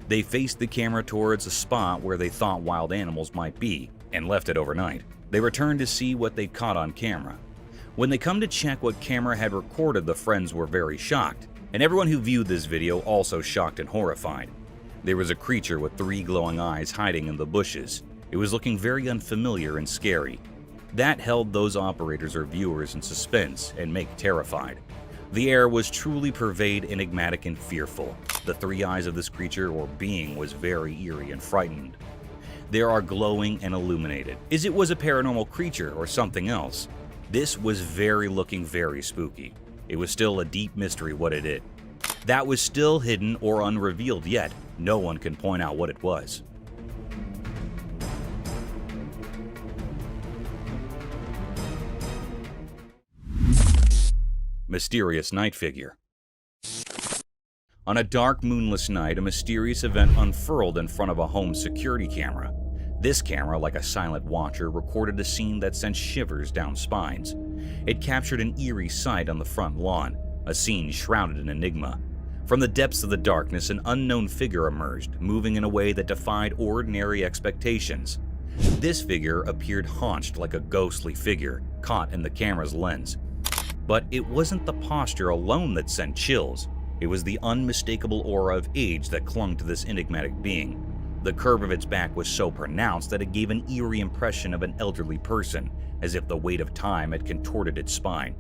They faced the camera towards a spot where they thought wild animals might be, and left it overnight. They returned to see what they'd caught on camera. When they come to check what camera had recorded, the friends were very shocked, and everyone who viewed this video also shocked and horrified. There was a creature with 3 glowing eyes hiding in the bushes. It was looking very unfamiliar and scary. That held those operators or viewers in suspense and make terrified. The air was truly pervade, enigmatic, and fearful. The 3 eyes of this creature or being was very eerie and frightened. They are glowing and illuminated. Was it a paranormal creature or something else? This was looking very spooky. It was still a deep mystery what it is. That was still hidden or unrevealed yet. No one can point out what it was. Mysterious night figure. On a dark, moonless night, a mysterious event unfurled in front of a home security camera. This camera, like a silent watcher, recorded a scene that sent shivers down spines. It captured an eerie sight on the front lawn, a scene shrouded in enigma. From the depths of the darkness, an unknown figure emerged, moving in a way that defied ordinary expectations. This figure appeared haunched like a ghostly figure, caught in the camera's lens. But it wasn't the posture alone that sent chills. It was the unmistakable aura of age that clung to this enigmatic being. The curve of its back was so pronounced that it gave an eerie impression of an elderly person, as if the weight of time had contorted its spine.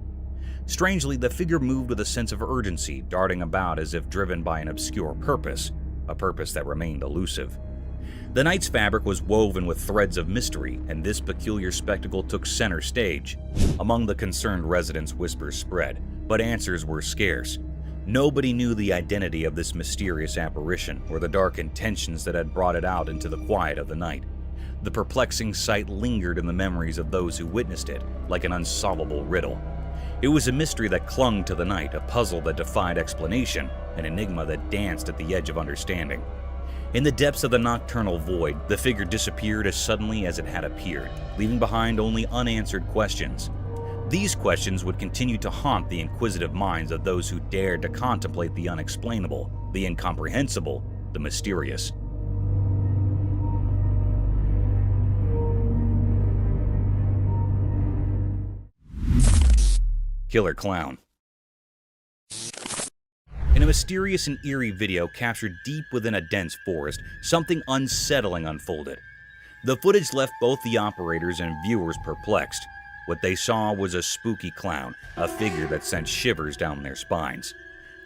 Strangely, the figure moved with a sense of urgency, darting about as if driven by an obscure purpose, a purpose that remained elusive. The night's fabric was woven with threads of mystery, and this peculiar spectacle took center stage. Among the concerned residents, whispers spread, but answers were scarce. Nobody knew the identity of this mysterious apparition or the dark intentions that had brought it out into the quiet of the night. The perplexing sight lingered in the memories of those who witnessed it, like an unsolvable riddle. It was a mystery that clung to the night, a puzzle that defied explanation, an enigma that danced at the edge of understanding. In the depths of the nocturnal void, the figure disappeared as suddenly as it had appeared, leaving behind only unanswered questions. These questions would continue to haunt the inquisitive minds of those who dared to contemplate the unexplainable, the incomprehensible, the mysterious. Killer clown. In a mysterious and eerie video captured deep within a dense forest, something unsettling unfolded. The footage left both the operators and viewers perplexed. What they saw was a spooky clown, a figure that sent shivers down their spines.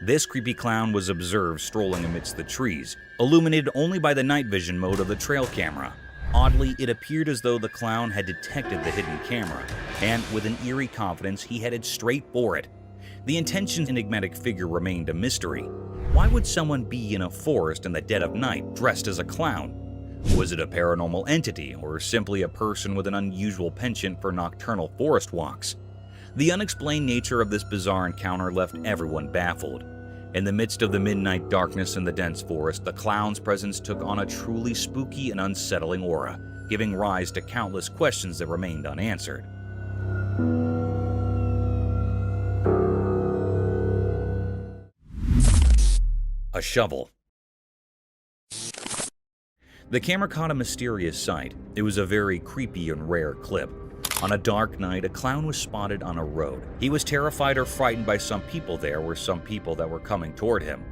This creepy clown was observed strolling amidst the trees, illuminated only by the night vision mode of the trail camera. Oddly, it appeared as though the clown had detected the hidden camera, and with an eerie confidence, he headed straight for it. The intention's enigmatic figure remained a mystery. Why would someone be in a forest in the dead of night dressed as a clown? Was it a paranormal entity, or simply a person with an unusual penchant for nocturnal forest walks? The unexplained nature of this bizarre encounter left everyone baffled. In the midst of the midnight darkness in the dense forest, the clown's presence took on a truly spooky and unsettling aura, giving rise to countless questions that remained unanswered. A shovel. The camera caught a mysterious sight. It was a very creepy and rare clip. On a dark night, a clown was spotted on a road. He was terrified or frightened by some people. There were some people that were coming toward him.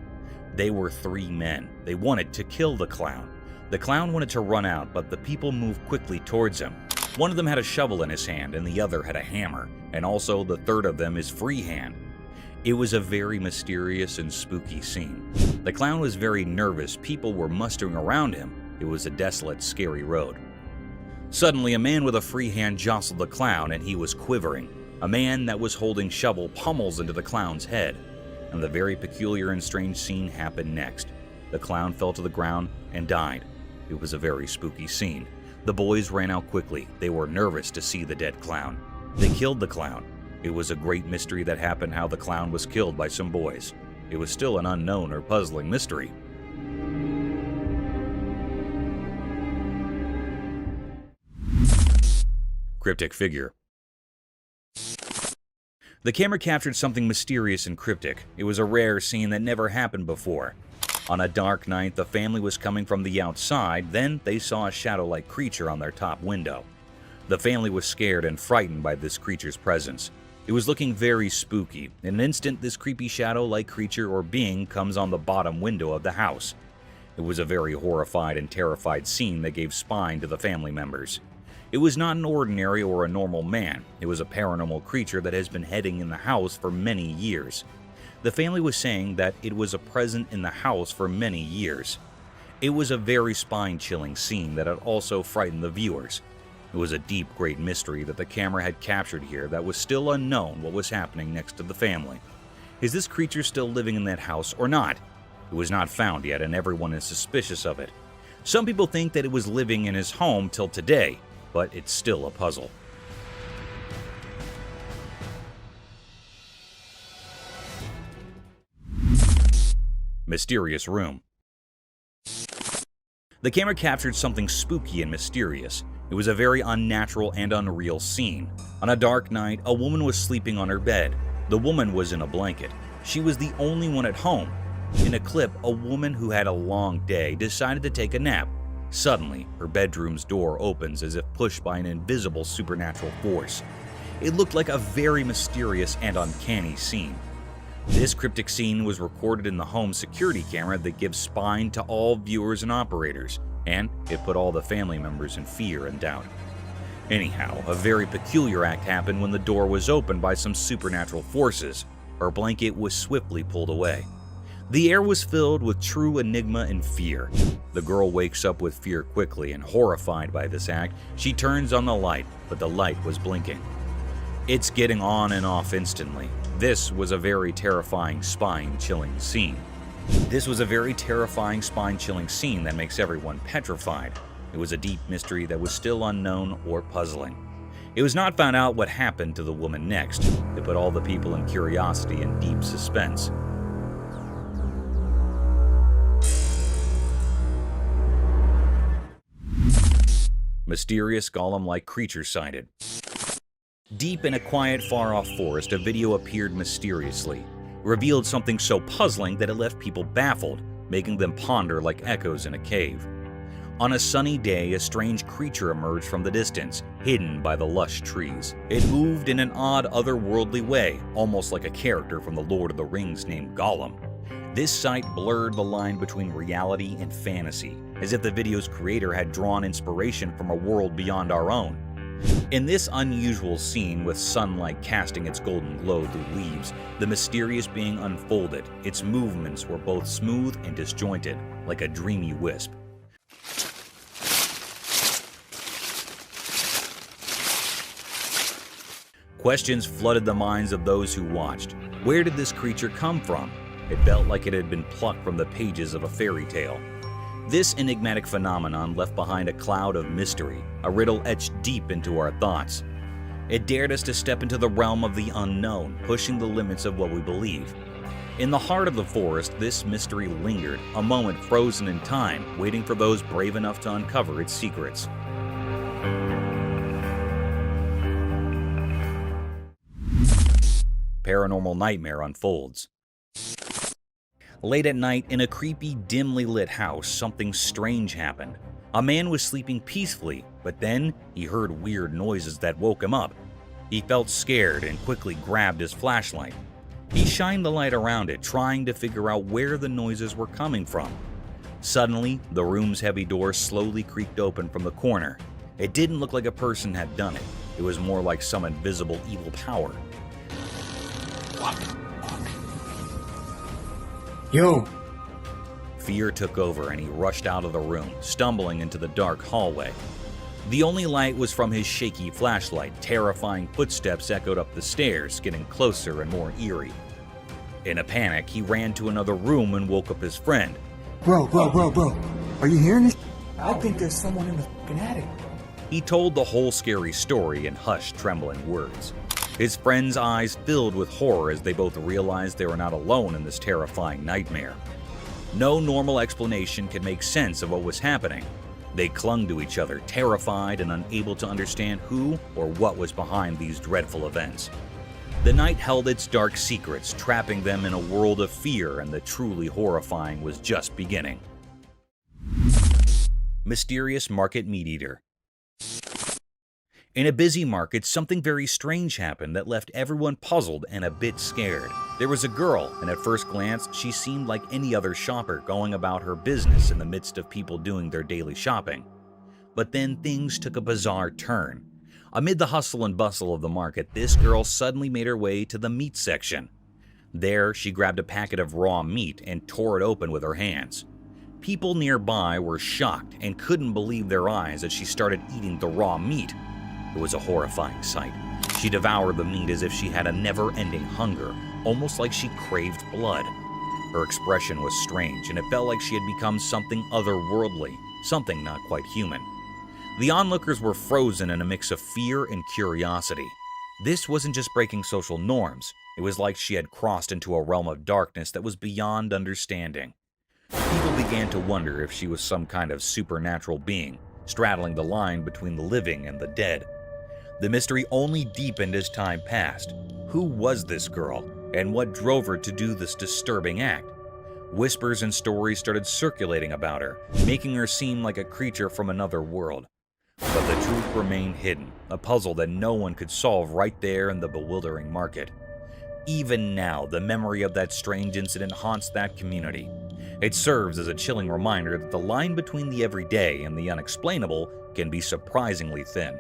They were 3 men. They wanted to kill the clown. The clown wanted to run out, but the people moved quickly towards him. One of them had a shovel in his hand and the other had a hammer, and also the third of them is free hand. It was a very mysterious and spooky scene. The clown was very nervous. People were mustering around him. It was a desolate, scary road. Suddenly, a man with a free hand jostled the clown and he was quivering. A man that was holding shovel pummels into the clown's head. And the very peculiar and strange scene happened next. The clown fell to the ground and died. It was a very spooky scene. The boys ran out quickly. They were nervous to see the dead clown. They killed the clown. It was a great mystery that happened how the clown was killed by some boys. It was still an unknown or puzzling mystery. Cryptic figure. The camera captured something mysterious and cryptic. It was a rare scene that never happened before. On a dark night, the family was coming from the outside, then they saw a shadow-like creature on their top window. The family was scared and frightened by this creature's presence. It was looking very spooky. In an instant, this creepy shadow-like creature or being comes on the bottom window of the house. It was a very horrified and terrified scene that gave spine to the family members. It was not an ordinary or a normal man. It was a paranormal creature that has been hiding in the house for many years. The family was saying that it was a present in the house for many years. It was a very spine-chilling scene that had also frightened the viewers. It was a deep, great mystery that the camera had captured here that was still unknown what was happening next to the family. Is this creature still living in that house or not? It was not found yet and everyone is suspicious of it. Some people think that it was living in his home till today, but it's still a puzzle. Mysterious room. The camera captured something spooky and mysterious. It was a very unnatural and unreal scene. On a dark night, a woman was sleeping on her bed. The woman was in a blanket. She was the only one at home. In a clip, a woman who had a long day decided to take a nap. Suddenly, her bedroom's door opens as if pushed by an invisible supernatural force. It looked like a very mysterious and uncanny scene. This cryptic scene was recorded in the home security camera that gives spine to all viewers and operators, and it put all the family members in fear and doubt. Anyhow, a very peculiar act happened when the door was opened by some supernatural forces. Her blanket was swiftly pulled away. The air was filled with true enigma and fear. The girl wakes up with fear quickly, and horrified by this act, she turns on the light, but the light was blinking. It's getting on and off instantly. This was a very terrifying, spine-chilling scene. This was a very terrifying, spine-chilling scene that makes everyone petrified. It was a deep mystery that was still unknown or puzzling. It was not found out what happened to the woman next. It put all the people in curiosity and deep suspense. Mysterious golem-like creature sighted. Deep in a quiet, far-off forest, a video appeared mysteriously, revealed something so puzzling that it left people baffled, making them ponder like echoes in a cave. On a sunny day, a strange creature emerged from the distance, hidden by the lush trees. It moved in an odd, otherworldly way, almost like a character from the Lord of the Rings named Gollum. This sight blurred the line between reality and fantasy, as if the video's creator had drawn inspiration from a world beyond our own. In this unusual scene, with sunlight casting its golden glow through leaves, the mysterious being unfolded. Its movements were both smooth and disjointed, like a dreamy wisp. Questions flooded the minds of those who watched. Where did this creature come from? It felt like it had been plucked from the pages of a fairy tale. This enigmatic phenomenon left behind a cloud of mystery, a riddle etched deep into our thoughts. It dared us to step into the realm of the unknown, pushing the limits of what we believe. In the heart of the forest, this mystery lingered, a moment frozen in time, waiting for those brave enough to uncover its secrets. Paranormal nightmare unfolds. Late at night, in a creepy, dimly lit house, something strange happened. A man was sleeping peacefully, but then he heard weird noises that woke him up. He felt scared and quickly grabbed his flashlight. He shined the light around it, trying to figure out where the noises were coming from. Suddenly, the room's heavy door slowly creaked open from the corner. It didn't look like a person had done it. It was more like some invisible evil power. Yo! Fear took over and he rushed out of the room, stumbling into the dark hallway. The only light was from his shaky flashlight. Terrifying footsteps echoed up the stairs, getting closer and more eerie. In a panic, he ran to another room and woke up his friend. Bro. Are you hearing this? I think there's someone in the fucking attic. He told the whole scary story in hushed, trembling words. His friend's eyes filled with horror as they both realized they were not alone in this terrifying nightmare. No normal explanation could make sense of what was happening. They clung to each other, terrified and unable to understand who or what was behind these dreadful events. The night held its dark secrets, trapping them in a world of fear, and the truly horrifying was just beginning. Mysterious Market Meat Eater. In a busy market, something very strange happened that left everyone puzzled and a bit scared. There was a girl, and at first glance, she seemed like any other shopper going about her business in the midst of people doing their daily shopping. But then things took a bizarre turn. Amid the hustle and bustle of the market, this girl suddenly made her way to the meat section. There, she grabbed a packet of raw meat and tore it open with her hands. People nearby were shocked and couldn't believe their eyes as she started eating the raw meat. It was a horrifying sight. She devoured the meat as if she had a never-ending hunger, almost like she craved blood. Her expression was strange, and it felt like she had become something otherworldly, something not quite human. The onlookers were frozen in a mix of fear and curiosity. This wasn't just breaking social norms. It was like she had crossed into a realm of darkness that was beyond understanding. People began to wonder if she was some kind of supernatural being, straddling the line between the living and the dead. The mystery only deepened as time passed. Who was this girl, and what drove her to do this disturbing act? Whispers and stories started circulating about her, making her seem like a creature from another world. But the truth remained hidden, a puzzle that no one could solve right there in the bewildering market. Even now, the memory of that strange incident haunts that community. It serves as a chilling reminder that the line between the everyday and the unexplainable can be surprisingly thin.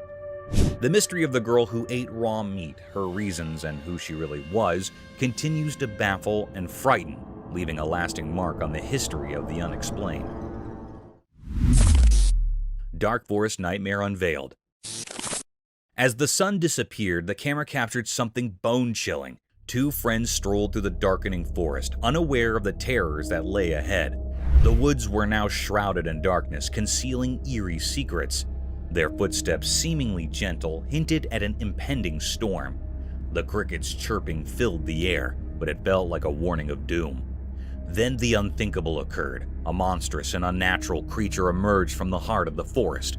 The mystery of the girl who ate raw meat, her reasons, and who she really was, continues to baffle and frighten, leaving a lasting mark on the history of the unexplained. Dark Forest Nightmare Unveiled. As the sun disappeared, the camera captured something bone-chilling. Two friends strolled through the darkening forest, unaware of the terrors that lay ahead. The woods were now shrouded in darkness, concealing eerie secrets. Their footsteps, seemingly gentle, hinted at an impending storm. The crickets' chirping filled the air, but it felt like a warning of doom. Then the unthinkable occurred. A monstrous and unnatural creature emerged from the heart of the forest.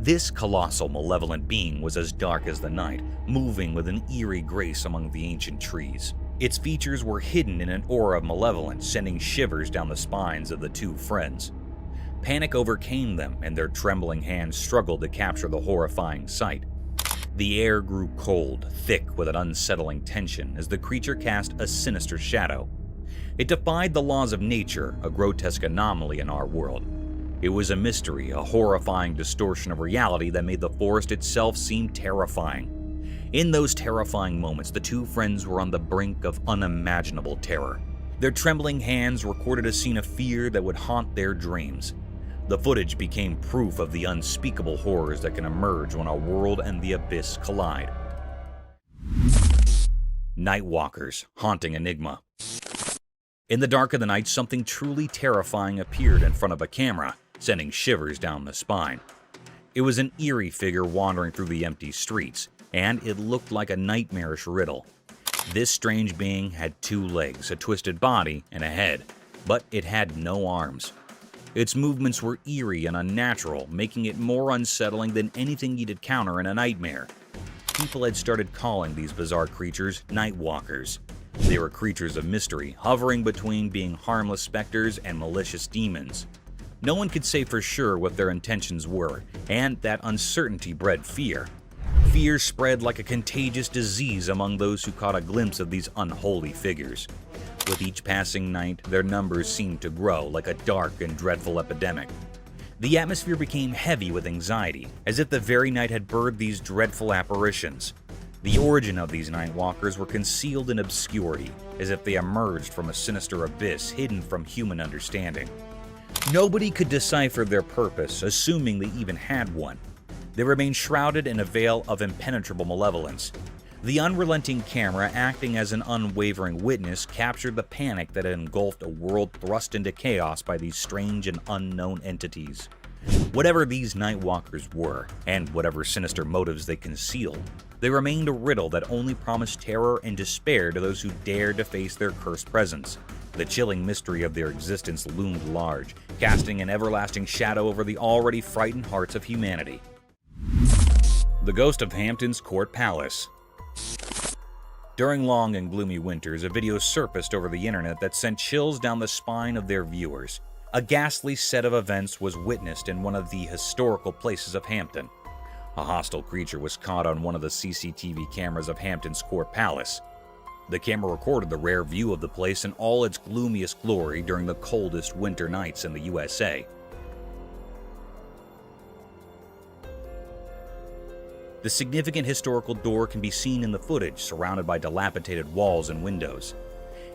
This colossal, malevolent being was as dark as the night, moving with an eerie grace among the ancient trees. Its features were hidden in an aura of malevolence, sending shivers down the spines of the two friends. Panic overcame them, and their trembling hands struggled to capture the horrifying sight. The air grew cold, thick with an unsettling tension as the creature cast a sinister shadow. It defied the laws of nature, a grotesque anomaly in our world. It was a mystery, a horrifying distortion of reality that made the forest itself seem terrifying. In those terrifying moments, the two friends were on the brink of unimaginable terror. Their trembling hands recorded a scene of fear that would haunt their dreams. The footage became proof of the unspeakable horrors that can emerge when our world and the abyss collide. Nightwalkers, haunting enigma. In the dark of the night, something truly terrifying appeared in front of a camera, sending shivers down the spine. It was an eerie figure wandering through the empty streets, and it looked like a nightmarish riddle. This strange being had two legs, a twisted body, and a head, but it had no arms. Its movements were eerie and unnatural, making it more unsettling than anything you'd encounter in a nightmare. People had started calling these bizarre creatures nightwalkers. They were creatures of mystery, hovering between being harmless specters and malicious demons. No one could say for sure what their intentions were, and that uncertainty bred fear. Fear spread like a contagious disease among those who caught a glimpse of these unholy figures. With each passing night, their numbers seemed to grow like a dark and dreadful epidemic. The atmosphere became heavy with anxiety, as if the very night had birthed these dreadful apparitions. The origin of these night walkers were concealed in obscurity, as if they emerged from a sinister abyss hidden from human understanding. Nobody could decipher their purpose, assuming they even had one. They remained shrouded in a veil of impenetrable malevolence. The unrelenting camera, acting as an unwavering witness, captured the panic that had engulfed a world thrust into chaos by these strange and unknown entities. Whatever these night walkers were, and whatever sinister motives they concealed, they remained a riddle that only promised terror and despair to those who dared to face their cursed presence. The chilling mystery of their existence loomed large, casting an everlasting shadow over the already frightened hearts of humanity. The Ghost of Hampton's Court Palace. During long and gloomy winters, a video surfaced over the internet that sent chills down the spine of their viewers. A ghastly set of events was witnessed in one of the historical places of Hampton. A hostile creature was caught on one of the CCTV cameras of Hampton's Court Palace. The camera recorded the rare view of the place in all its gloomiest glory during the coldest winter nights in the USA. The significant historical door can be seen in the footage, surrounded by dilapidated walls and windows.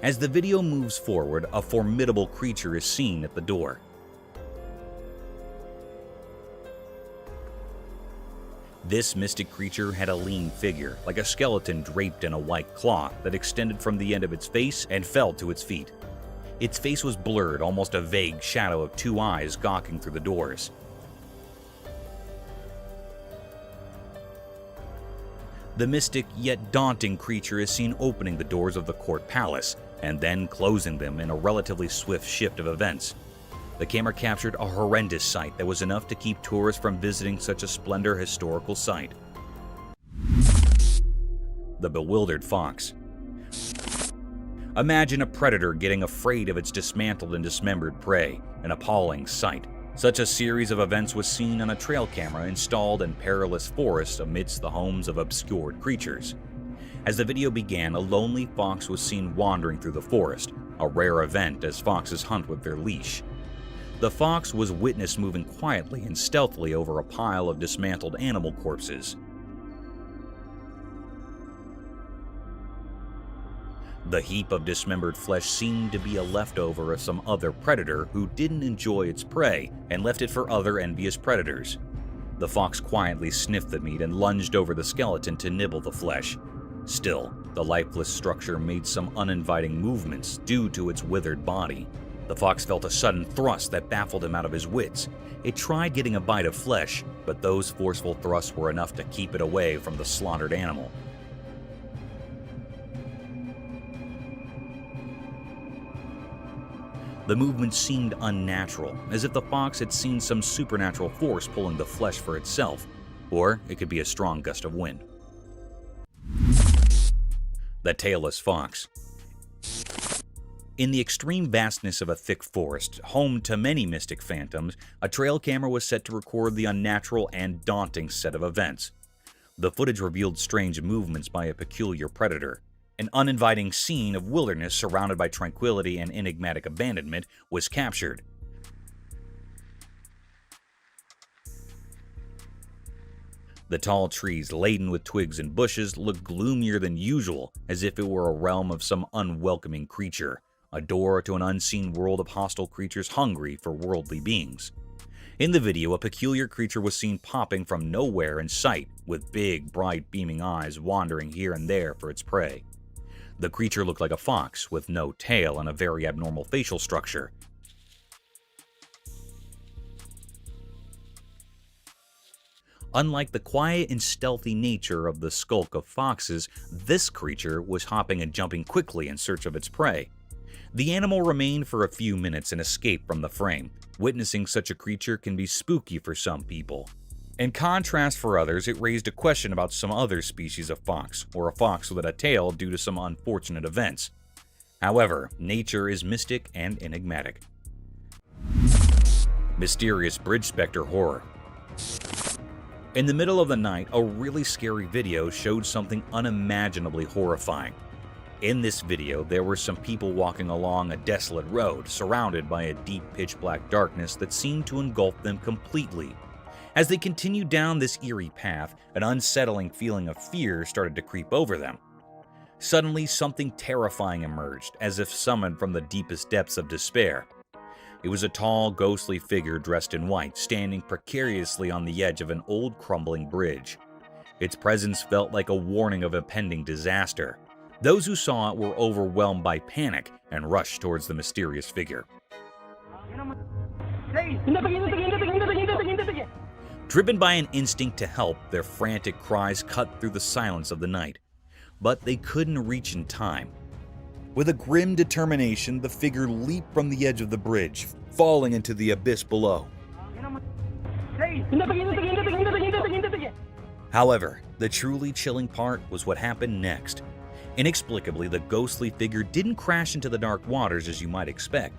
As the video moves forward, a formidable creature is seen at the door. This mystic creature had a lean figure, like a skeleton draped in a white cloth that extended from the end of its face and fell to its feet. Its face was blurred, almost a vague shadow of two eyes gawking through the doors. The mystic yet daunting creature is seen opening the doors of the court palace and then closing them in a relatively swift shift of events. The camera captured a horrendous sight that was enough to keep tourists from visiting such a splendid historical site. The bewildered fox. Imagine a predator getting afraid of its dismantled and dismembered prey, an appalling sight. Such a series of events was seen on a trail camera installed in perilous forests amidst the homes of obscured creatures. As the video began, a lonely fox was seen wandering through the forest, a rare event as foxes hunt with their leash. The fox was witnessed moving quietly and stealthily over a pile of dismantled animal corpses. The heap of dismembered flesh seemed to be a leftover of some other predator who didn't enjoy its prey and left it for other envious predators. The fox quietly sniffed the meat and lunged over the skeleton to nibble the flesh. Still, the lifeless structure made some uninviting movements due to its withered body. The fox felt a sudden thrust that baffled him out of his wits. It tried getting a bite of flesh, but those forceful thrusts were enough to keep it away from the slaughtered animal. The movement seemed unnatural, as if the fox had seen some supernatural force pulling the flesh for itself, or it could be a strong gust of wind. The tailless fox. In the extreme vastness of a thick forest, home to many mystic phantoms, a trail camera was set to record the unnatural and daunting set of events. The footage revealed strange movements by a peculiar predator. An uninviting scene of wilderness surrounded by tranquility and enigmatic abandonment was captured. The tall trees laden with twigs and bushes looked gloomier than usual, as if it were a realm of some unwelcoming creature, a door to an unseen world of hostile creatures hungry for worldly beings. In the video, a peculiar creature was seen popping from nowhere in sight, with big, bright, beaming eyes wandering here and there for its prey. The creature looked like a fox, with no tail and a very abnormal facial structure. Unlike the quiet and stealthy nature of the skulk of foxes, this creature was hopping and jumping quickly in search of its prey. The animal remained for a few minutes and escaped from the frame. Witnessing such a creature can be spooky for some people. In contrast, for others, it raised a question about some other species of fox, or a fox without a tail due to some unfortunate events. However, nature is mystic and enigmatic. Mysterious Bridge Spectre Horror. In the middle of the night, a really scary video showed something unimaginably horrifying. In this video, there were some people walking along a desolate road, surrounded by a deep pitch-black darkness that seemed to engulf them completely. As they continued down this eerie path, an unsettling feeling of fear started to creep over them. Suddenly, something terrifying emerged, as if summoned from the deepest depths of despair. It was a tall, ghostly figure dressed in white, standing precariously on the edge of an old, crumbling bridge. Its presence felt like a warning of impending disaster. Those who saw it were overwhelmed by panic and rushed towards the mysterious figure. Driven by an instinct to help, their frantic cries cut through the silence of the night. But they couldn't reach in time. With a grim determination, the figure leaped from the edge of the bridge, falling into the abyss below. However, the truly chilling part was what happened next. Inexplicably, the ghostly figure didn't crash into the dark waters as you might expect.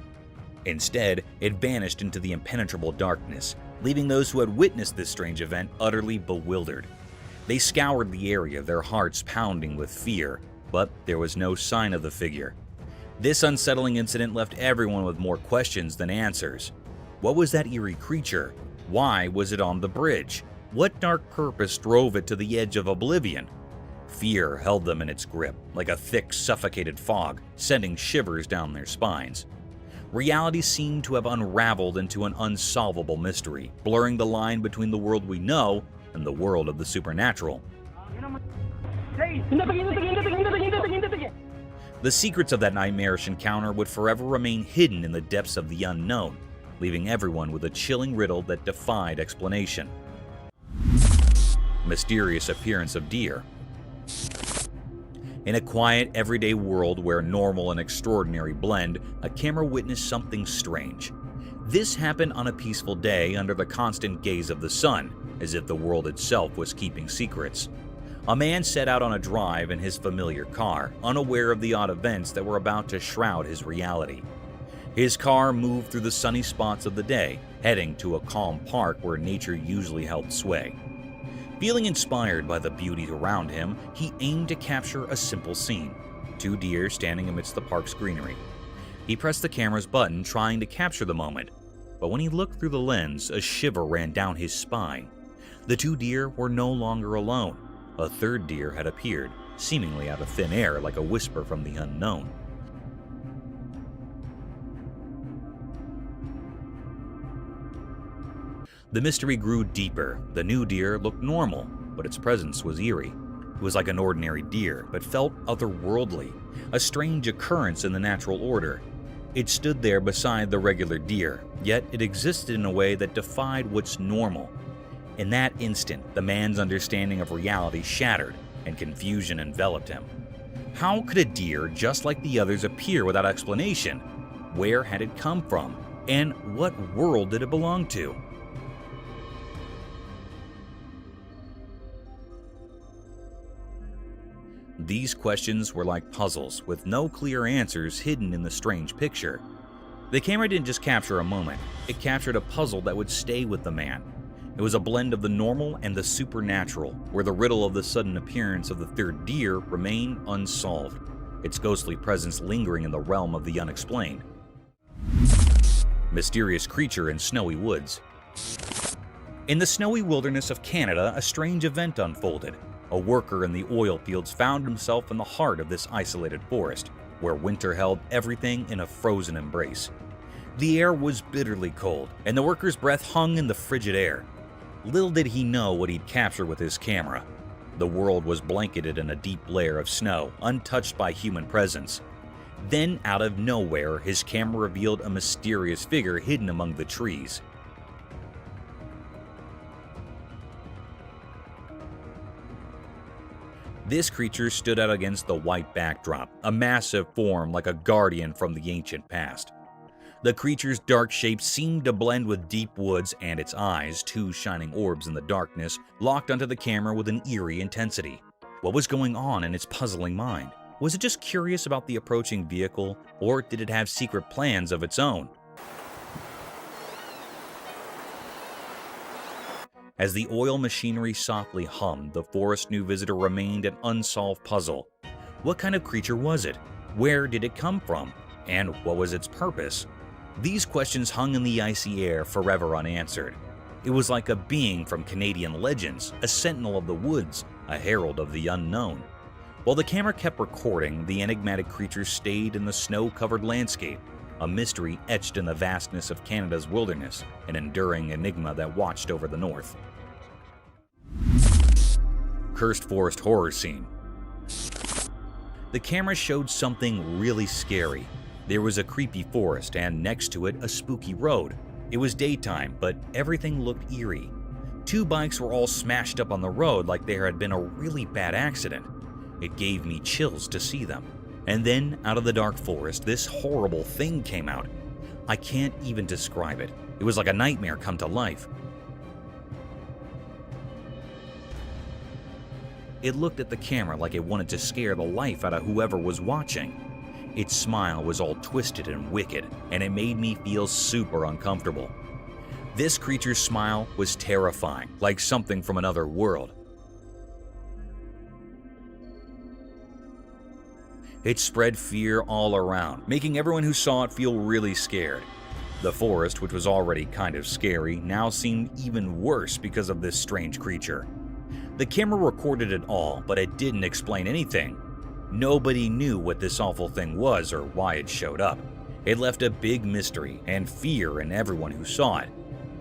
Instead, it vanished into the impenetrable darkness, leaving those who had witnessed this strange event utterly bewildered. They scoured the area, their hearts pounding with fear, but there was no sign of the figure. This unsettling incident left everyone with more questions than answers. What was that eerie creature? Why was it on the bridge? What dark purpose drove it to the edge of oblivion? Fear held them in its grip, like a thick, suffocated fog, sending shivers down their spines. Reality seemed to have unraveled into an unsolvable mystery, blurring the line between the world we know and the world of the supernatural. The secrets of that nightmarish encounter would forever remain hidden in the depths of the unknown, leaving everyone with a chilling riddle that defied explanation. Mysterious appearance of deer. In a quiet, everyday world where normal and extraordinary blend, a camera witnessed something strange. This happened on a peaceful day under the constant gaze of the sun, as if the world itself was keeping secrets. A man set out on a drive in his familiar car, unaware of the odd events that were about to shroud his reality. His car moved through the sunny spots of the day, heading to a calm park where nature usually held sway. Feeling inspired by the beauty around him, he aimed to capture a simple scene: 2 deer standing amidst the park's greenery. He pressed the camera's button, trying to capture the moment, but when he looked through the lens, a shiver ran down his spine. The 2 deer were no longer alone. A 3rd deer had appeared, seemingly out of thin air like a whisper from the unknown. The mystery grew deeper. The new deer looked normal, but its presence was eerie. It was like an ordinary deer, but felt otherworldly, a strange occurrence in the natural order. It stood there beside the regular deer, yet it existed in a way that defied what's normal. In that instant, the man's understanding of reality shattered, and confusion enveloped him. How could a deer just like the others appear without explanation? Where had it come from? And what world did it belong to? These questions were like puzzles, with no clear answers hidden in the strange picture. The camera didn't just capture a moment, it captured a puzzle that would stay with the man. It was a blend of the normal and the supernatural, where the riddle of the sudden appearance of the 3rd deer remained unsolved, its ghostly presence lingering in the realm of the unexplained. Mysterious creature in snowy woods. In the snowy wilderness of Canada, a strange event unfolded. A worker in the oil fields found himself in the heart of this isolated forest, where winter held everything in a frozen embrace. The air was bitterly cold, and the worker's breath hung in the frigid air. Little did he know what he'd capture with his camera. The world was blanketed in a deep layer of snow, untouched by human presence. Then, out of nowhere, his camera revealed a mysterious figure hidden among the trees. This creature stood out against the white backdrop, a massive form like a guardian from the ancient past. The creature's dark shape seemed to blend with deep woods, and its eyes, 2 shining orbs in the darkness, locked onto the camera with an eerie intensity. What was going on in its puzzling mind? Was it just curious about the approaching vehicle, or did it have secret plans of its own? As the oil machinery softly hummed, the forest new visitor remained an unsolved puzzle. What kind of creature was it? Where did it come from? And what was its purpose? These questions hung in the icy air, forever unanswered. It was like a being from Canadian legends, a sentinel of the woods, a herald of the unknown. While the camera kept recording, the enigmatic creature stayed in the snow-covered landscape, a mystery etched in the vastness of Canada's wilderness, an enduring enigma that watched over the north. Cursed forest horror scene. The camera showed something really scary. There was a creepy forest, and next to it, a spooky road. It was daytime, but everything looked eerie. 2 bikes were all smashed up on the road like there had been a really bad accident. It gave me chills to see them. And then, out of the dark forest, this horrible thing came out. I can't even describe it. It was like a nightmare come to life. It looked at the camera like it wanted to scare the life out of whoever was watching. Its smile was all twisted and wicked, and it made me feel super uncomfortable. This creature's smile was terrifying, like something from another world. It spread fear all around, making everyone who saw it feel really scared. The forest, which was already kind of scary, now seemed even worse because of this strange creature. The camera recorded it all, but it didn't explain anything. Nobody knew what this awful thing was or why it showed up. It left a big mystery and fear in everyone who saw it.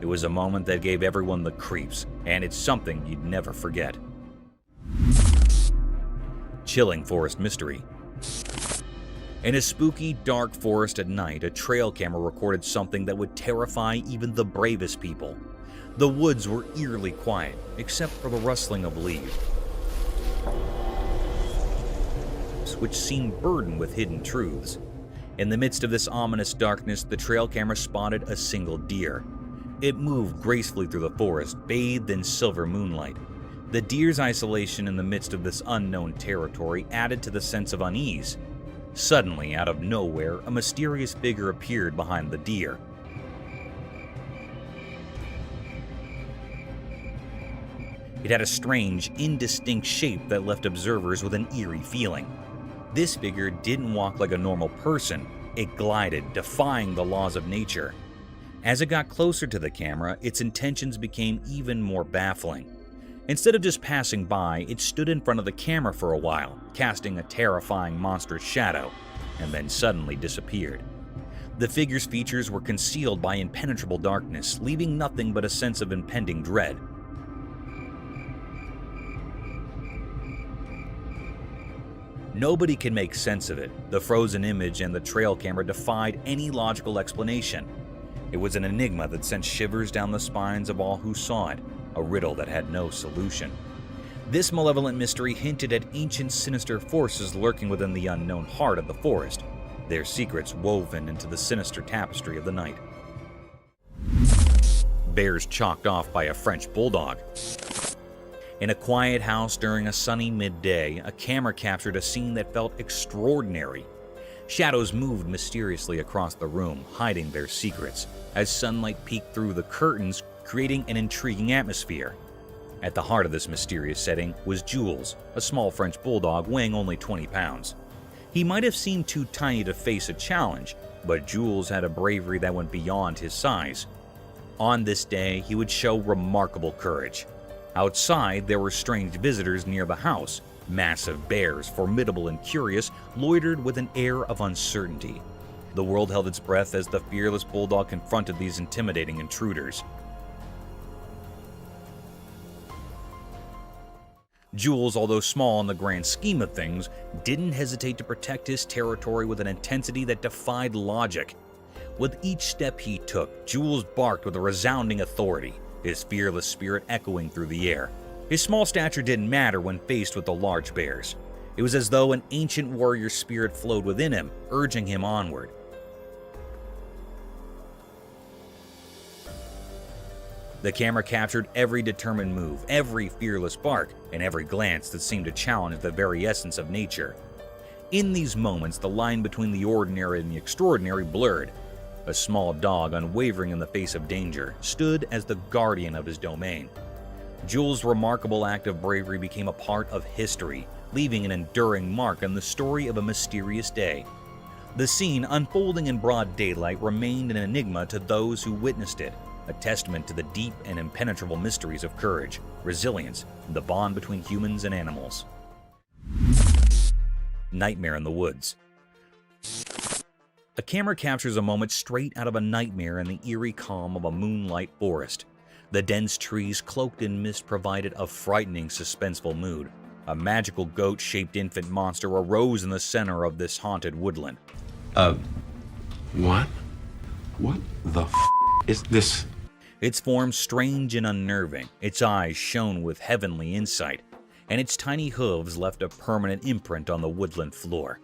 It was a moment that gave everyone the creeps, and it's something you'd never forget. Chilling forest mystery. In a spooky, dark forest at night, a trail camera recorded something that would terrify even the bravest people. The woods were eerily quiet, except for the rustling of leaves, which seemed burdened with hidden truths. In the midst of this ominous darkness, the trail camera spotted a single deer. It moved gracefully through the forest, bathed in silver moonlight. The deer's isolation in the midst of this unknown territory added to the sense of unease. Suddenly, out of nowhere, a mysterious figure appeared behind the deer. It had a strange, indistinct shape that left observers with an eerie feeling. This figure didn't walk like a normal person. It glided, defying the laws of nature. As it got closer to the camera, its intentions became even more baffling. Instead of just passing by, it stood in front of the camera for a while, casting a terrifying monstrous shadow, and then suddenly disappeared. The figure's features were concealed by impenetrable darkness, leaving nothing but a sense of impending dread. Nobody could make sense of it. The frozen image and the trail camera defied any logical explanation. It was an enigma that sent shivers down the spines of all who saw it, a riddle that had no solution. This malevolent mystery hinted at ancient sinister forces lurking within the unknown heart of the forest, their secrets woven into the sinister tapestry of the night. Bears chalked off by a French bulldog. In a quiet house during a sunny midday, a camera captured a scene that felt extraordinary. Shadows moved mysteriously across the room, hiding their secrets, as sunlight peeked through the curtains, creating an intriguing atmosphere. At the heart of this mysterious setting was Jules, a small French bulldog weighing only 20 pounds. He might have seemed too tiny to face a challenge, but Jules had a bravery that went beyond his size. On this day, he would show remarkable courage. Outside, there were strange visitors near the house. Massive bears, formidable and curious, loitered with an air of uncertainty. The world held its breath as the fearless bulldog confronted these intimidating intruders. Jules, although small in the grand scheme of things, didn't hesitate to protect his territory with an intensity that defied logic. With each step he took, Jules barked with a resounding authority, his fearless spirit echoing through the air. His small stature didn't matter when faced with the large bears. It was as though an ancient warrior spirit flowed within him, urging him onward. The camera captured every determined move, every fearless bark, and every glance that seemed to challenge the very essence of nature. In these moments, the line between the ordinary and the extraordinary blurred. A small dog, unwavering in the face of danger, stood as the guardian of his domain. Jules' remarkable act of bravery became a part of history, leaving an enduring mark on the story of a mysterious day. The scene, unfolding in broad daylight, remained an enigma to those who witnessed it, a testament to the deep and impenetrable mysteries of courage, resilience, and the bond between humans and animals. Nightmare in the Woods. A camera captures a moment straight out of a nightmare in the eerie calm of a moonlight forest. The dense trees cloaked in mist provided a frightening, suspenseful mood. A magical goat-shaped infant monster arose in the center of this haunted woodland. What? What the is this? Its form strange and unnerving, its eyes shone with heavenly insight, and its tiny hooves left a permanent imprint on the woodland floor.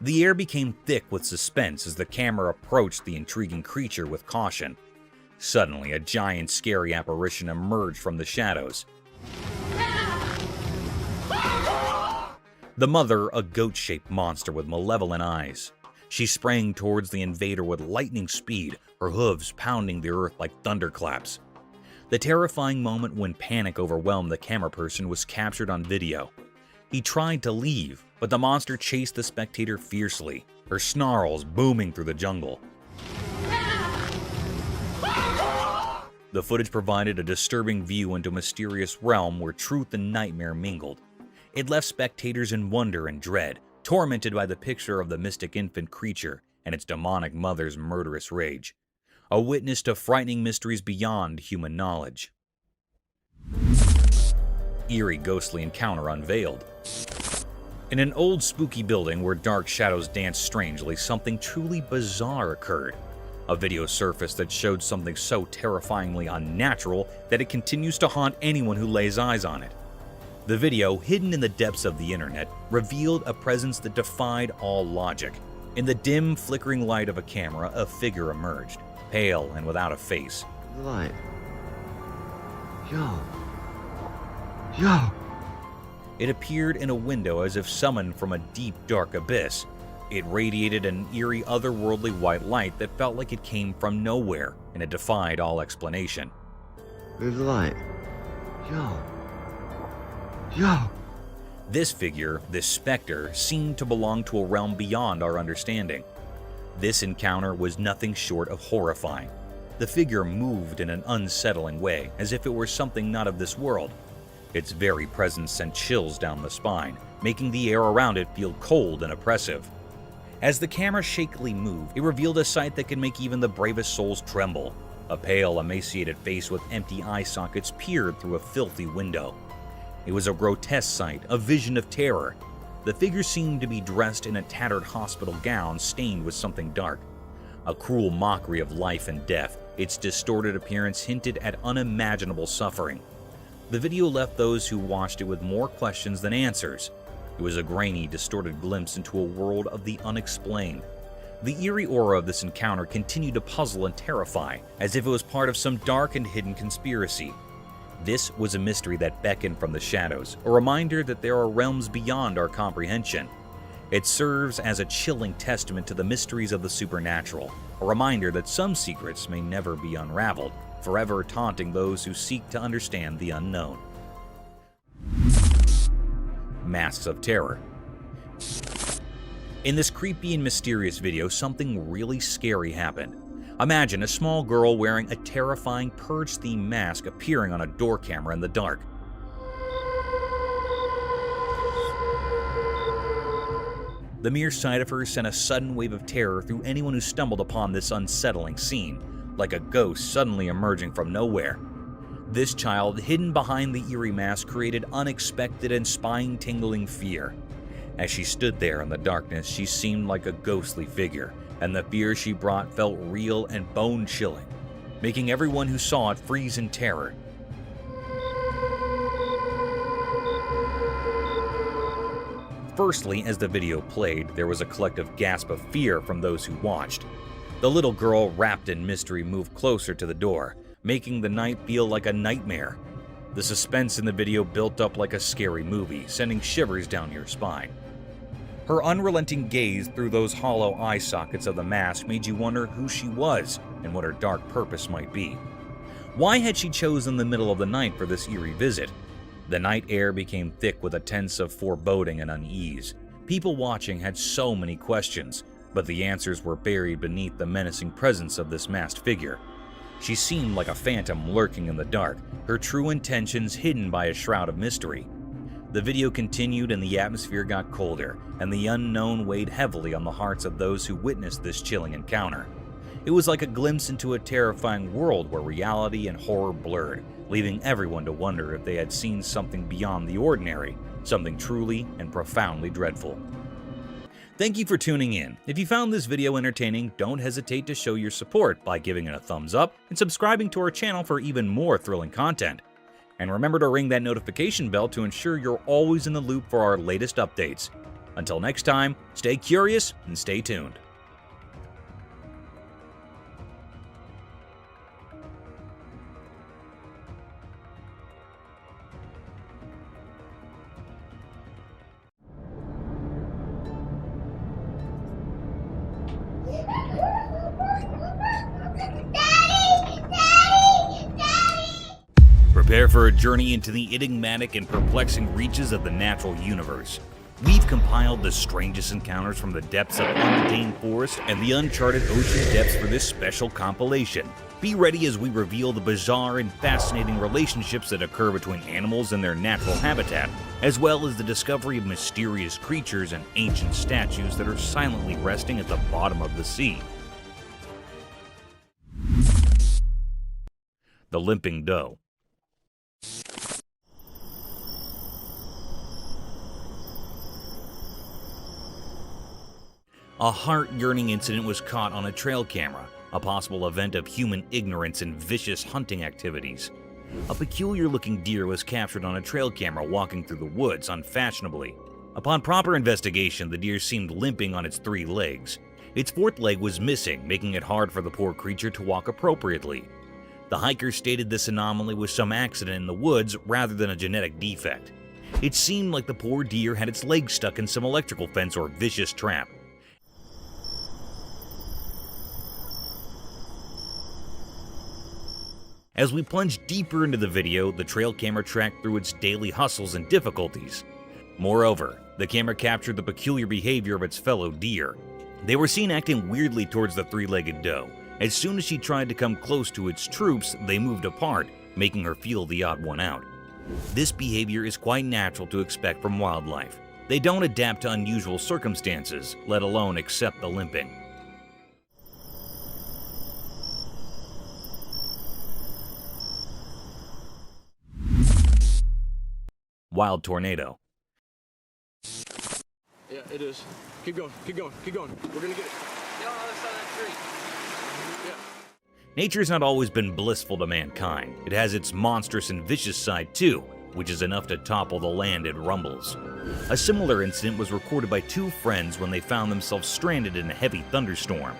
The air became thick with suspense as the camera approached the intriguing creature with caution. Suddenly, a giant, scary apparition emerged from the shadows. The mother, a goat-shaped monster with malevolent eyes. She sprang towards the invader with lightning speed, her hooves pounding the earth like thunderclaps. The terrifying moment when panic overwhelmed the camera person was captured on video. He tried to leave, but the monster chased the spectator fiercely, her snarls booming through the jungle. The footage provided a disturbing view into a mysterious realm where truth and nightmare mingled. It left spectators in wonder and dread, tormented by the picture of the mystic infant creature and its demonic mother's murderous rage. A witness to frightening mysteries beyond human knowledge. Eerie ghostly encounter unveiled. In an old spooky building where dark shadows danced strangely, something truly bizarre occurred. A video surfaced that showed something so terrifyingly unnatural that it continues to haunt anyone who lays eyes on it. The video, hidden in the depths of the internet, revealed a presence that defied all logic. In the dim, flickering light of a camera, a figure emerged, pale and without a face. The light. Yo. It appeared in a window as if summoned from a deep, dark abyss. It radiated an eerie, otherworldly white light that felt like it came from nowhere, and it defied all explanation. There's the light. Yo. This figure, this specter, seemed to belong to a realm beyond our understanding. This encounter was nothing short of horrifying. The figure moved in an unsettling way, as if it were something not of this world. Its very presence sent chills down the spine, making the air around it feel cold and oppressive. As the camera shakily moved, it revealed a sight that could make even the bravest souls tremble. A pale, emaciated face with empty eye sockets peered through a filthy window. It was a grotesque sight, a vision of terror. The figure seemed to be dressed in a tattered hospital gown stained with something dark. A cruel mockery of life and death, its distorted appearance hinted at unimaginable suffering. The video left those who watched it with more questions than answers. It was a grainy, distorted glimpse into a world of the unexplained. The eerie aura of this encounter continued to puzzle and terrify, as if it was part of some dark and hidden conspiracy. This was a mystery that beckoned from the shadows, a reminder that there are realms beyond our comprehension. It serves as a chilling testament to the mysteries of the supernatural, a reminder that some secrets may never be unraveled, forever taunting those who seek to understand the unknown. Masks of Terror. In this creepy and mysterious video, something really scary happened. Imagine a small girl wearing a terrifying Purge-themed mask appearing on a door camera in the dark. The mere sight of her sent a sudden wave of terror through anyone who stumbled upon this unsettling scene, like a ghost suddenly emerging from nowhere. This child, hidden behind the eerie mask, created unexpected and spine-tingling fear. As she stood there in the darkness, she seemed like a ghostly figure, and the fear she brought felt real and bone-chilling, making everyone who saw it freeze in terror. Firstly, as the video played, there was a collective gasp of fear from those who watched. The little girl, wrapped in mystery, moved closer to the door, making the night feel like a nightmare. The suspense in the video built up like a scary movie, sending shivers down your spine. Her unrelenting gaze through those hollow eye sockets of the mask made you wonder who she was and what her dark purpose might be. Why had she chosen the middle of the night for this eerie visit? The night air became thick with a sense of foreboding and unease. People watching had so many questions, but the answers were buried beneath the menacing presence of this masked figure. She seemed like a phantom lurking in the dark, her true intentions hidden by a shroud of mystery. The video continued and the atmosphere got colder, and the unknown weighed heavily on the hearts of those who witnessed this chilling encounter. It was like a glimpse into a terrifying world where reality and horror blurred, leaving everyone to wonder if they had seen something beyond the ordinary, something truly and profoundly dreadful. Thank you for tuning in. If you found this video entertaining, don't hesitate to show your support by giving it a thumbs up and subscribing to our channel for even more thrilling content. And remember to ring that notification bell to ensure you're always in the loop for our latest updates. Until next time, stay curious and stay tuned. Prepare for a journey into the enigmatic and perplexing reaches of the natural universe. We've compiled the strangest encounters from the depths of untamed forest and the uncharted ocean depths for this special compilation. Be ready as we reveal the bizarre and fascinating relationships that occur between animals and their natural habitat, as well as the discovery of mysterious creatures and ancient statues that are silently resting at the bottom of the sea. The Limping Doe. A heart-yearning incident was caught on a trail camera, a possible event of human ignorance and vicious hunting activities. A peculiar-looking deer was captured on a trail camera walking through the woods unfashionably. Upon proper investigation, the deer seemed limping on its 3 legs. Its 4th leg was missing, making it hard for the poor creature to walk appropriately. The hiker stated this anomaly was some accident in the woods rather than a genetic defect. It seemed like the poor deer had its legs stuck in some electrical fence or vicious trap. As we plunged deeper into the video, the trail camera tracked through its daily hustles and difficulties. Moreover, the camera captured the peculiar behavior of its fellow deer. They were seen acting weirdly towards the 3-legged doe. As soon as she tried to come close to its troops, they moved apart, making her feel the odd one out. This behavior is quite natural to expect from wildlife. They don't adapt to unusual circumstances, let alone accept the limping. Wild tornado. Yeah, it is. Keep going, keep going, keep going. We're gonna get it. Get on the other side of that tree. Yeah. Nature's not always been blissful to mankind. It has its monstrous and vicious side too, which is enough to topple the land it rumbles. A similar incident was recorded by 2 friends when they found themselves stranded in a heavy thunderstorm.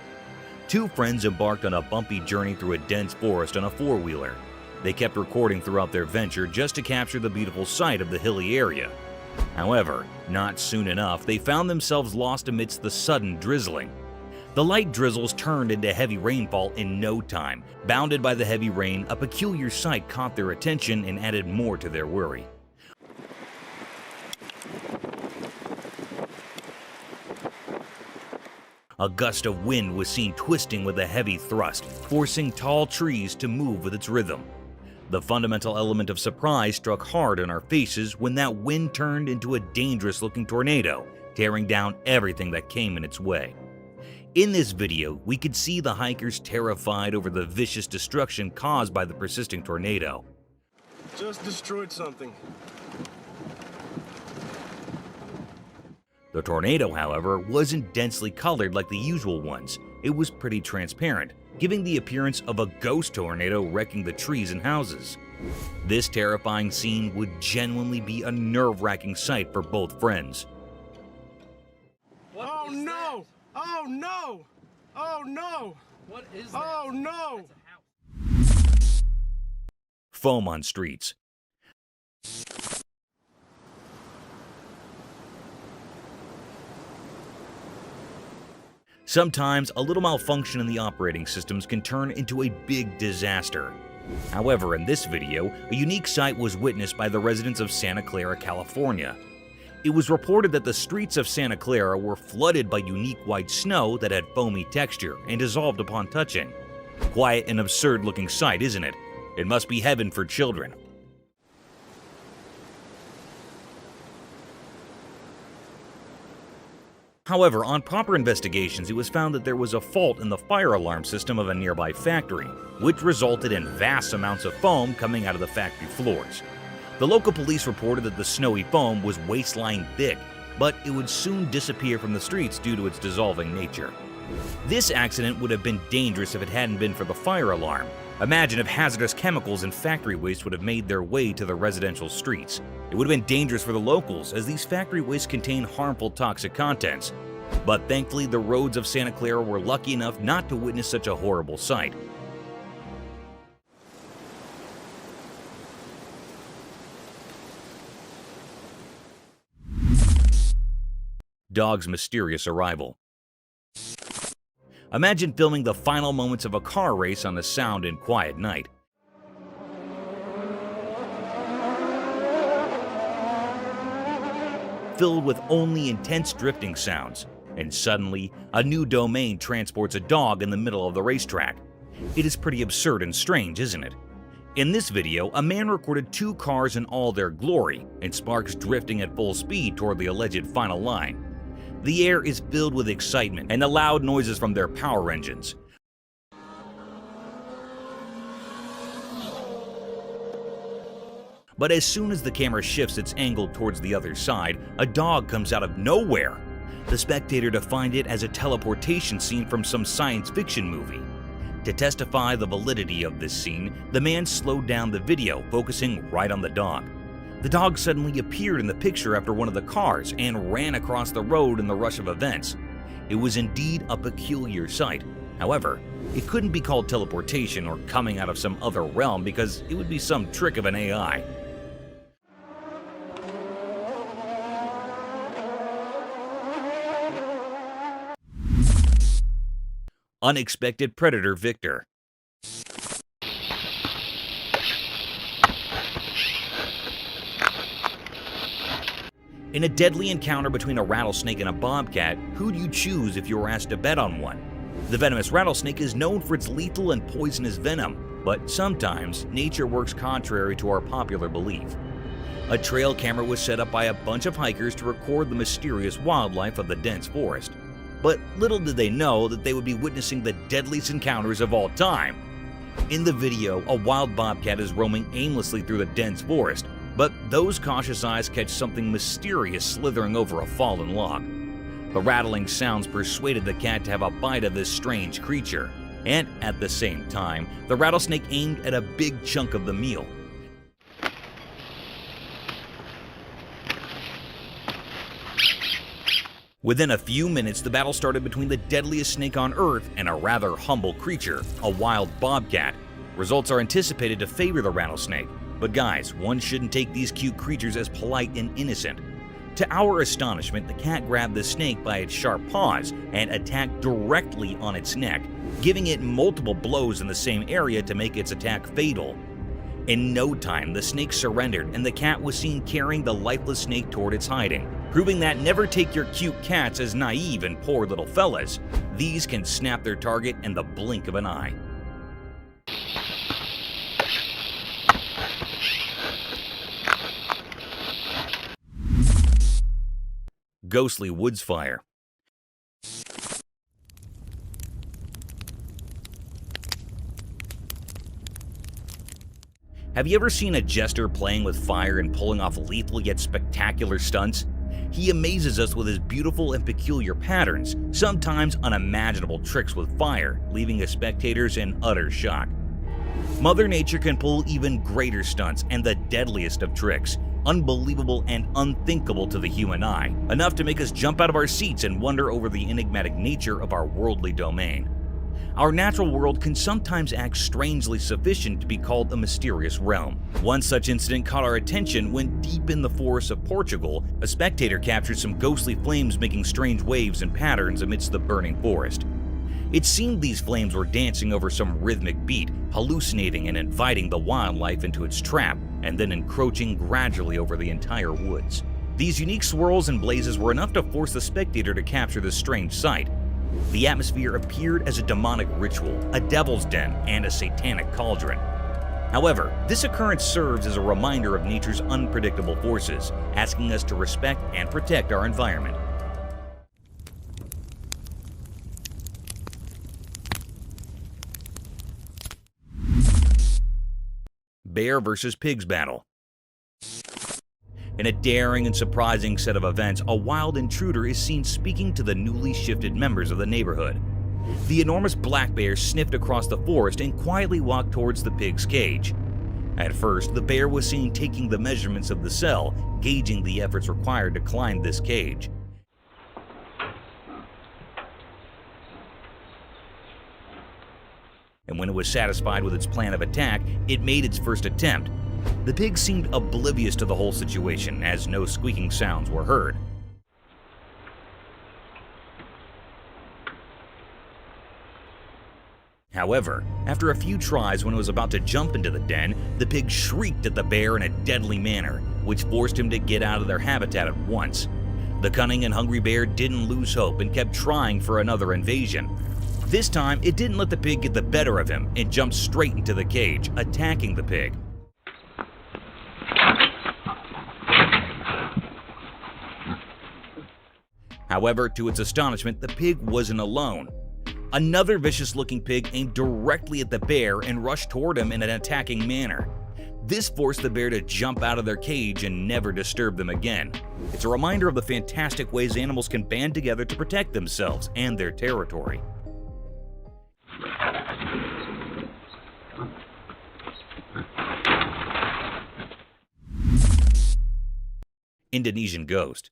2 friends embarked on a bumpy journey through a dense forest on a 4-wheeler. They kept recording throughout their venture just to capture the beautiful sight of the hilly area. However, not soon enough, they found themselves lost amidst the sudden drizzling. The light drizzles turned into heavy rainfall in no time. Bounded by the heavy rain, a peculiar sight caught their attention and added more to their worry. A gust of wind was seen twisting with a heavy thrust, forcing tall trees to move with its rhythm. The fundamental element of surprise struck hard in our faces when that wind turned into a dangerous-looking tornado, tearing down everything that came in its way. In this video, we could see the hikers terrified over the vicious destruction caused by the persisting tornado. Just destroyed something. The tornado, however, wasn't densely colored like the usual ones. It was pretty transparent, giving the appearance of a ghost tornado wrecking the trees and houses. This terrifying scene would genuinely be a nerve-wracking sight for both friends. Oh no! Oh no! Oh no! What is that? Oh no! Foam on streets. Sometimes, a little malfunction in the operating systems can turn into a big disaster. However, in this video, a unique sight was witnessed by the residents of Santa Clara, California. It was reported that the streets of Santa Clara were flooded by unique white snow that had foamy texture and dissolved upon touching. Quite an absurd-looking sight, isn't it? It must be heaven for children. However, on proper investigations, it was found that there was a fault in the fire alarm system of a nearby factory, which resulted in vast amounts of foam coming out of the factory floors. The local police reported that the snowy foam was waist-line thick, but it would soon disappear from the streets due to its dissolving nature. This accident would have been dangerous if it hadn't been for the fire alarm. Imagine if hazardous chemicals and factory waste would have made their way to the residential streets. It would have been dangerous for the locals, as these factory wastes contain harmful toxic contents. But thankfully, the roads of Santa Clara were lucky enough not to witness such a horrible sight. Dog's mysterious arrival. Imagine filming the final moments of a car race on a sound and quiet night. Filled with only intense drifting sounds, and suddenly, a new domain transports a dog in the middle of the racetrack. It is pretty absurd and strange, isn't it? In this video, a man recorded 2 cars in all their glory, and sparks drifting at full speed toward the alleged final line. The air is filled with excitement and the loud noises from their power engines. But as soon as the camera shifts its angle towards the other side, a dog comes out of nowhere. The spectator defined it as a teleportation scene from some science fiction movie. To testify the validity of this scene, the man slowed down the video, focusing right on the dog. The dog suddenly appeared in the picture after one of the cars and ran across the road in the rush of events. It was indeed a peculiar sight. However, it couldn't be called teleportation or coming out of some other realm because it would be some trick of an AI. Unexpected predator Victor. In a deadly encounter between a rattlesnake and a bobcat, who'd you choose if you were asked to bet on one? The venomous rattlesnake is known for its lethal and poisonous venom, but sometimes nature works contrary to our popular belief. A trail camera was set up by a bunch of hikers to record the mysterious wildlife of the dense forest. But little did they know that they would be witnessing the deadliest encounters of all time. In the video, a wild bobcat is roaming aimlessly through the dense forest, but those cautious eyes catch something mysterious slithering over a fallen log. The rattling sounds persuaded the cat to have a bite of this strange creature, and at the same time, the rattlesnake aimed at a big chunk of the meal. Within a few minutes, the battle started between the deadliest snake on Earth and a rather humble creature, a wild bobcat. Results are anticipated to favor the rattlesnake. But guys, one shouldn't take these cute creatures as polite and innocent. To our astonishment, the cat grabbed the snake by its sharp paws and attacked directly on its neck, giving it multiple blows in the same area to make its attack fatal. In no time, the snake surrendered and the cat was seen carrying the lifeless snake toward its hiding, proving that never take your cute cats as naive and poor little fellas. These can snap their target in the blink of an eye. Ghostly woods fire. Have you ever seen a jester playing with fire and pulling off lethal yet spectacular stunts? He amazes us with his beautiful and peculiar patterns, sometimes unimaginable tricks with fire, leaving his spectators in utter shock. Mother Nature can pull even greater stunts and the deadliest of tricks, unbelievable and unthinkable to the human eye, enough to make us jump out of our seats and wonder over the enigmatic nature of our worldly domain. Our natural world can sometimes act strangely sufficient to be called a mysterious realm. One such incident caught our attention when, deep in the forests of Portugal, a spectator captured some ghostly flames making strange waves and patterns amidst the burning forest. It seemed these flames were dancing over some rhythmic beat, hallucinating and inviting the wildlife into its trap, and then encroaching gradually over the entire woods. These unique swirls and blazes were enough to force the spectator to capture this strange sight. The atmosphere appeared as a demonic ritual, a devil's den, and a satanic cauldron. However, this occurrence serves as a reminder of nature's unpredictable forces, asking us to respect and protect our environment. Bear versus pigs battle. In a daring and surprising set of events, a wild intruder is seen speaking to the newly shifted members of the neighborhood. The enormous black bear sniffed across the forest and quietly walked towards the pig's cage. At first, the bear was seen taking the measurements of the cell, gauging the efforts required to climb this cage. And when it was satisfied with its plan of attack, it made its first attempt. The pig seemed oblivious to the whole situation, as no squeaking sounds were heard. However, after a few tries, when it was about to jump into the den, the pig shrieked at the bear in a deadly manner, which forced him to get out of their habitat at once. The cunning and hungry bear didn't lose hope and kept trying for another invasion. This time, it didn't let the pig get the better of him and jumped straight into the cage, attacking the pig. However, to its astonishment, the pig wasn't alone. Another vicious-looking pig aimed directly at the bear and rushed toward him in an attacking manner. This forced the bear to jump out of their cage and never disturb them again. It's a reminder of the fantastic ways animals can band together to protect themselves and their territory. Indonesian ghost.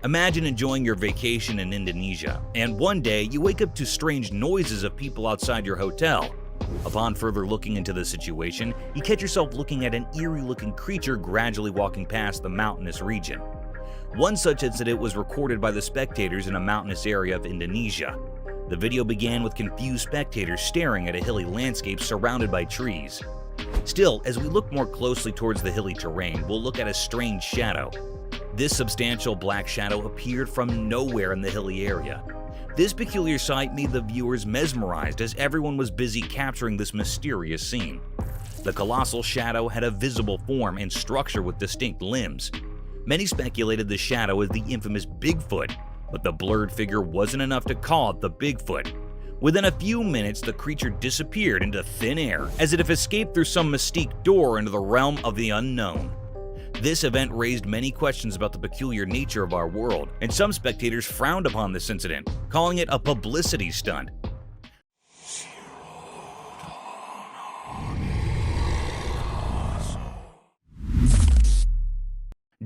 Imagine enjoying your vacation in Indonesia, and one day you wake up to strange noises of people outside your hotel. Upon further looking into the situation, you catch yourself looking at an eerie-looking creature gradually walking past the mountainous region. One such incident was recorded by the spectators in a mountainous area of Indonesia. The video began with confused spectators staring at a hilly landscape surrounded by trees. Still, as we look more closely towards the hilly terrain, we'll look at a strange shadow. This substantial black shadow appeared from nowhere in the hilly area. This peculiar sight made the viewers mesmerized as everyone was busy capturing this mysterious scene. The colossal shadow had a visible form and structure with distinct limbs. Many speculated the shadow as the infamous Bigfoot, but the blurred figure wasn't enough to call it the Bigfoot. Within a few minutes, the creature disappeared into thin air, as if it escaped through some mystique door into the realm of the unknown. This event raised many questions about the peculiar nature of our world, and some spectators frowned upon this incident, calling it a publicity stunt.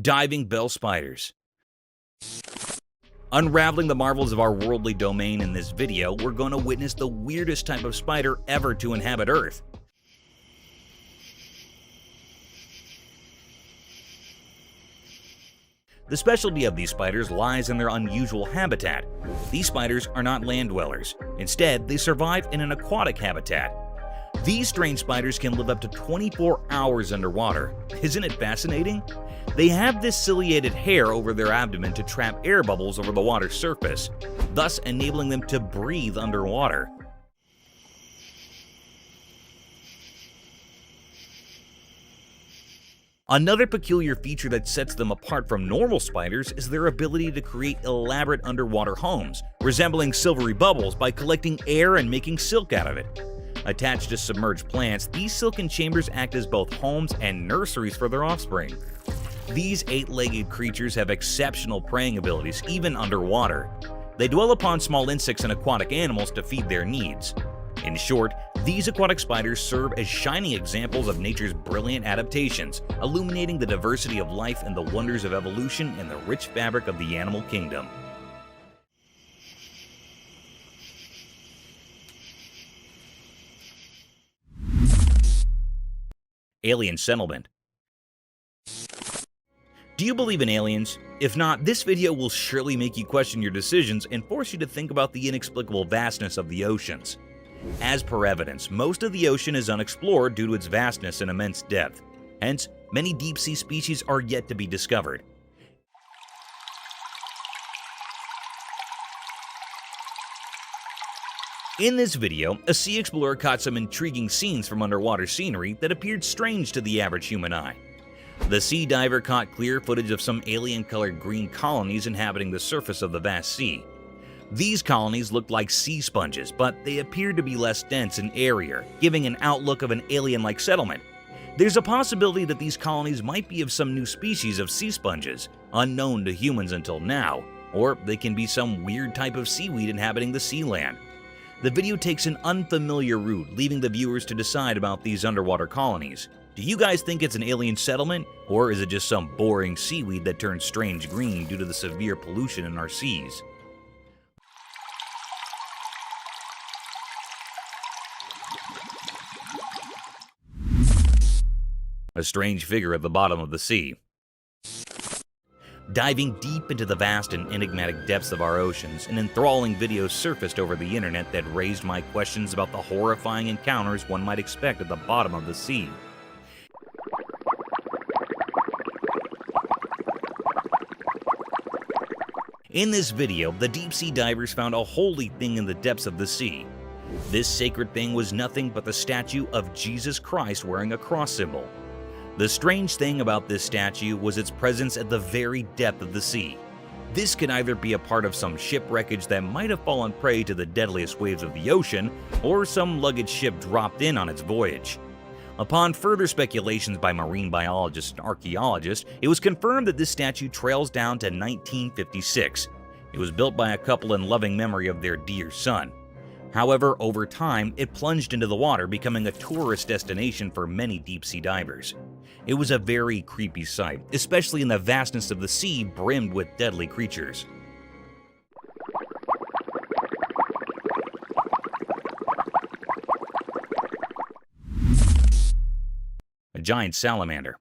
Diving bell spiders. Unraveling the marvels of our worldly domain in this video, we're going to witness the weirdest type of spider ever to inhabit Earth. The specialty of these spiders lies in their unusual habitat. These spiders are not land dwellers. Instead, they survive in an aquatic habitat. These strange spiders can live up to 24 hours underwater. Isn't it fascinating? They have this ciliated hair over their abdomen to trap air bubbles over the water's surface, thus enabling them to breathe underwater. Another peculiar feature that sets them apart from normal spiders is their ability to create elaborate underwater homes, resembling silvery bubbles by collecting air and making silk out of it. Attached to submerged plants, these silken chambers act as both homes and nurseries for their offspring. These eight-legged creatures have exceptional preying abilities even underwater. They dwell upon small insects and aquatic animals to feed their needs. In short, these aquatic spiders serve as shining examples of nature's brilliant adaptations, illuminating the diversity of life and the wonders of evolution in the rich fabric of the animal kingdom. Alien settlement. Do you believe in aliens? If not, this video will surely make you question your decisions and force you to think about the inexplicable vastness of the oceans. As per evidence, most of the ocean is unexplored due to its vastness and immense depth. Hence, many deep-sea species are yet to be discovered. In this video, a sea explorer caught some intriguing scenes from underwater scenery that appeared strange to the average human eye. The sea diver caught clear footage of some alien-colored green colonies inhabiting the surface of the vast sea. These colonies looked like sea sponges, but they appeared to be less dense and airier, giving an outlook of an alien-like settlement. There's a possibility that these colonies might be of some new species of sea sponges, unknown to humans until now, or they can be some weird type of seaweed inhabiting the sea land. The video takes an unfamiliar route, leaving the viewers to decide about these underwater colonies. Do you guys think it's an alien settlement, or is it just some boring seaweed that turns strange green due to the severe pollution in our seas? A strange figure at the bottom of the sea. Diving deep into the vast and enigmatic depths of our oceans, an enthralling video surfaced over the internet that raised my questions about the horrifying encounters one might expect at the bottom of the sea. In this video, the deep-sea divers found a holy thing in the depths of the sea. This sacred thing was nothing but the statue of Jesus Christ wearing a cross symbol. The strange thing about this statue was its presence at the very depth of the sea. This could either be a part of some shipwreckage that might have fallen prey to the deadliest waves of the ocean, or some luggage ship dropped in on its voyage. Upon further speculations by marine biologists and archaeologists, it was confirmed that this statue trails down to 1956. It was built by a couple in loving memory of their dear son. However, over time, it plunged into the water, becoming a tourist destination for many deep-sea divers. It was a very creepy sight, especially in the vastness of the sea brimmed with deadly creatures. A giant salamander.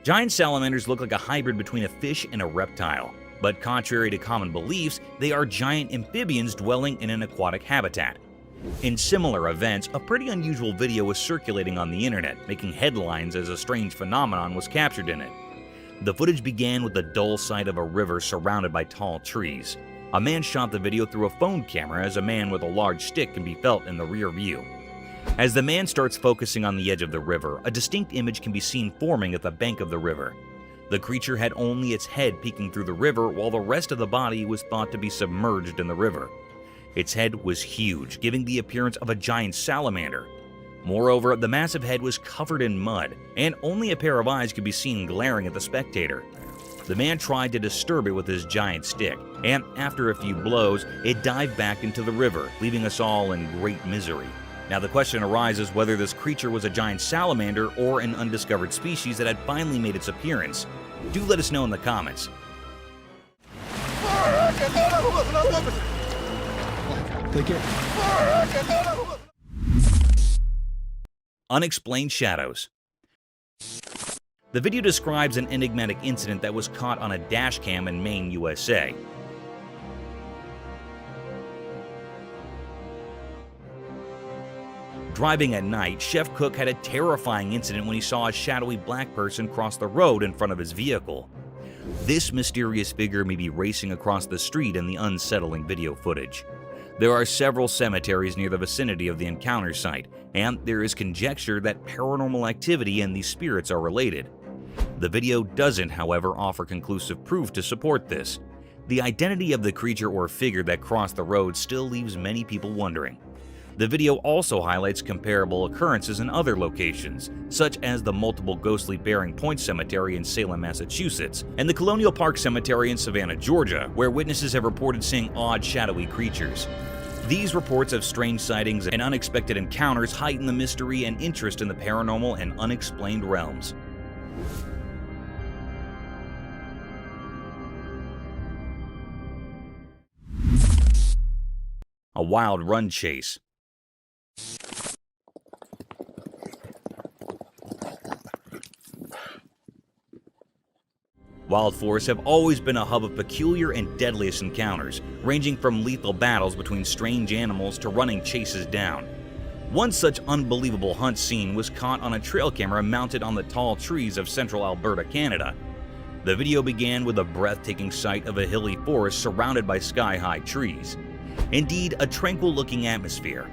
Giant salamanders look like a hybrid between a fish and a reptile, but contrary to common beliefs, they are giant amphibians dwelling in an aquatic habitat. In similar events, a pretty unusual video was circulating on the internet, making headlines as a strange phenomenon was captured in it. The footage began with the dull sight of a river surrounded by tall trees. A man shot the video through a phone camera as a man with a large stick can be felt in the rear view. As the man starts focusing on the edge of the river, a distinct image can be seen forming at the bank of the river. The creature had only its head peeking through the river, while the rest of the body was thought to be submerged in the river. Its head was huge, giving the appearance of a giant salamander. Moreover, the massive head was covered in mud, and only a pair of eyes could be seen glaring at the spectator. The man tried to disturb it with his giant stick, and after a few blows, it dived back into the river, leaving us all in great misery. Now the question arises whether this creature was a giant salamander or an undiscovered species that had finally made its appearance. Do let us know in the comments. Unexplained shadows. The video describes an enigmatic incident that was caught on a dash cam in Maine, USA. Driving at night, Chef Cook had a terrifying incident when he saw a shadowy black person cross the road in front of his vehicle. This mysterious figure may be racing across the street in the unsettling video footage. There are several cemeteries near the vicinity of the encounter site, and there is conjecture that paranormal activity and these spirits are related. The video doesn't, however, offer conclusive proof to support this. The identity of the creature or figure that crossed the road still leaves many people wondering. The video also highlights comparable occurrences in other locations, such as the multiple ghostly Bearing Point Cemetery in Salem, Massachusetts, and the Colonial Park Cemetery in Savannah, Georgia, where witnesses have reported seeing odd, shadowy creatures. These reports of strange sightings and unexpected encounters heighten the mystery and interest in the paranormal and unexplained realms. A wild run chase. Wild forests have always been a hub of peculiar and deadliest encounters, ranging from lethal battles between strange animals to running chases down. One such unbelievable hunt scene was caught on a trail camera mounted on the tall trees of central Alberta, Canada. The video began with a breathtaking sight of a hilly forest surrounded by sky-high trees. Indeed, a tranquil-looking atmosphere.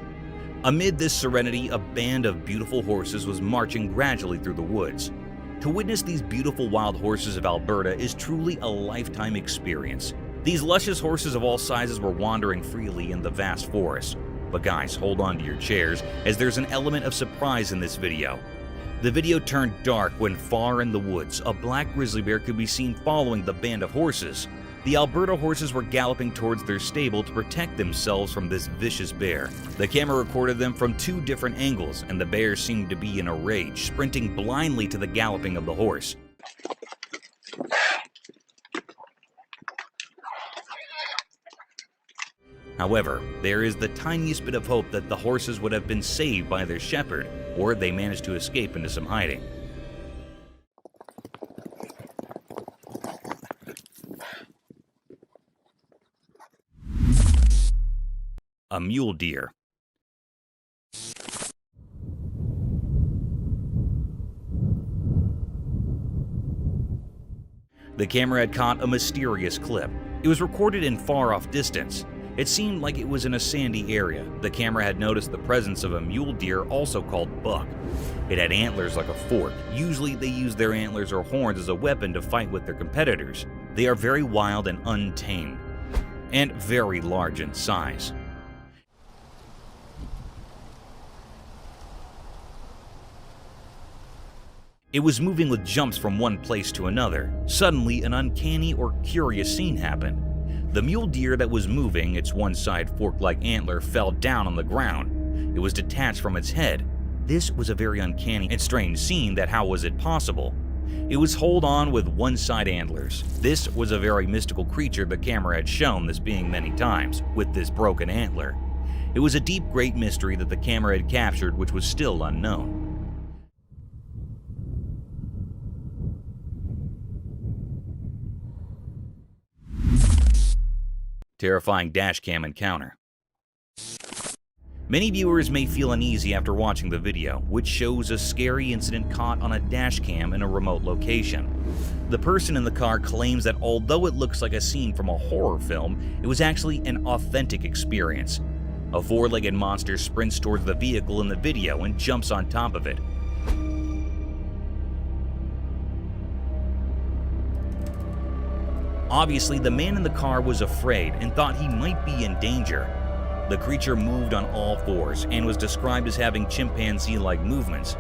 Amid this serenity, a band of beautiful horses was marching gradually through the woods. To witness these beautiful wild horses of Alberta is truly a lifetime experience. These luscious horses of all sizes were wandering freely in the vast forest. But guys, hold on to your chairs, as there's an element of surprise in this video. The video turned dark when far in the woods, a black grizzly bear could be seen following the band of horses. The Alberta horses were galloping towards their stable to protect themselves from this vicious bear. The camera recorded them from 2 different angles, and the bear seemed to be in a rage, sprinting blindly to the galloping of the horse. However, there is the tiniest bit of hope that the horses would have been saved by their shepherd, or they managed to escape into some hiding. A mule deer. The camera had caught a mysterious clip. It was recorded in far-off distance. It seemed like it was in a sandy area. The camera had noticed the presence of a mule deer, also called buck. It had antlers like a fork. Usually they use their antlers or horns as a weapon to fight with their competitors. They are very wild and untamed, and very large in size. It was moving with jumps from one place to another. Suddenly, an uncanny or curious scene happened. The mule deer that was moving, its one side fork-like antler, fell down on the ground. It was detached from its head. This was a very uncanny and strange scene that how was it possible? It was hold on with one side antlers. This was a very mystical creature the camera had shown this being many times, with this broken antler. It was a deep great mystery that the camera had captured which was still unknown. Terrifying dashcam encounter. Many viewers may feel uneasy after watching the video, which shows a scary incident caught on a dashcam in a remote location. The person in the car claims that although it looks like a scene from a horror film, it was actually an authentic experience. A 4-legged monster sprints towards the vehicle in the video and jumps on top of it. Obviously, the man in the car was afraid and thought he might be in danger. The creature moved on all fours and was described as having chimpanzee-like movements,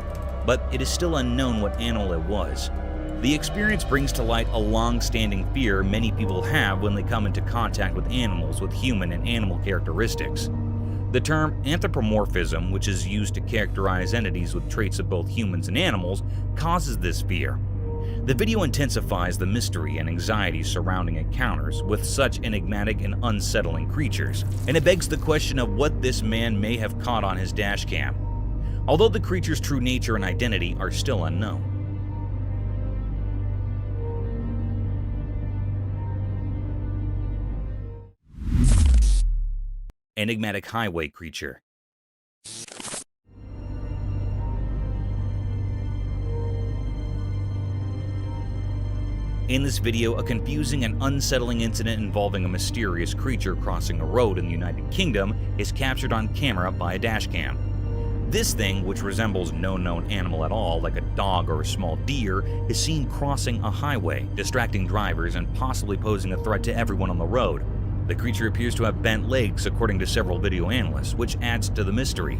but it is still unknown what animal it was. The experience brings to light a long-standing fear many people have when they come into contact with animals with human and animal characteristics. The term anthropomorphism, which is used to characterize entities with traits of both humans and animals, causes this fear. The video intensifies the mystery and anxiety surrounding encounters with such enigmatic and unsettling creatures, and it begs the question of what this man may have caught on his dashcam, although the creature's true nature and identity are still unknown. Enigmatic highway creature. In this video, a confusing and unsettling incident involving a mysterious creature crossing a road in the United Kingdom is captured on camera by a dashcam. This thing, which resembles no known animal at all, like a dog or a small deer, is seen crossing a highway, distracting drivers and possibly posing a threat to everyone on the road. The creature appears to have bent legs, according to several video analysts, which adds to the mystery.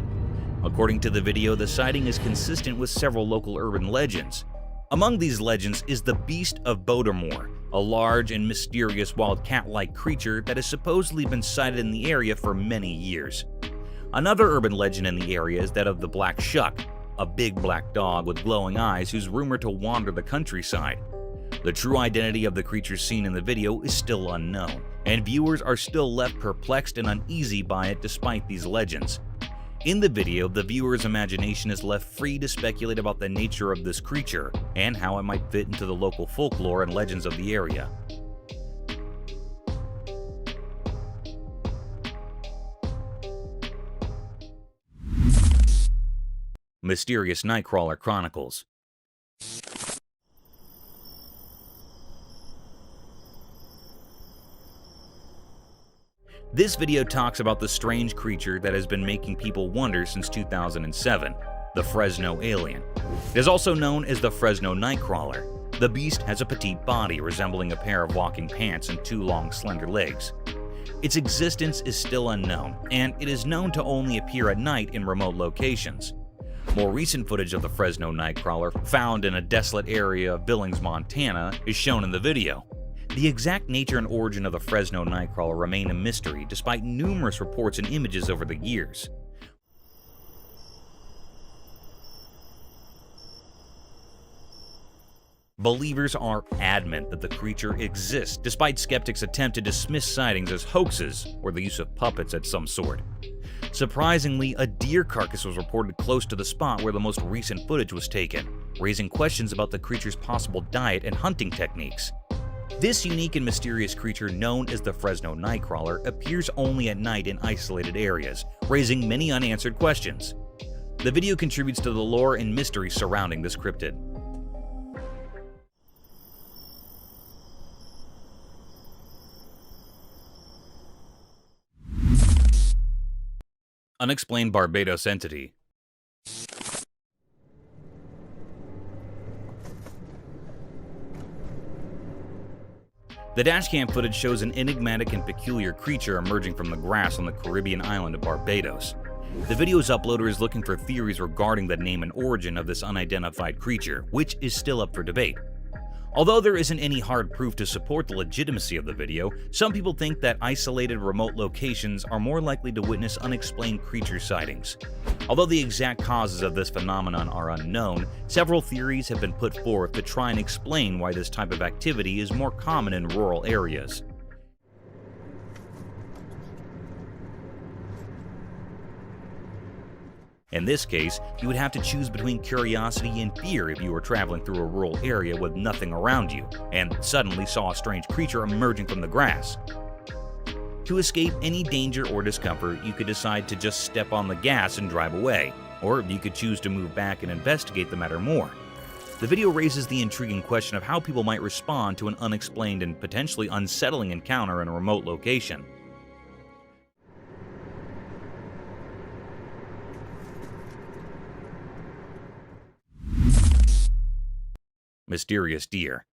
According to the video, the sighting is consistent with several local urban legends. Among these legends is the Beast of Bodermore, a large and mysterious wild cat-like creature that has supposedly been sighted in the area for many years. Another urban legend in the area is that of the Black Shuck, a big black dog with glowing eyes who's rumored to wander the countryside. The true identity of the creature seen in the video is still unknown, and viewers are still left perplexed and uneasy by it despite these legends. In the video, the viewer's imagination is left free to speculate about the nature of this creature and how it might fit into the local folklore and legends of the area. Mysterious Nightcrawler Chronicles. This video talks about the strange creature that has been making people wonder since 2007, the Fresno alien. It is also known as the Fresno Nightcrawler. The beast has a petite body resembling a pair of walking pants and 2 long, slender legs. Its existence is still unknown, and it is known to only appear at night in remote locations. More recent footage of the Fresno Nightcrawler, found in a desolate area of Billings, Montana, is shown in the video. The exact nature and origin of the Fresno Nightcrawler remain a mystery despite numerous reports and images over the years. Believers are adamant that the creature exists, despite skeptics' attempt to dismiss sightings as hoaxes or the use of puppets of some sort. Surprisingly, a deer carcass was reported close to the spot where the most recent footage was taken, raising questions about the creature's possible diet and hunting techniques. This unique and mysterious creature, known as the Fresno Nightcrawler, appears only at night in isolated areas, raising many unanswered questions. The video contributes to the lore and mystery surrounding this cryptid. Unexplained Barbados entity. The dashcam footage shows an enigmatic and peculiar creature emerging from the grass on the Caribbean island of Barbados. The video's uploader is looking for theories regarding the name and origin of this unidentified creature, which is still up for debate. Although there isn't any hard proof to support the legitimacy of the video, some people think that isolated remote locations are more likely to witness unexplained creature sightings. Although the exact causes of this phenomenon are unknown, several theories have been put forth to try and explain why this type of activity is more common in rural areas. In this case, you would have to choose between curiosity and fear if you were traveling through a rural area with nothing around you, and suddenly saw a strange creature emerging from the grass. To escape any danger or discomfort, you could decide to just step on the gas and drive away, or you could choose to move back and investigate the matter more. The video raises the intriguing question of how people might respond to an unexplained and potentially unsettling encounter in a remote location. Mysterious deer.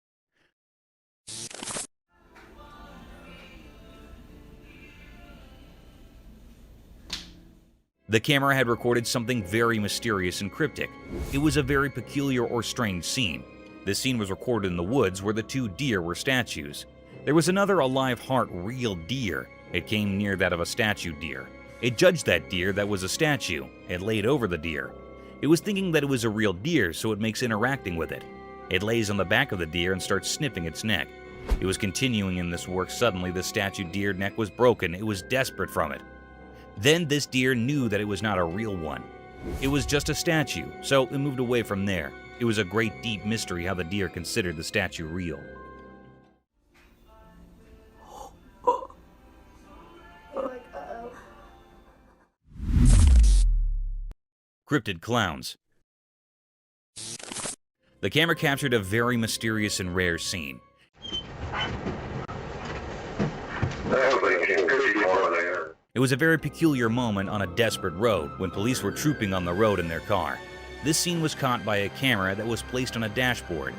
The camera had recorded something very mysterious and cryptic. It was a very peculiar or strange scene. This scene was recorded in the woods where the 2 deer were statues. There was another alive heart real deer. It came near that of a statue deer. It judged that deer that was a statue. It laid over the deer. It was thinking that it was a real deer, so it makes interacting with it. It lays on the back of the deer and starts sniffing its neck. It was continuing in this work. Suddenly, the statue deer neck was broken. It was desperate from it. Then this deer knew that it was not a real one. It was just a statue, so it moved away from there. It was a great deep mystery how the deer considered the statue real. Cryptid clowns. The camera captured a very mysterious and rare scene. It was a very peculiar moment on a desperate road when police were trooping on the road in their car. This scene was caught by a camera that was placed on a dashboard.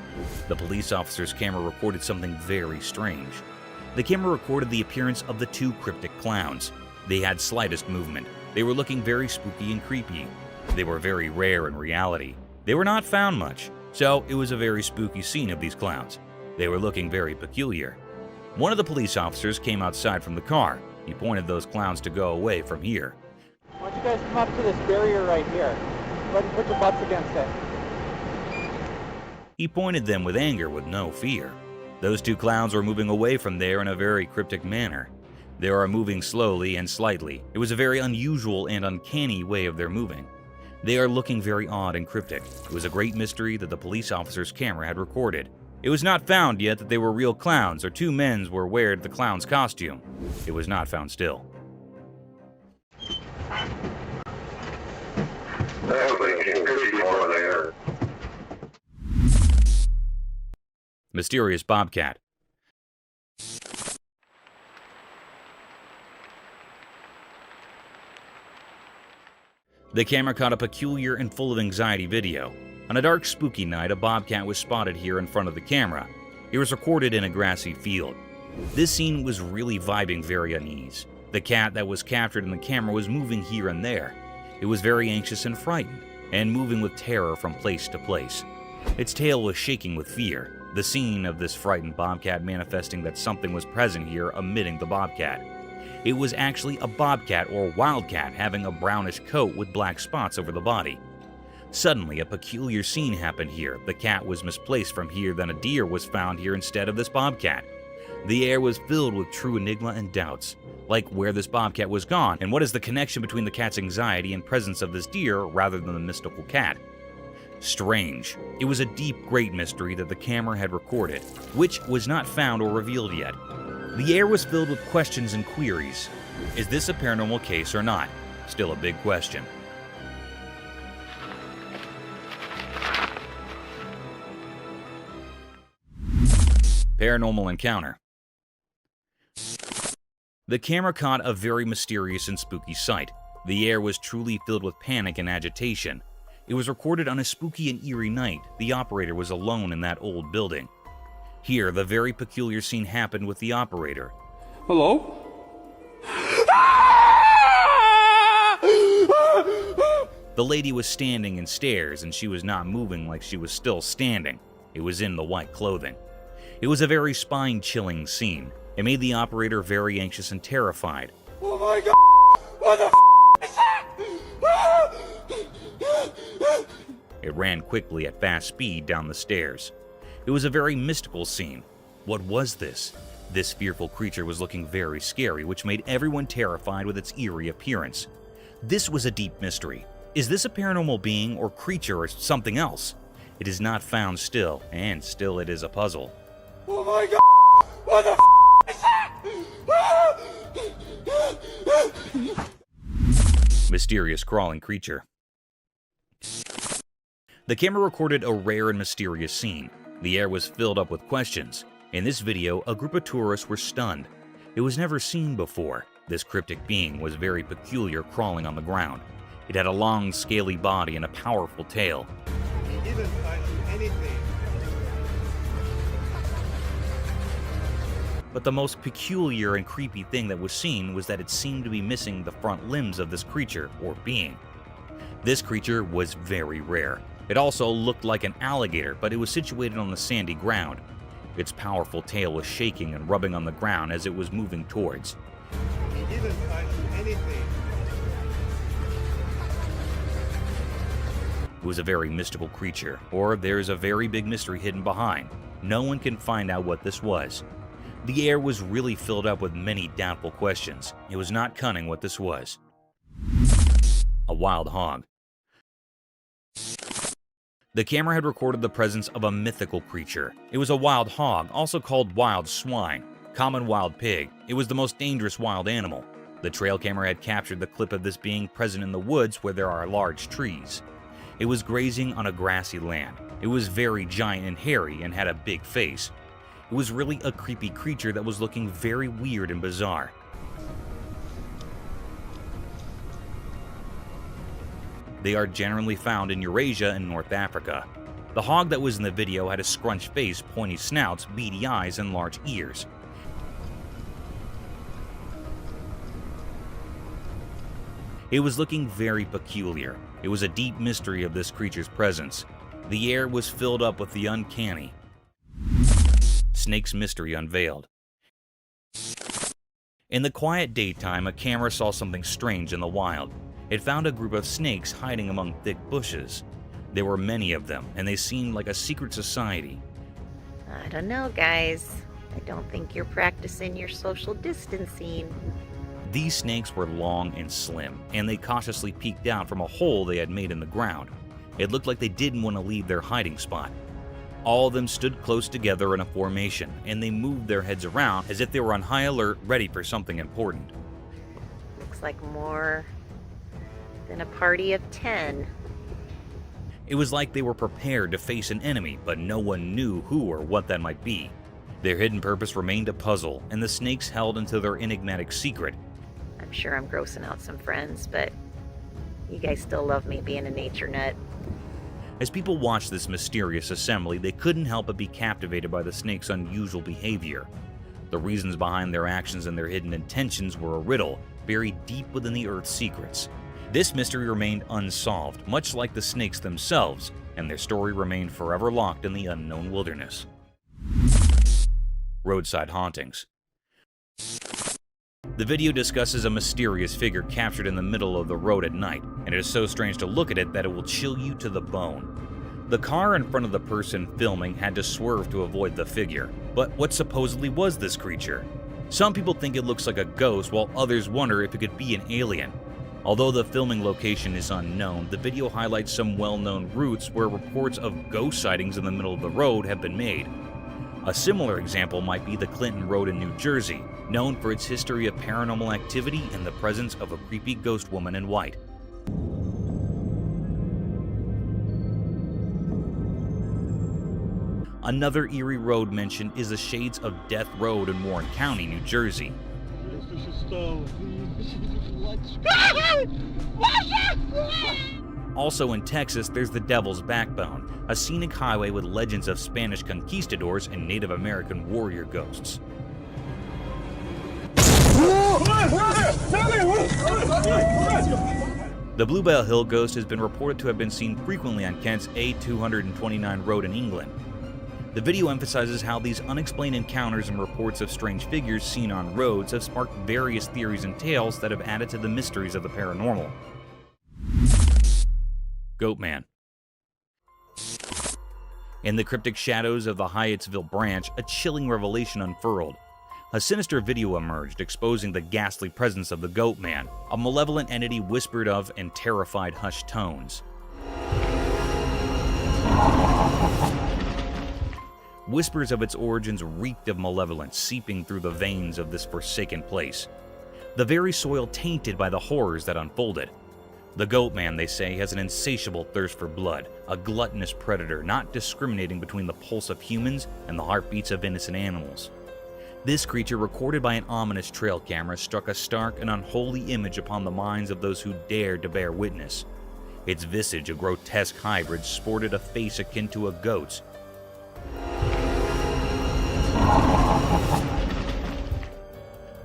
The police officer's camera recorded something very strange. The camera recorded the appearance of the 2 cryptic clowns. They had slightest movement. They were looking very spooky and creepy. They were very rare in reality. They were not found much, so it was a very spooky scene of these clowns. They were looking very peculiar. One of the police officers came outside from the car. He pointed those clowns to go away from here. Why don't you guys come up to this barrier right here? Go ahead and put your butts against it. He pointed them with anger with no fear. Those 2 clowns were moving away from there in a very cryptic manner. They are moving slowly and slightly. It was a very unusual and uncanny way of their moving. They are looking very odd and cryptic. It was a great mystery that the police officer's camera had recorded. It was not found yet that they were real clowns or two men were wearing the clown's costume. It was not found still. Mysterious bobcat. The camera caught a peculiar and full of anxiety video. On a dark, spooky night, a bobcat was spotted here in front of the camera. It was recorded in a grassy field. This scene was really vibing very unease. The cat that was captured in the camera was moving here and there. It was very anxious and frightened, and moving with terror from place to place. Its tail was shaking with fear, the scene of this frightened bobcat manifesting that something was present here emitting the bobcat. It was actually a bobcat or wildcat having a brownish coat with black spots over the body. Suddenly, a peculiar scene happened here. The cat was misplaced from here, then a deer was found here instead of this bobcat. The air was filled with true enigma and doubts, like where this bobcat was gone, and what is the connection between the cat's anxiety and presence of this deer rather than the mystical cat. Strange. It was a deep, great mystery that the camera had recorded, which was not found or revealed yet. The air was filled with questions and queries. Is this a paranormal case or not? Still a big question. Paranormal encounter. The camera caught a very mysterious and spooky sight. The air was truly filled with panic and agitation. It was recorded on a spooky and eerie night. The operator was alone in that old building. Here, the very peculiar scene happened with the operator. Hello? The lady was standing in stairs, and she was not moving like she was still standing. It was in the white clothing. It was a very spine-chilling scene. It made the operator very anxious and terrified. Oh my god! What the is that? It ran quickly at fast speed down the stairs. It was a very mystical scene. What was this? This fearful creature was looking very scary, which made everyone terrified with its eerie appearance. This was a deep mystery. Is this a paranormal being or creature or something else? It is not found still, and still it is a puzzle. Oh my god! What the is that? Mysterious crawling creature. The camera recorded a rare and mysterious scene. The air was filled up with questions. In this video, a group of tourists were stunned. It was never seen before. This cryptic being was very peculiar, crawling on the ground. It had a long, scaly body and a powerful tail. He didn't find anything. But the most peculiar and creepy thing that was seen was that it seemed to be missing the front limbs of this creature or being. This creature was very rare. It also looked like an alligator, but it was situated on the sandy ground. Its powerful tail was shaking and rubbing on the ground as it was moving towards. He didn't find anything. It was a very mystical creature, or there's a very big mystery hidden behind. No one can find out what this was. The air was really filled up with many doubtful questions. It was not cunning what this was. A wild hog. The camera had recorded the presence of a mythical creature. It was a wild hog, also called wild swine, common wild pig. It was the most dangerous wild animal. The trail camera had captured the clip of this being present in the woods where there are large trees. It was grazing on a grassy land. It was very giant and hairy and had a big face. It was really a creepy creature that was looking very weird and bizarre. They are generally found in Eurasia and North Africa. The hog that was in the video had a scrunched face, pointy snouts, beady eyes, and large ears. It was looking very peculiar. It was a deep mystery of this creature's presence. The air was filled up with the uncanny. Snake's mystery unveiled. In the quiet daytime, a camera saw something strange in the wild. It found a group of snakes hiding among thick bushes. There were many of them, and they seemed like a secret society. I don't know, guys. I don't think you're practicing your social distancing. These snakes were long and slim, and they cautiously peeked out from a hole they had made in the ground. It looked like they didn't want to leave their hiding spot. All of them stood close together in a formation, and they moved their heads around as if they were on high alert, ready for something important. Looks like more than a party of 10. It was like they were prepared to face an enemy, but no one knew who or what that might be. Their hidden purpose remained a puzzle, and the snakes held into their enigmatic secret. I'm sure I'm grossing out some friends, but you guys still love me being a nature nut. As people watched this mysterious assembly, they couldn't help but be captivated by the snakes' unusual behavior. The reasons behind their actions and their hidden intentions were a riddle, buried deep within the Earth's secrets. This mystery remained unsolved, much like the snakes themselves, and their story remained forever locked in the unknown wilderness. Roadside hauntings. The video discusses a mysterious figure captured in the middle of the road at night, and it is so strange to look at it that it will chill you to the bone. The car in front of the person filming had to swerve to avoid the figure, but what supposedly was this creature? Some people think it looks like a ghost, while others wonder if it could be an alien. Although the filming location is unknown, the video highlights some well-known routes where reports of ghost sightings in the middle of the road have been made. A similar example might be the Clinton Road in New Jersey, known for its history of paranormal activity and the presence of a creepy ghost woman in white. Another eerie road mentioned is the Shades of Death Road in Warren County, New Jersey. Also in Texas, there's the Devil's Backbone, a scenic highway with legends of Spanish conquistadors and Native American warrior ghosts. The Bluebell Hill ghost has been reported to have been seen frequently on Kent's A229 road in England. The video emphasizes how these unexplained encounters and reports of strange figures seen on roads have sparked various theories and tales that have added to the mysteries of the paranormal. Goatman. In the cryptic shadows of the Hyattsville branch, a chilling revelation unfurled. A sinister video emerged, exposing the ghastly presence of the Goatman, a malevolent entity whispered of in terrified hushed tones. Whispers of its origins reeked of malevolence seeping through the veins of this forsaken place. The very soil tainted by the horrors that unfolded. The Goatman, they say, has an insatiable thirst for blood, a gluttonous predator not discriminating between the pulse of humans and the heartbeats of innocent animals. This creature, recorded by an ominous trail camera, struck a stark and unholy image upon the minds of those who dared to bear witness. Its visage, a grotesque hybrid, sported a face akin to a goat's.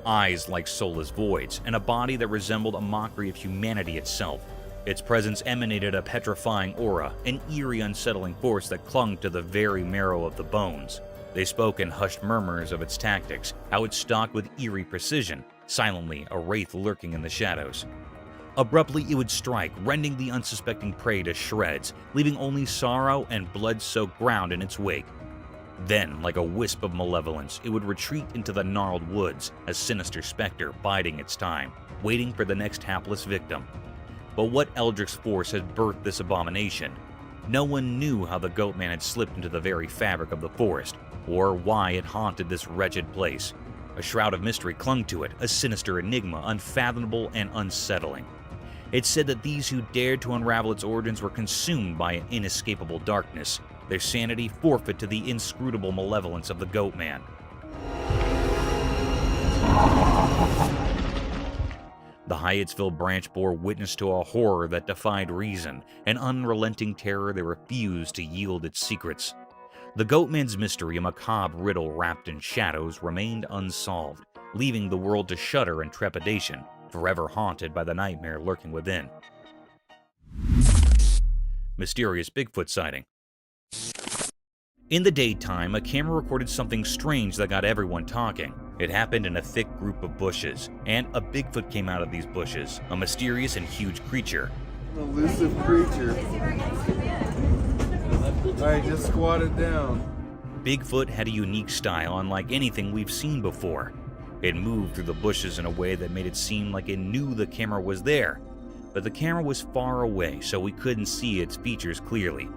Eyes like soulless voids, and a body that resembled a mockery of humanity itself. Its presence emanated a petrifying aura, an eerie, unsettling force that clung to the very marrow of the bones. They spoke in hushed murmurs of its tactics, how it stalked with eerie precision, silently a wraith lurking in the shadows. Abruptly, it would strike, rending the unsuspecting prey to shreds, leaving only sorrow and blood-soaked ground in its wake. Then, like a wisp of malevolence, it would retreat into the gnarled woods, a sinister specter biding its time, waiting for the next hapless victim. But what eldritch force had birthed this abomination? No one knew how the Goatman had slipped into the very fabric of the forest, or why it haunted this wretched place. A shroud of mystery clung to it, a sinister enigma, unfathomable and unsettling. It said that these who dared to unravel its origins were consumed by an inescapable darkness, their sanity forfeit to the inscrutable malevolence of the Goatman. The Hyattsville branch bore witness to a horror that defied reason, an unrelenting terror that refused to yield its secrets. The Goatman's mystery, a macabre riddle wrapped in shadows, remained unsolved, leaving the world to shudder in trepidation, forever haunted by the nightmare lurking within. Mysterious Bigfoot sighting. In the daytime, a camera recorded something strange that got everyone talking. It happened in a thick group of bushes, and a Bigfoot came out of these bushes, a mysterious and huge creature. An elusive creature. Alright, just squat it down. Bigfoot had a unique style unlike anything we've seen before. It moved through the bushes in a way that made it seem like it knew the camera was there, but the camera was far away, so we couldn't see its features clearly.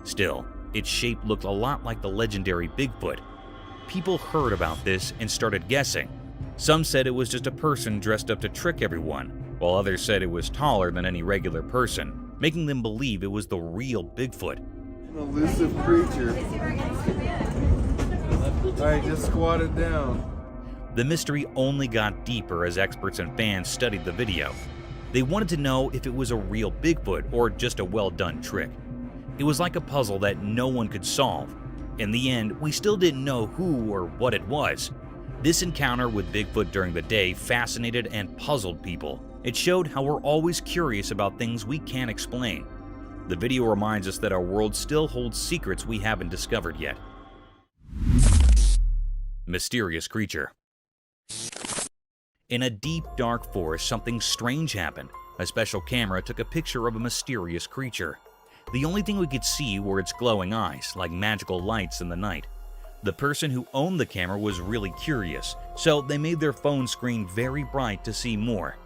Still, its shape looked a lot like the legendary Bigfoot. People heard about this and started guessing. Some said it was just a person dressed up to trick everyone, while others said it was taller than any regular person, making them believe it was the real Bigfoot. An elusive creature. Alright, just squat it down. The mystery only got deeper as experts and fans studied the video. They wanted to know if it was a real Bigfoot or just a well-done trick. It was like a puzzle that no one could solve. In the end, we still didn't know who or what it was. This encounter with Bigfoot during the day fascinated and puzzled people. It showed how we're always curious about things we can't explain. The video reminds us that our world still holds secrets we haven't discovered yet. Mysterious creature. In a deep, dark forest, something strange happened. A special camera took a picture of a mysterious creature. The only thing we could see were its glowing eyes, like magical lights in the night. The person who owned the camera was really curious, so they made their phone screen very bright to see more.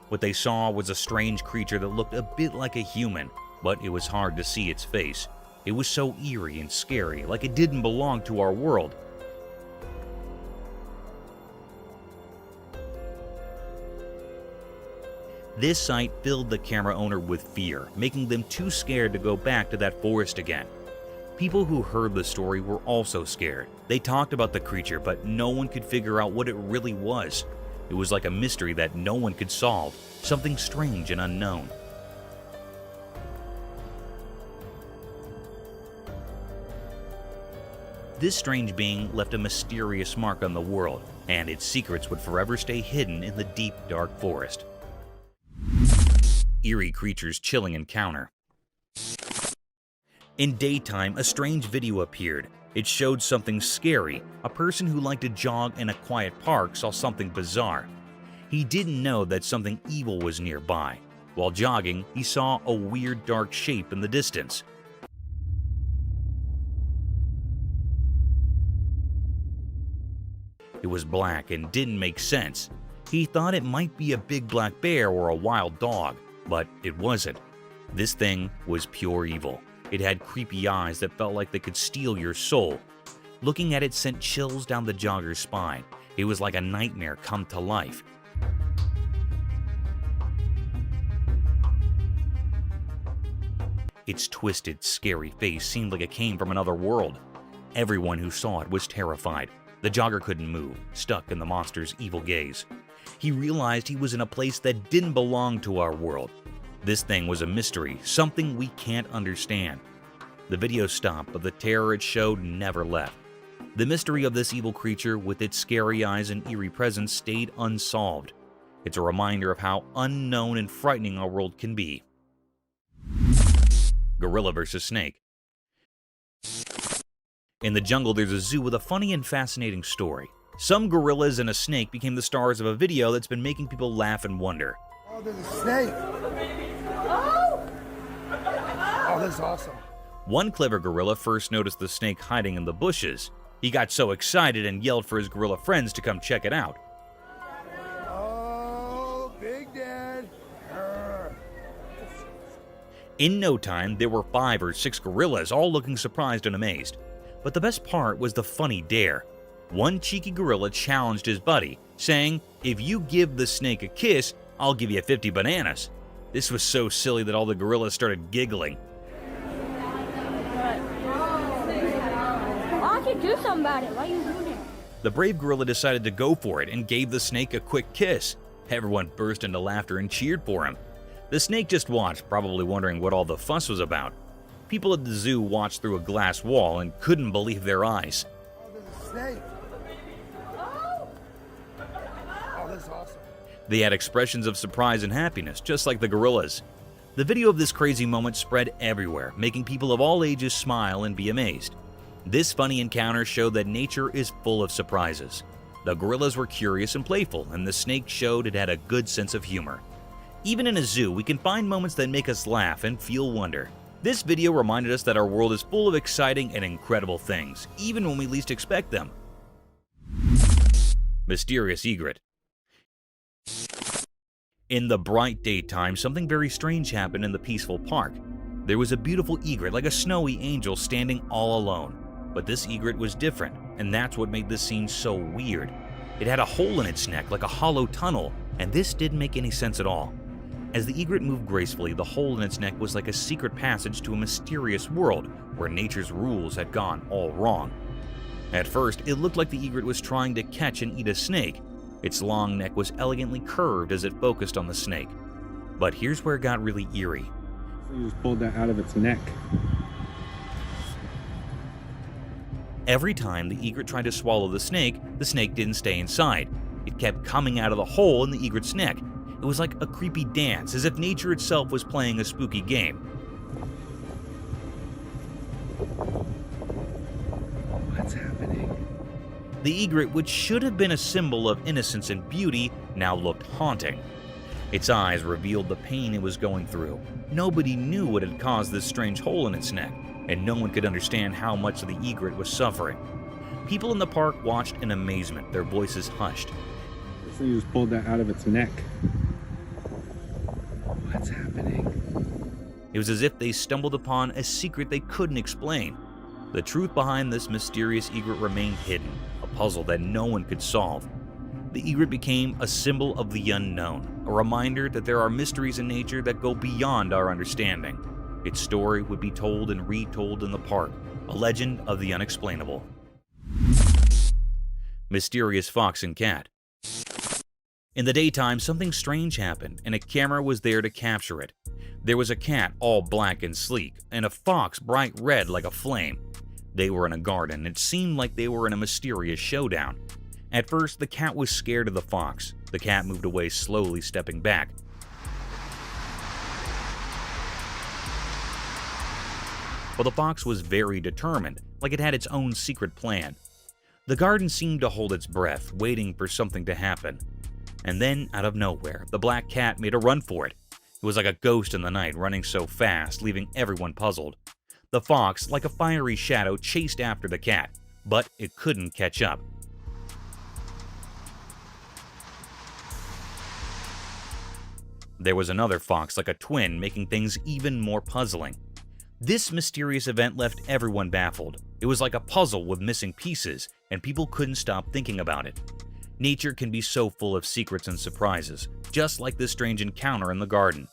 What they saw was a strange creature that looked a bit like a human, but it was hard to see its face. It was so eerie and scary, like it didn't belong to our world. This sight filled the camera owner with fear, making them too scared to go back to that forest again. People who heard the story were also scared. They talked about the creature, but no one could figure out what it really was. It was like a mystery that no one could solve, something strange and unknown. This strange being left a mysterious mark on the world, and its secrets would forever stay hidden in the deep, dark forest. Eerie creature's chilling encounter. In daytime, a strange video appeared. It showed something scary. A person who liked to jog in a quiet park saw something bizarre. He didn't know that something evil was nearby. While jogging, he saw a weird dark shape in the distance. It was black and didn't make sense. He thought it might be a big black bear or a wild dog, but it wasn't. This thing was pure evil. It had creepy eyes that felt like they could steal your soul. Looking at it sent chills down the jogger's spine. It was like a nightmare come to life. Its twisted, scary face seemed like it came from another world. Everyone who saw it was terrified. The jogger couldn't move, stuck in the monster's evil gaze. He realized he was in a place that didn't belong to our world. This thing was a mystery, something we can't understand. The video stopped, but the terror it showed never left. The mystery of this evil creature with its scary eyes and eerie presence stayed unsolved. It's a reminder of how unknown and frightening our world can be. Gorilla versus snake. In the jungle, there's a zoo with a funny and fascinating story. Some gorillas and a snake became the stars of a video that's been making people laugh and wonder. Oh, there's a snake. Oh, that's awesome. One clever gorilla first noticed the snake hiding in the bushes. He got so excited and yelled for his gorilla friends to come check it out. Oh, Big Dad. In no time, there were 5 or 6 gorillas, all looking surprised and amazed. But the best part was the funny dare. One cheeky gorilla challenged his buddy, saying, "If you give the snake a kiss, I'll give you 50 bananas." This was so silly that all the gorillas started giggling. I can do something about it. Why are you doing it? The brave gorilla decided to go for it and gave the snake a quick kiss. Everyone burst into laughter and cheered for him. The snake just watched, probably wondering what all the fuss was about. People at the zoo watched through a glass wall and couldn't believe their eyes. Oh, there's a snake. Oh, that's awesome. They had expressions of surprise and happiness, just like the gorillas. The video of this crazy moment spread everywhere, making people of all ages smile and be amazed. This funny encounter showed that nature is full of surprises. The gorillas were curious and playful, and the snake showed it had a good sense of humor. Even in a zoo, we can find moments that make us laugh and feel wonder. This video reminded us that our world is full of exciting and incredible things, even when we least expect them. Mysterious egret. In the bright daytime, something very strange happened in the peaceful park. There was a beautiful egret like a snowy angel standing all alone. But this egret was different, and that's what made this scene so weird. It had a hole in its neck like a hollow tunnel, and this didn't make any sense at all. As the egret moved gracefully, the hole in its neck was like a secret passage to a mysterious world where nature's rules had gone all wrong. At first, it looked like the egret was trying to catch and eat a snake. Its long neck was elegantly curved as it focused on the snake. But here's where it got really eerie. You just pulled that out of its neck. Every time the egret tried to swallow the snake didn't stay inside. It kept coming out of the hole in the egret's neck. It was like a creepy dance, as if nature itself was playing a spooky game. What's happening? The egret, which should have been a symbol of innocence and beauty, now looked haunting. Its eyes revealed the pain it was going through. Nobody knew what had caused this strange hole in its neck, and no one could understand how much the egret was suffering. People in the park watched in amazement, their voices hushed. So you just pulled that out of its neck. What's happening? It was as if they stumbled upon a secret they couldn't explain. The truth behind this mysterious egret remained hidden, a puzzle that no one could solve. The egret became a symbol of the unknown, a reminder that there are mysteries in nature that go beyond our understanding. Its story would be told and retold in the park, a legend of the unexplainable. Mysterious fox and cat. In the daytime, something strange happened, and a camera was there to capture it. There was a cat all black and sleek, and a fox bright red like a flame. They were in a garden. It seemed like they were in a mysterious showdown. At first, the cat was scared of the fox. The cat moved away slowly, stepping back. But the fox was very determined, like it had its own secret plan. The garden seemed to hold its breath, waiting for something to happen. And then, out of nowhere, the black cat made a run for it. It was like a ghost in the night, running so fast, leaving everyone puzzled. The fox, like a fiery shadow, chased after the cat, but it couldn't catch up. There was another fox, like a twin, making things even more puzzling. This mysterious event left everyone baffled. It was like a puzzle with missing pieces, and people couldn't stop thinking about it. Nature can be so full of secrets and surprises, just like this strange encounter in the garden.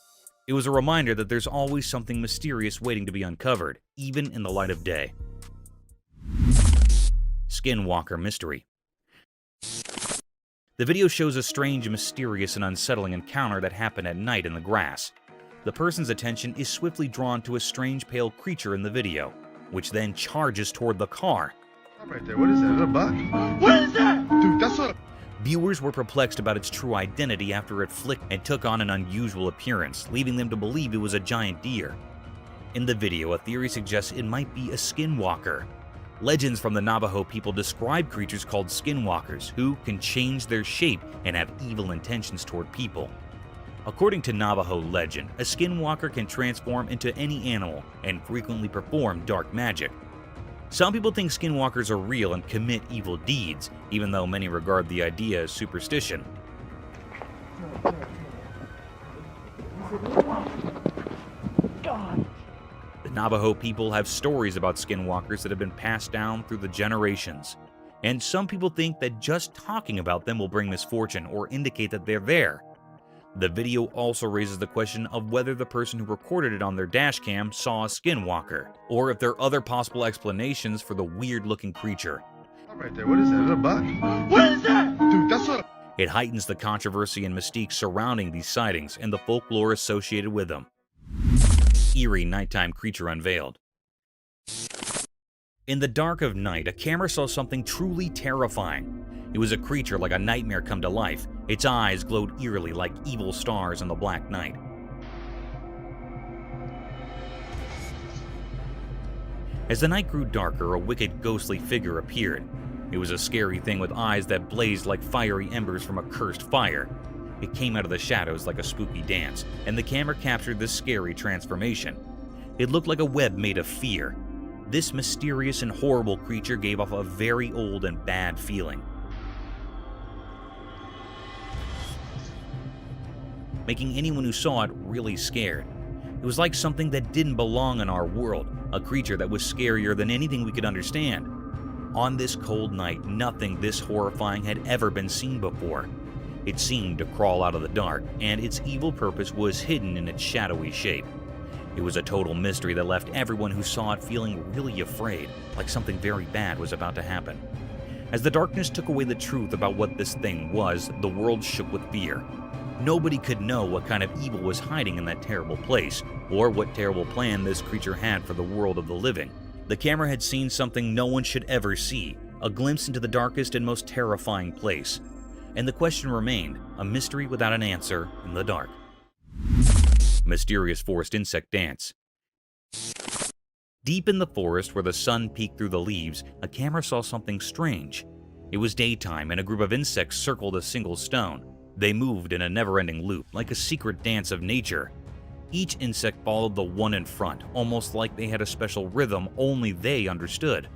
It was a reminder that there's always something mysterious waiting to be uncovered, even in the light of day. Skinwalker Mystery. The video shows a strange, mysterious, and unsettling encounter that happened at night in the grass. The person's attention is swiftly drawn to a strange pale creature in the video, which then charges toward the car. Right there, what is that? Is that a buck? What is that? Dude, that's a... Viewers were perplexed about its true identity after it flicked and took on an unusual appearance, leaving them to believe it was a giant deer. In the video, a theory suggests it might be a skinwalker. Legends from the Navajo people describe creatures called skinwalkers, who can change their shape and have evil intentions toward people. According to Navajo legend, a skinwalker can transform into any animal and frequently perform dark magic. Some people think skinwalkers are real and commit evil deeds, even though many regard the idea as superstition. The Navajo people have stories about skinwalkers that have been passed down through the generations, and some people think that just talking about them will bring misfortune or indicate that they're there. The video also raises the question of whether the person who recorded it on their dashcam saw a skinwalker, or if there are other possible explanations for the weird-looking creature. Right there, what is that? Is that a buck? What is that? Dude, that's a... It heightens the controversy and mystique surrounding these sightings and the folklore associated with them. Eerie nighttime creature unveiled. In the dark of night, a camera saw something truly terrifying. It was a creature like a nightmare come to life. Its eyes glowed eerily like evil stars in the black night. As the night grew darker, a wicked, ghostly figure appeared. It was a scary thing with eyes that blazed like fiery embers from a cursed fire. It came out of the shadows like a spooky dance, and the camera captured this scary transformation. It looked like a web made of fear. This mysterious and horrible creature gave off a very old and bad feeling, making anyone who saw it really scared. It was like something that didn't belong in our world, a creature that was scarier than anything we could understand. On this cold night, nothing this horrifying had ever been seen before. It seemed to crawl out of the dark, and its evil purpose was hidden in its shadowy shape. It was a total mystery that left everyone who saw it feeling really afraid, like something very bad was about to happen. As the darkness took away the truth about what this thing was, the world shook with fear. Nobody could know what kind of evil was hiding in that terrible place, or what terrible plan this creature had for the world of the living. The camera had seen something no one should ever see, a glimpse into the darkest and most terrifying place. And the question remained, a mystery without an answer in the dark. Mysterious forest insect dance. Deep in the forest where the sun peeked through the leaves, a camera saw something strange. It was daytime and a group of insects circled a single stone. They moved in a never-ending loop, like a secret dance of nature. Each insect followed the one in front, almost like they had a special rhythm only they understood.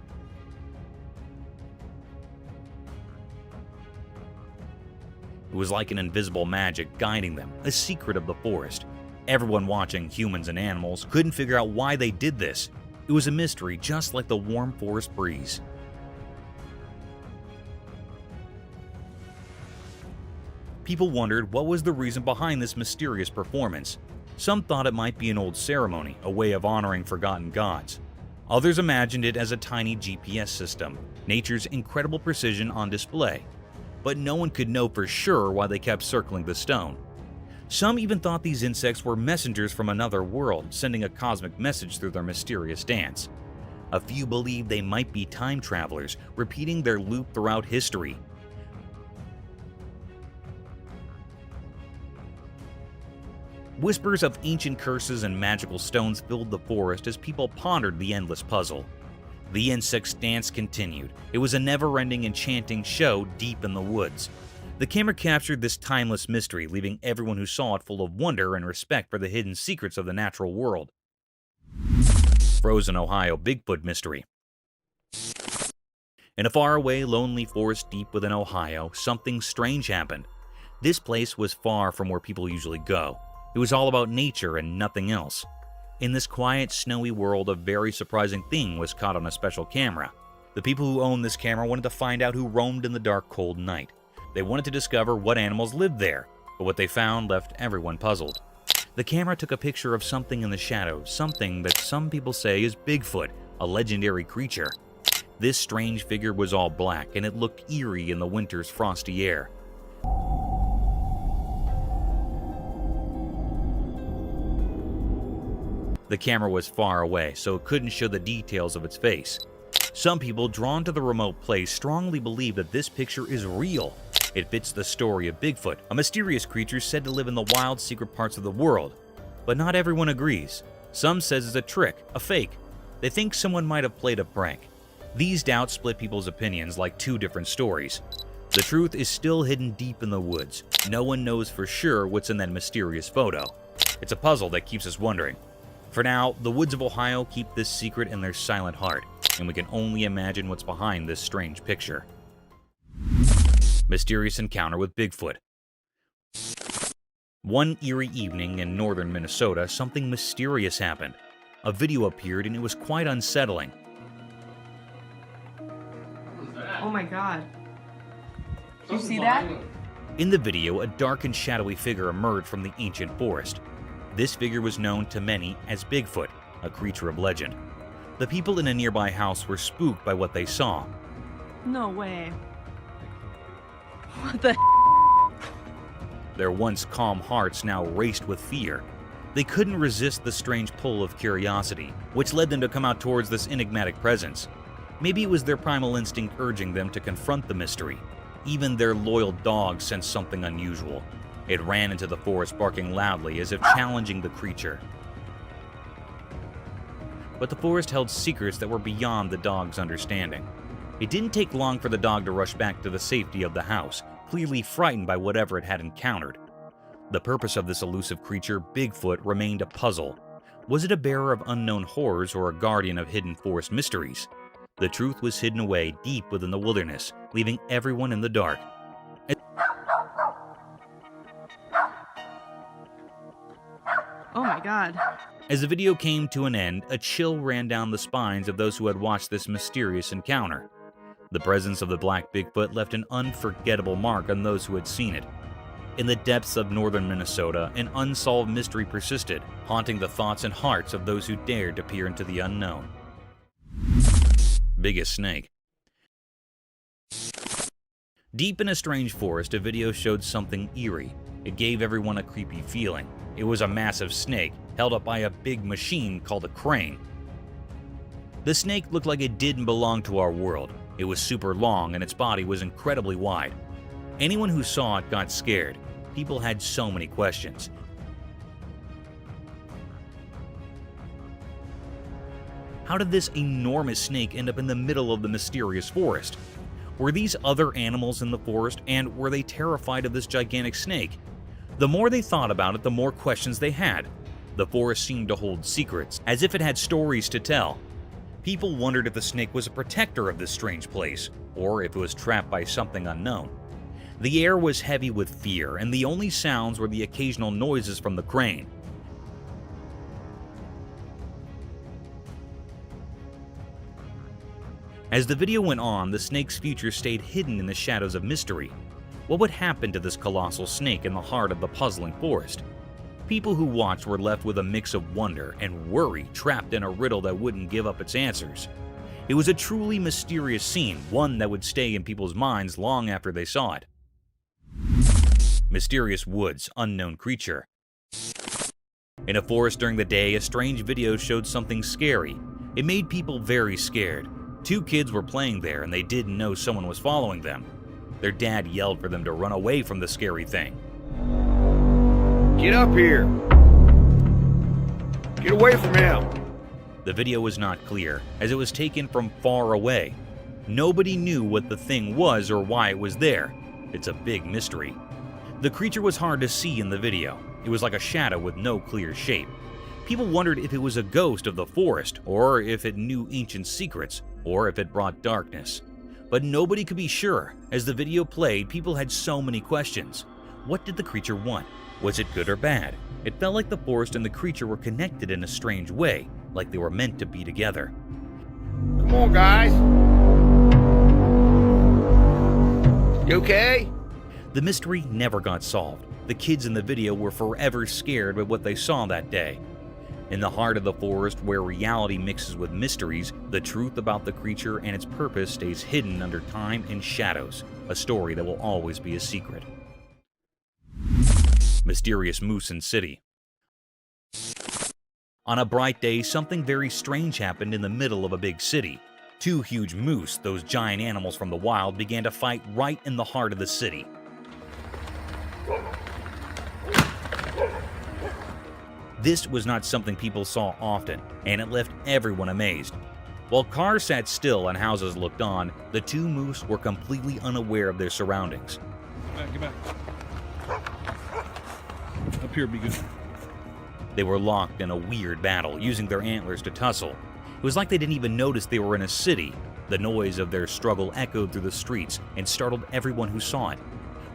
It was like an invisible magic guiding them, a secret of the forest. Everyone watching, humans and animals, couldn't figure out why they did this. It was a mystery just like the warm forest breeze. People wondered what was the reason behind this mysterious performance. Some thought it might be an old ceremony, a way of honoring forgotten gods. Others imagined it as a tiny GPS system, nature's incredible precision on display. But no one could know for sure why they kept circling the stone. Some even thought these insects were messengers from another world, sending a cosmic message through their mysterious dance. A few believed they might be time travelers, repeating their loop throughout history. Whispers of ancient curses and magical stones filled the forest as people pondered the endless puzzle. The insects' dance continued. It was a never-ending enchanting show deep in the woods. The camera captured this timeless mystery, leaving everyone who saw it full of wonder and respect for the hidden secrets of the natural world. Frozen Ohio Bigfoot Mystery. In a faraway, lonely forest deep within Ohio, something strange happened. This place was far from where people usually go. It was all about nature and nothing else. In this quiet, snowy world, a very surprising thing was caught on a special camera. The people who owned this camera wanted to find out who roamed in the dark, cold night. They wanted to discover what animals lived there, but what they found left everyone puzzled. The camera took a picture of something in the shadows, something that some people say is Bigfoot, a legendary creature. This strange figure was all black, and it looked eerie in the winter's frosty air. The camera was far away, so it couldn't show the details of its face. Some people drawn to the remote place strongly believe that this picture is real. It fits the story of Bigfoot, a mysterious creature said to live in the wild, secret parts of the world. But not everyone agrees. Some says it's a trick, a fake. They think someone might have played a prank. These doubts split people's opinions like two different stories. The truth is still hidden deep in the woods. No one knows for sure what's in that mysterious photo. It's a puzzle that keeps us wondering. For now, the woods of Ohio keep this secret in their silent heart, and we can only imagine what's behind this strange picture. Mysterious encounter with Bigfoot. One eerie evening in northern Minnesota, something mysterious happened. A video appeared and it was quite unsettling. Oh my God. Did you see that? In the video, a dark and shadowy figure emerged from the ancient forest. This figure was known to many as Bigfoot, a creature of legend. The people in a nearby house were spooked by what they saw. No way. What the Their once calm hearts now raced with fear. They couldn't resist the strange pull of curiosity, which led them to come out towards this enigmatic presence. Maybe it was their primal instinct urging them to confront the mystery. Even their loyal dog sensed something unusual. It ran into the forest barking loudly as if challenging the creature. But the forest held secrets that were beyond the dog's understanding. It didn't take long for the dog to rush back to the safety of the house, clearly frightened by whatever it had encountered. The purpose of this elusive creature, Bigfoot, remained a puzzle. Was it a bearer of unknown horrors or a guardian of hidden forest mysteries? The truth was hidden away deep within the wilderness, leaving everyone in the dark. Oh my God. As the video came to an end, a chill ran down the spines of those who had watched this mysterious encounter. The presence of the black Bigfoot left an unforgettable mark on those who had seen it. In the depths of northern Minnesota, an unsolved mystery persisted, haunting the thoughts and hearts of those who dared to peer into the unknown. Biggest snake. Deep in a strange forest, a video showed something eerie. It gave everyone a creepy feeling. It was a massive snake, held up by a big machine called a crane. The snake looked like it didn't belong to our world. It was super long and its body was incredibly wide. Anyone who saw it got scared. People had so many questions. How did this enormous snake end up in the middle of the mysterious forest? Were these other animals in the forest, and were they terrified of this gigantic snake? The more they thought about it, the more questions they had. The forest seemed to hold secrets, as if it had stories to tell. People wondered if the snake was a protector of this strange place, or if it was trapped by something unknown. The air was heavy with fear, and the only sounds were the occasional noises from the crane. As the video went on, the snake's future stayed hidden in the shadows of mystery. What would happen to this colossal snake in the heart of the puzzling forest? People who watched were left with a mix of wonder and worry, trapped in a riddle that wouldn't give up its answers. It was a truly mysterious scene, one that would stay in people's minds long after they saw it. Mysterious woods, unknown creature. In a forest during the day, a strange video showed something scary. It made people very scared. 2 kids were playing there and they didn't know someone was following them. Their dad yelled for them to run away from the scary thing. Get up here! Get away from him! The video was not clear, as it was taken from far away. Nobody knew what the thing was or why it was there. It's a big mystery. The creature was hard to see in the video. It was like a shadow with no clear shape. People wondered if it was a ghost of the forest, or if it knew ancient secrets, or if it brought darkness. But nobody could be sure. As the video played, people had so many questions. What did the creature want? Was it good or bad? It felt like the forest and the creature were connected in a strange way, like they were meant to be together. Come on, guys! You okay? The mystery never got solved. The kids in the video were forever scared by what they saw that day. In the heart of the forest, where reality mixes with mysteries, the truth about the creature and its purpose stays hidden under time and shadows, a story that will always be a secret. Mysterious moose in city. On a bright day, something very strange happened in the middle of a big city. 2 huge moose, those giant animals from the wild, began to fight right in the heart of the city. This was not something people saw often, and it left everyone amazed. While cars sat still and houses looked on, the 2 moose were completely unaware of their surroundings. Get back. Up here, be good. They were locked in a weird battle, using their antlers to tussle. It was like they didn't even notice they were in a city. The noise of their struggle echoed through the streets and startled everyone who saw it.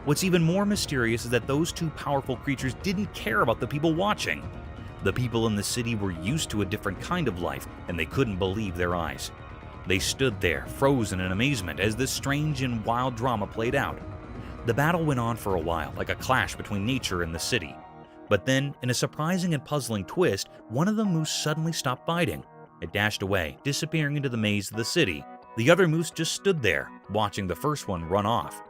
What's even more mysterious is that those 2 powerful creatures didn't care about the people watching. The people in the city were used to a different kind of life, and they couldn't believe their eyes. They stood there, frozen in amazement, as this strange and wild drama played out. The battle went on for a while, like a clash between nature and the city. But then, in a surprising and puzzling twist, one of the moose suddenly stopped fighting. It dashed away, disappearing into the maze of the city. The other moose just stood there, watching the first one run off.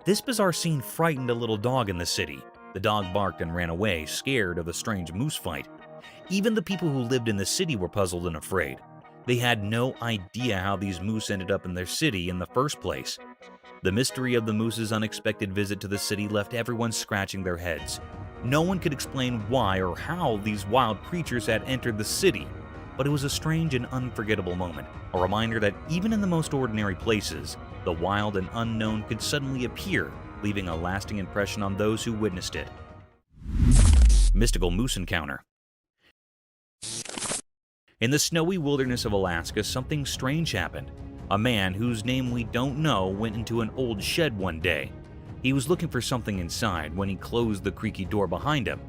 This bizarre scene frightened a little dog in the city. The dog barked and ran away, scared of the strange moose fight. Even the people who lived in the city were puzzled and afraid. They had no idea how these moose ended up in their city in the first place. The mystery of the moose's unexpected visit to the city left everyone scratching their heads. No one could explain why or how these wild creatures had entered the city, but it was a strange and unforgettable moment, a reminder that even in the most ordinary places, the wild and unknown could suddenly appear, leaving a lasting impression on those who witnessed it. Mystical moose encounter. In the snowy wilderness of Alaska, something strange happened. A man whose name we don't know went into an old shed one day. He was looking for something inside when he closed the creaky door behind him.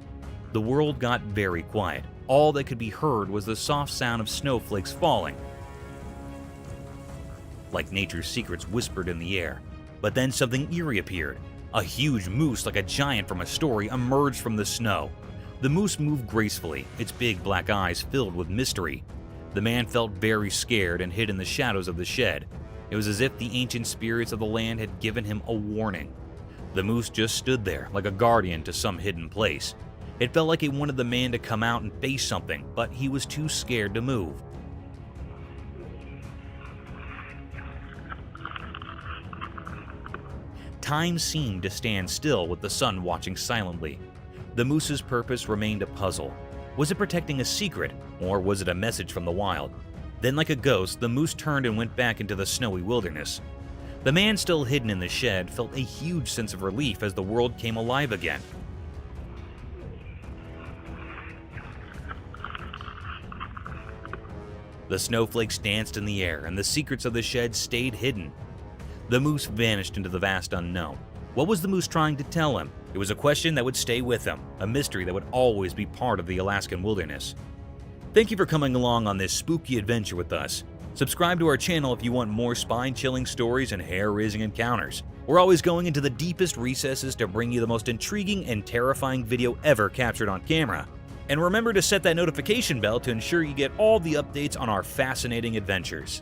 The world got very quiet. All that could be heard was the soft sound of snowflakes falling, like nature's secrets whispered in the air. But then something eerie appeared. A huge moose, like a giant from a story, emerged from the snow. The moose moved gracefully, its big black eyes filled with mystery. The man felt very scared and hid in the shadows of the shed. It was as if the ancient spirits of the land had given him a warning. The moose just stood there, like a guardian to some hidden place. It felt like it wanted the man to come out and face something, but he was too scared to move. Time seemed to stand still with the sun watching silently. The moose's purpose remained a puzzle. Was it protecting a secret, or was it a message from the wild? Then, like a ghost, the moose turned and went back into the snowy wilderness. The man, still hidden in the shed, felt a huge sense of relief as the world came alive again. The snowflakes danced in the air, and the secrets of the shed stayed hidden. The moose vanished into the vast unknown. What was the moose trying to tell him? It was a question that would stay with him, a mystery that would always be part of the Alaskan wilderness. Thank you for coming along on this spooky adventure with us. Subscribe to our channel if you want more spine-chilling stories and hair-raising encounters. We're always going into the deepest recesses to bring you the most intriguing and terrifying video ever captured on camera. And remember to set that notification bell to ensure you get all the updates on our fascinating adventures.